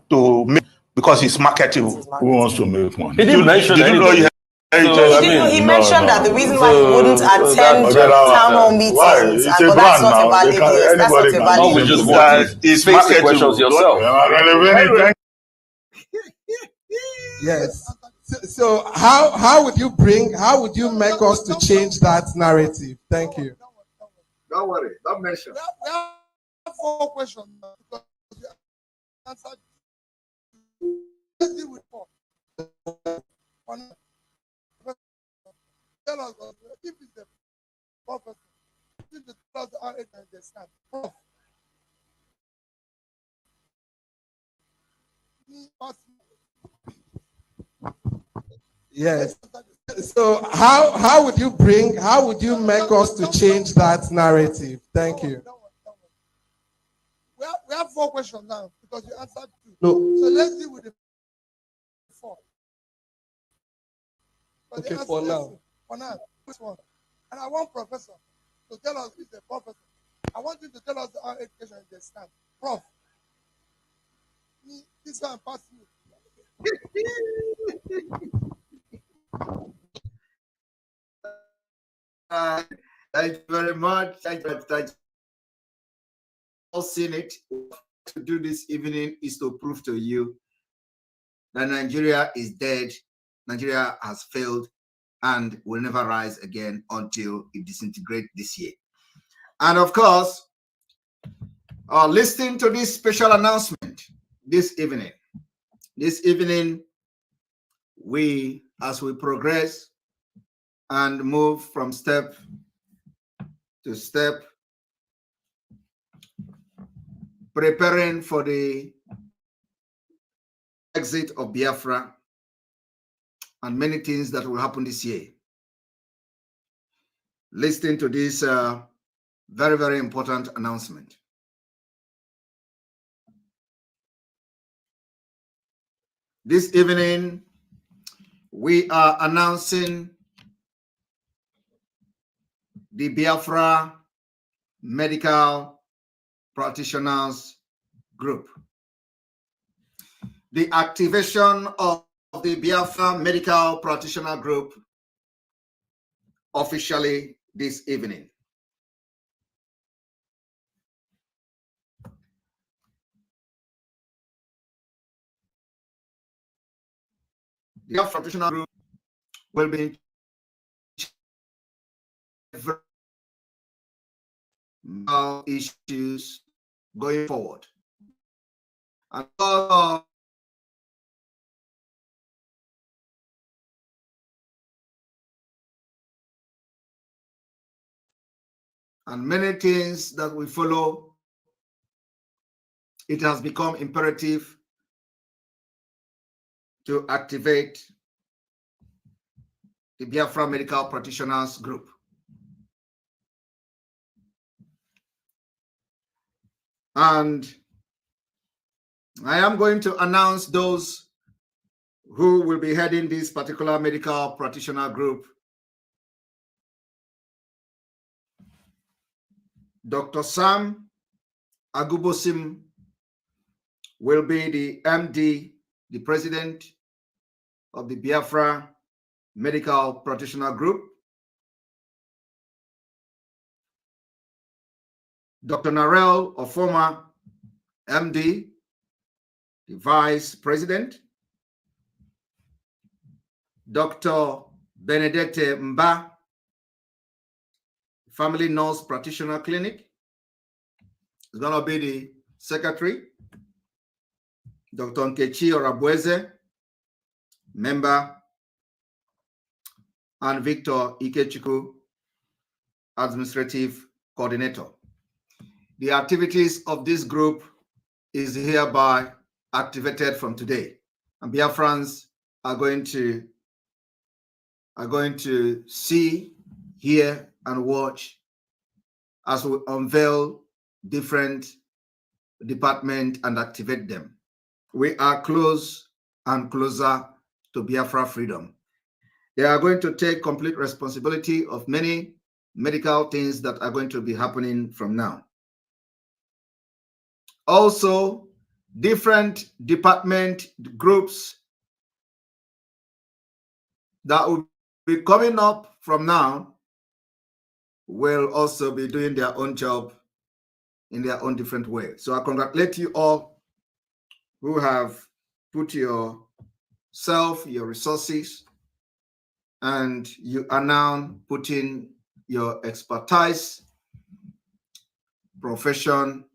to make because he's marketable. Who wants to make money? He didn't mention anything. He mentioned that the reason why he wouldn't attend town hall meetings, but that's not a valid yes. That's not a valid yes. Face the questions yourself. Yes. So how would you make us to change that narrative? Thank you. Don't worry. Don't mention. We have 4 questions. Answered. Let's deal with 4. Tell us if it's the prophet, if the clouds are in the stand. Yes. So how would you make us to change that narrative? Thank you. We have 4 questions now because you answered 2. No. So let's deal with the 4. Okay, for now. For now, this one. And I want Professor to tell us, he's a professor. I want him to tell us how education is the stand. Prof. This one pass you. Thank you very much. Thank you. All seen it. What to do this evening is to prove to you that Nigeria is dead. Nigeria has failed and will never rise again until it disintegrates this year. And of course, listening to this special announcement this evening. This evening, as we progress and move from step to step, preparing for the exit of Biafra and many things that will happen this year. Listening to this very, very important announcement. This evening, we are announcing the Biafra Medical Practitioners Group. The activation of the Biafra Medical Practitioner Group officially this evening. The Biafra Practitioner Group will be issues going forward. And many things that we follow, it has become imperative to activate the Biafra Medical Practitioners Group. And I am going to announce those who will be heading this particular medical practitioner group. Dr. Sam Agubosim will be the MD, the president of the Biafra Medical Practitioner Group. Dr. Narel Ofoma, MD, the vice president. Dr. Benedette Mba, Family Nurse Practitioner Clinic, is going to be the secretary. Dr. Nkechi Orabueze, member, and Victor Ikechukwu, administrative coordinator. The activities of this group is hereby activated from today, and Biafrans are going to see, hear, and watch as we unveil different departments and activate them. We are close and closer to Biafra freedom. They are going to take complete responsibility of many medical things that are going to be happening from now. Also, different department groups that will be coming up from now will also be doing their own job in their own different way. So I congratulate you all who have put yourself, your resources, and you are now putting your expertise, profession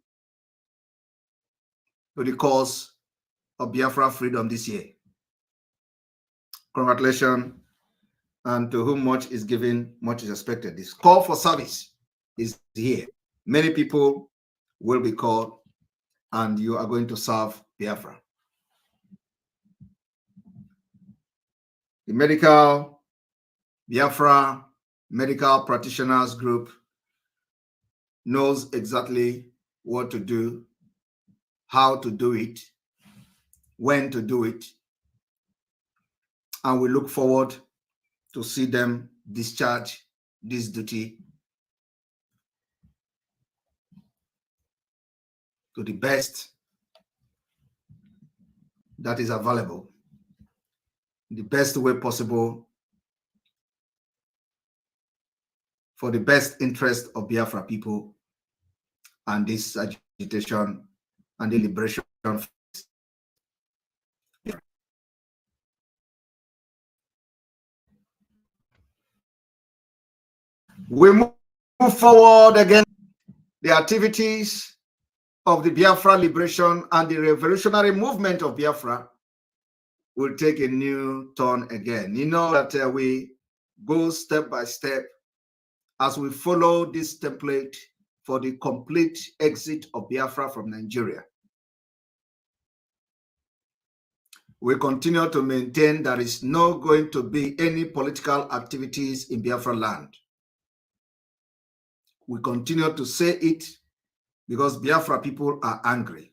to the cause of Biafra freedom this year. Congratulations, and to whom much is given, much is expected. This call for service is here. Many people will be called, and you are going to serve Biafra. The BIAFRA Medical Practitioners Group knows exactly what to do, how to do it, when to do it, and we look forward to see them discharge this duty to the best that is available, the best way possible, for the best interest of Biafra people and this agitation and the liberation. We move forward again. The activities of the Biafra liberation and the revolutionary movement of Biafra will take a new turn again. You know that we go step by step as we follow this template for the complete exit of Biafra from Nigeria. We continue to maintain there is not going to be any political activities in Biafra land. We continue to say it because Biafra people are angry.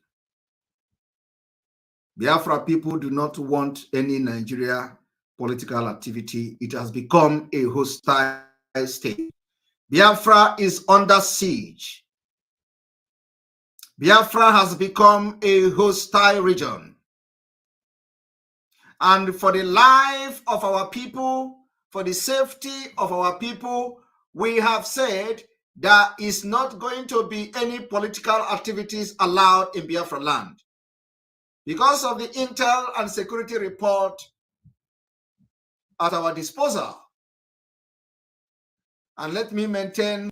Biafra people do not want any Nigeria political activity. It has become a hostile state. Biafra is under siege. Biafra has become a hostile region. And for the life of our people, for the safety of our people, we have said there is not going to be any political activities allowed in Biafra land. Because of the intel and security report at our disposal. And let me maintain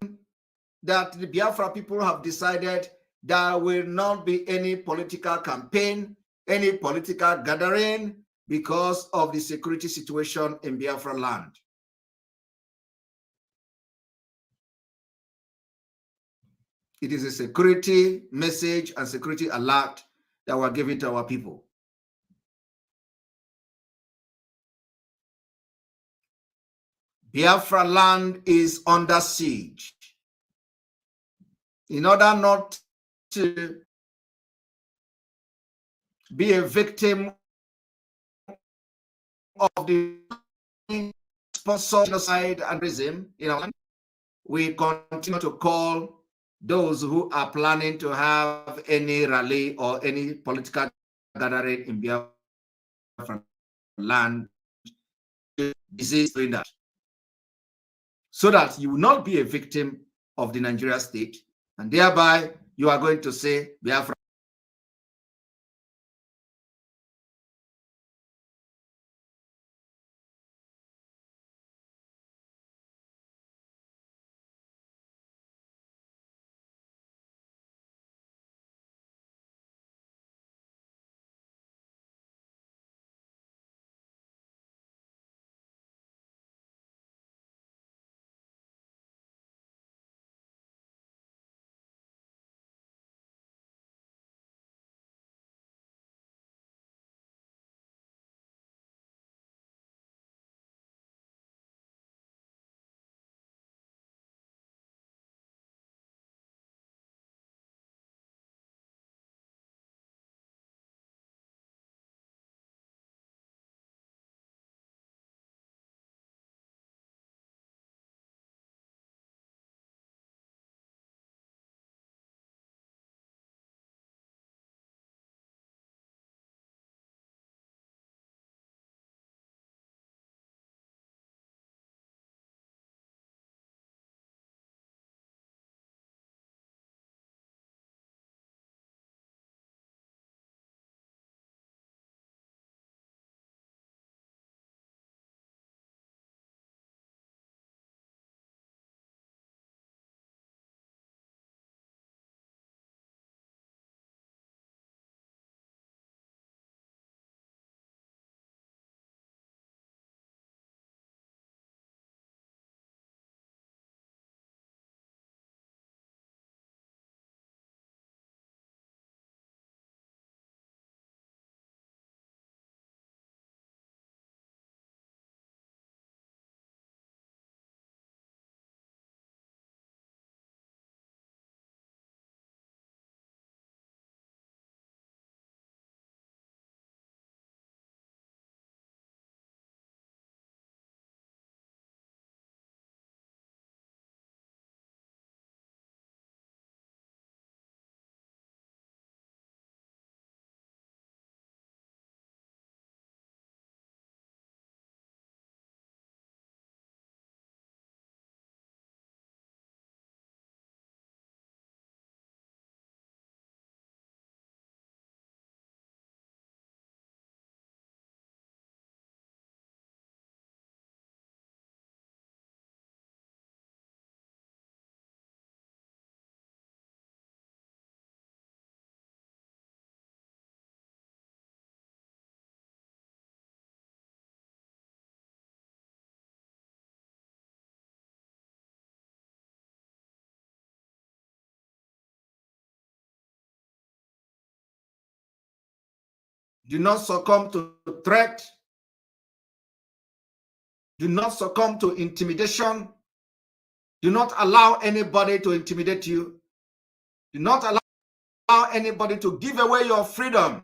that the Biafra people have decided there will not be any political campaign, any political gathering, because of the security situation in Biafra land. It is a security message and security alert that we're giving to our people. Biafra land is under siege. In order not to be a victim of the sponsored genocide and racism in our land, we continue to call those who are planning to have any rally or any political gathering in Biafra land to desist doing that, so that you will not be a victim of the Nigeria state, and thereby you are going to say Biafra Do not succumb to threat. Do not succumb to intimidation. Do not allow anybody to intimidate you. Do not allow anybody to give away your freedom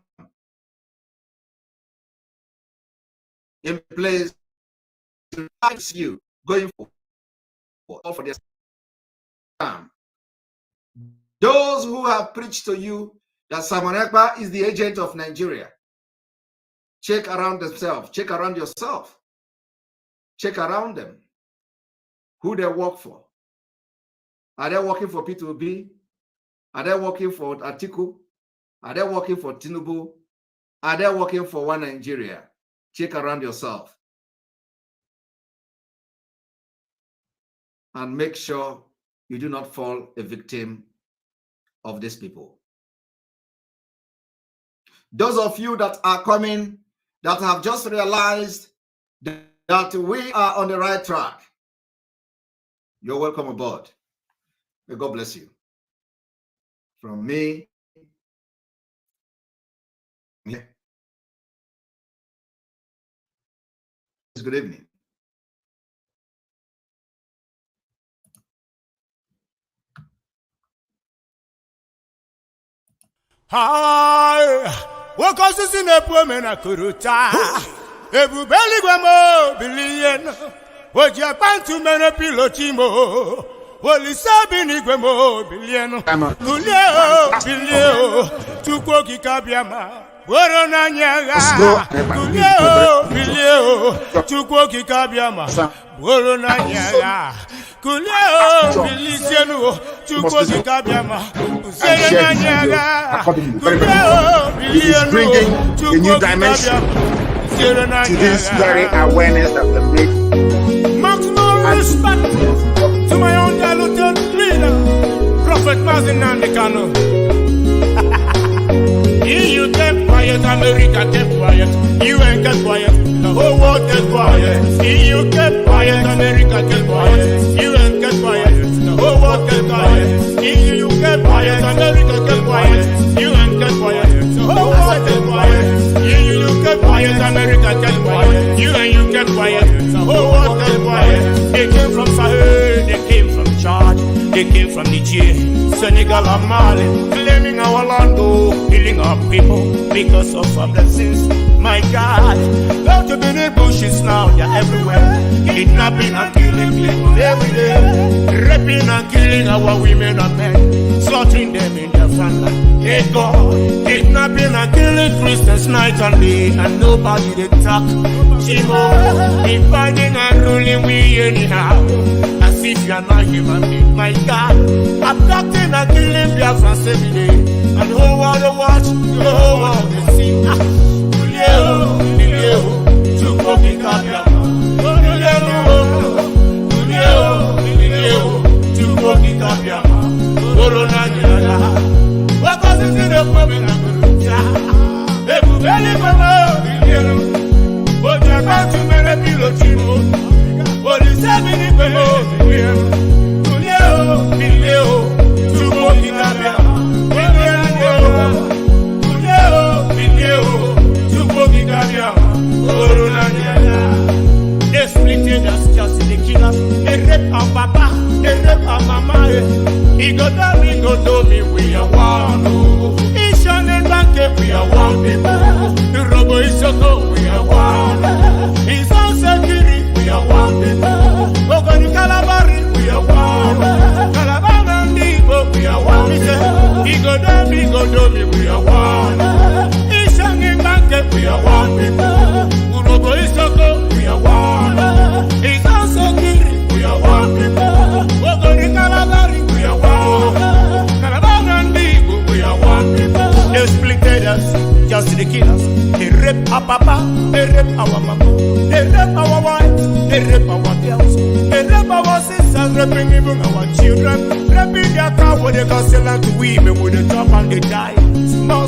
in place to you going for this time. Those who have preached to you that Simon Ekpa is the agent of Nigeria, check around themselves, check around yourself, check around them, who they work for. Are they working for P2B? Are they working for Atiku? Are they working for Tinubu? Are they working for One Nigeria? Check around yourself and make sure you do not fall a victim of these people. Those of you that are coming, that have just realized that we are on the right track, you're welcome aboard. May God bless you. From me, good evening. Hi, wako sisi nepume na kuruta. Ebubeli gwamo billion. Oja pantu mene pilotimo. Oli sabi ni gwamo billion. Kuleo billion. Tukwo kikabiama. Boro na nyaga. Kuleo billion. Tukwo kikabiama. Boro na nyaga. Kuleo billion. Tukwo kikabiama. It is bringing a new dimension to this very awareness that we make. Maximum respect to my own diluted leader, Prophet Mazi Nandekano. EU kept quiet, America kept quiet, UN kept quiet, the whole world kept quiet. EU kept quiet, America kept quiet, UN kept quiet, the whole world kept quiet. EU kept quiet, America kept quiet, UN kept quiet, the whole world kept quiet. EU kept quiet, America kept quiet, UN kept quiet, the whole world kept quiet. They came from Sahel, they came from Chad, they came from Niger, Senegal and Mali, claiming our land, healing our people because of our blessings. My God, go to the bushes now, they're everywhere. Kidnapping and killing people every day. Raping and killing our women and men. Slaughtering them in their family. Hey God, kidnapping and killing Christians night and day. And nobody they talk. Chimo, dividing and ruling we anyhow. As if you are not human being. My God, abducting and killing BIAFRA every day. And the whole world they watch, the whole world they see. They splitted us just in the killers. They rape our papa, they rape our mama. He go down, me, we are one. Ishan and Banke, we are one people. The Robo is so good, we are one. His own security, we are one people. Ogoni Calabari, we are one. Calabar and Divo, we are one. He go down, me, we are one. Ishan and Banke, we are one people. Robo is so good, we are one. His own security, we are one people. Ogoni Calabari, we are one. Calabar and Divo, we are one people. They splitted us, just the killers. They rape our papa, they rape our mama. They rape our wives, they rape our girls. They rape our sisters, raping even our children. Raping their car with they can sell to women with the top and they die. Small.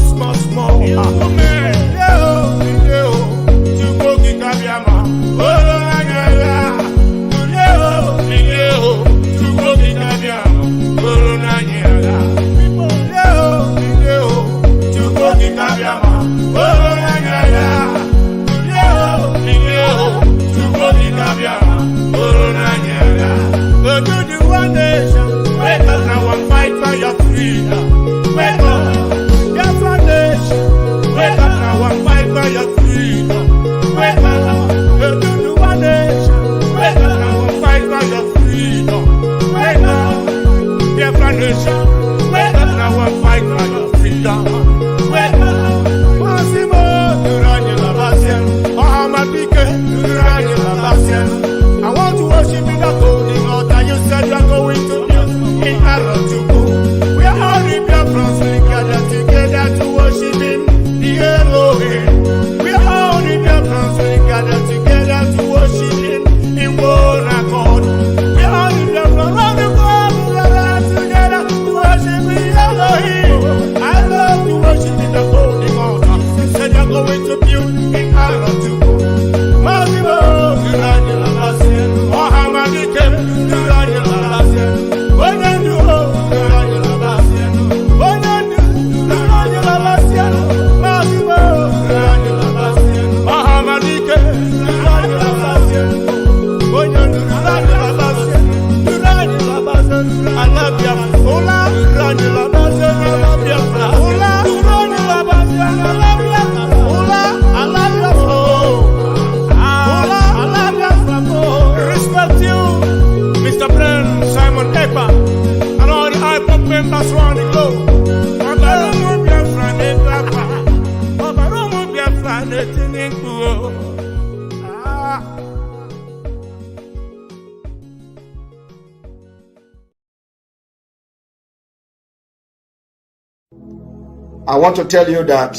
I want to tell you that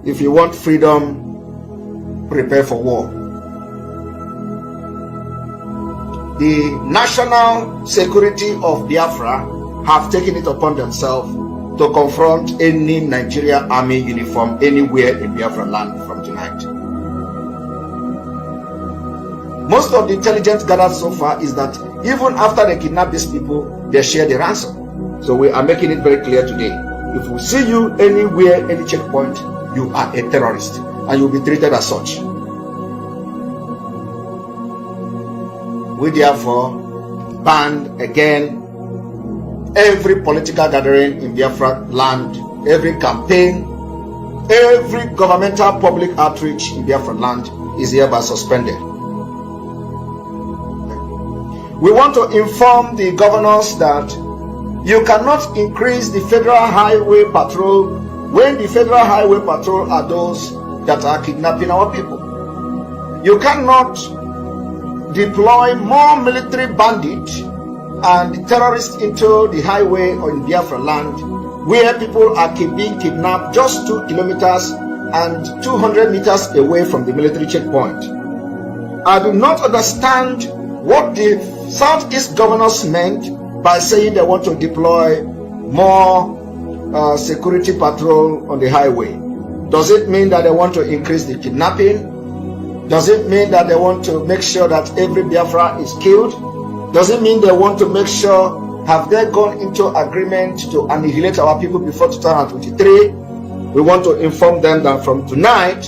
if you want freedom, prepare for war. The national security of Biafra have taken it upon themselves to confront any Nigeria army uniform anywhere in Biafra land from tonight. Most of the intelligence gathered so far is that even after they kidnap these people, they share the ransom. So we are making it very clear today. If we see you anywhere, any checkpoint, you are a terrorist and you'll be treated as such. We therefore ban again every political gathering in Biafra land, every campaign, every governmental public outreach in Biafra land is hereby suspended. We want to inform the governors that you cannot increase the federal highway patrol when the federal highway patrol are those that are kidnapping our people. You cannot deploy more military bandits and terrorists into the highway or in Biafra land where people are being kidnapped just 2 kilometers and 200 meters away from the military checkpoint. I do not understand what the Southeast governors meant by saying they want to deploy more security patrol on the highway. Does it mean that they want to increase the kidnapping? Does it mean that they want to make sure that every Biafra is killed? Does it mean they want to make sure, have they gone into agreement to annihilate our people before 2023? We want to inform them that from tonight,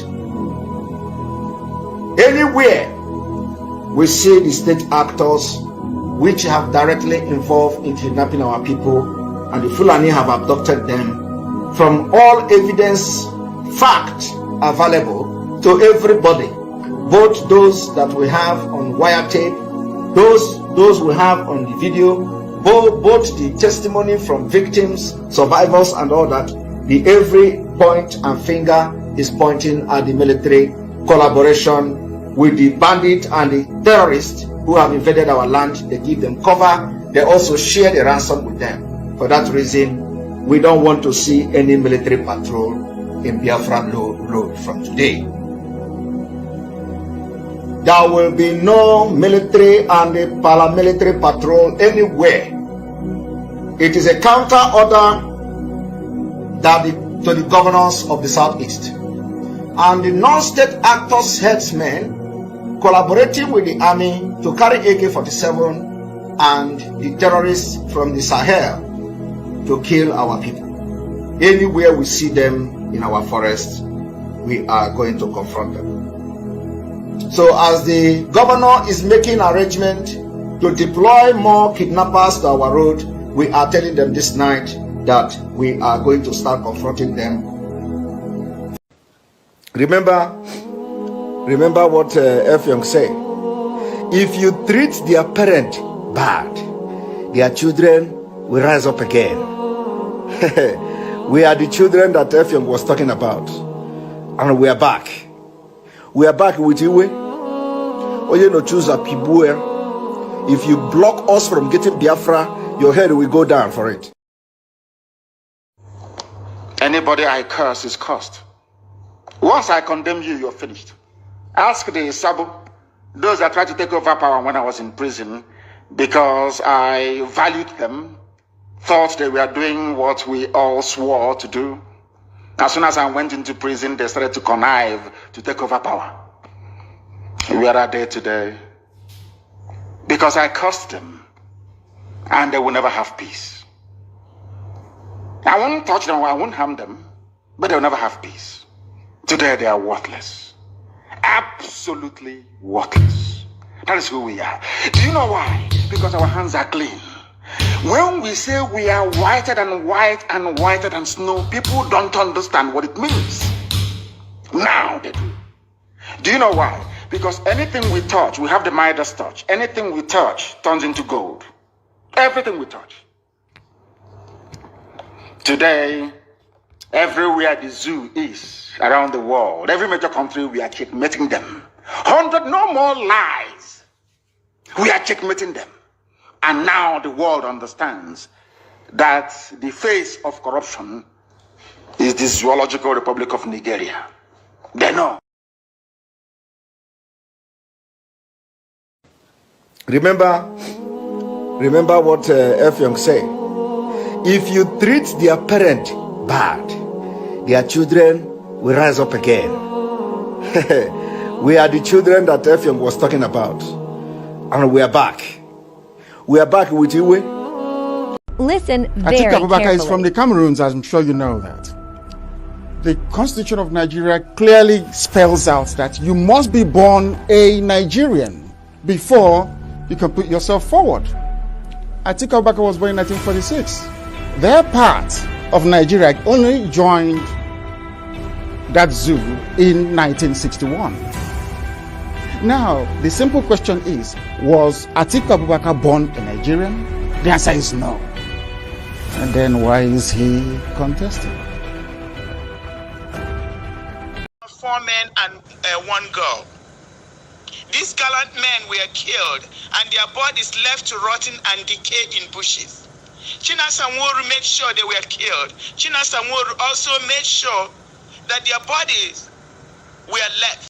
anywhere we see the state actors which have directly involved in kidnapping our people and the Fulani have abducted them, from all evidence, fact available to everybody, both those that we have on wiretape, those we have on the video, both the testimony from victims, survivors and all that, the every point and finger is pointing at the military collaboration with the bandit and the terrorists who have invaded our land. They give them cover. They also share the ransom with them. For that reason, we don't want to see any military patrol in Biafra road from today. There will be no military and a paramilitary patrol anywhere. It is a counter order to the governors of the Southeast. And the non-state actors headsmen collaborating with the army to carry AK-47 and the terrorists from the Sahel to kill our people. Anywhere we see them in our forests, we are going to confront them. So as the governor is making arrangement to deploy more kidnappers to our road, we are telling them this night that we are going to start confronting them. Remember what Efyong said. If you treat their parent bad, their children will rise up again. We are the children that Efyong was talking about, and we are back. We are back with Iwe. Oye no choose a Pibue. If you block us from getting Biafra, your head will go down for it. Anybody I curse is cursed. Once I condemn you, you're finished. Ask the Sabo, those that tried to take over power when I was in prison, because I valued them, thought they were doing what we all swore to do. As soon as I went into prison, they started to connive to take over power. Where are they today? Because I cursed them, and they will never have peace. I won't touch them, I won't harm them, but they will never have peace. Today they are worthless. Absolutely worthless. That is who we are. Do you know why? Because our hands are clean. When we say we are whiter than white and whiter than snow, people don't understand what it means. Now they do. Do you know why? Because anything we touch, we have the Midas touch. Anything we touch turns into gold. Everything we touch. Today, everywhere the zoo is around the world, every major country, we are checkmating them. 100, no more lies. We are checkmating them. And now the world understands that the face of corruption is the Zoological Republic of Nigeria. They know. Remember what Effiong said. If you treat their parent bad, their children will rise up again. We are the children that Effiong was talking about. And we are back. We are back with you. Listen very Atiku Abubakar carefully. is from the Cameroons, I'm sure you know that. The Constitution of Nigeria clearly spells out that you must be born a Nigerian before you can put yourself forward. Atiku Abubakar was born in 1946. Their part of Nigeria only joined that zoo in 1961. Now, the simple question is, was Atiku Abubakar born a Nigerian? The answer is no. And then why is he contesting? 4 men and 1 girl. These gallant men were killed and their bodies left to rotten and decay in bushes. Chinasa Nworu made sure they were killed. Chinasa Nworu also made sure that their bodies were left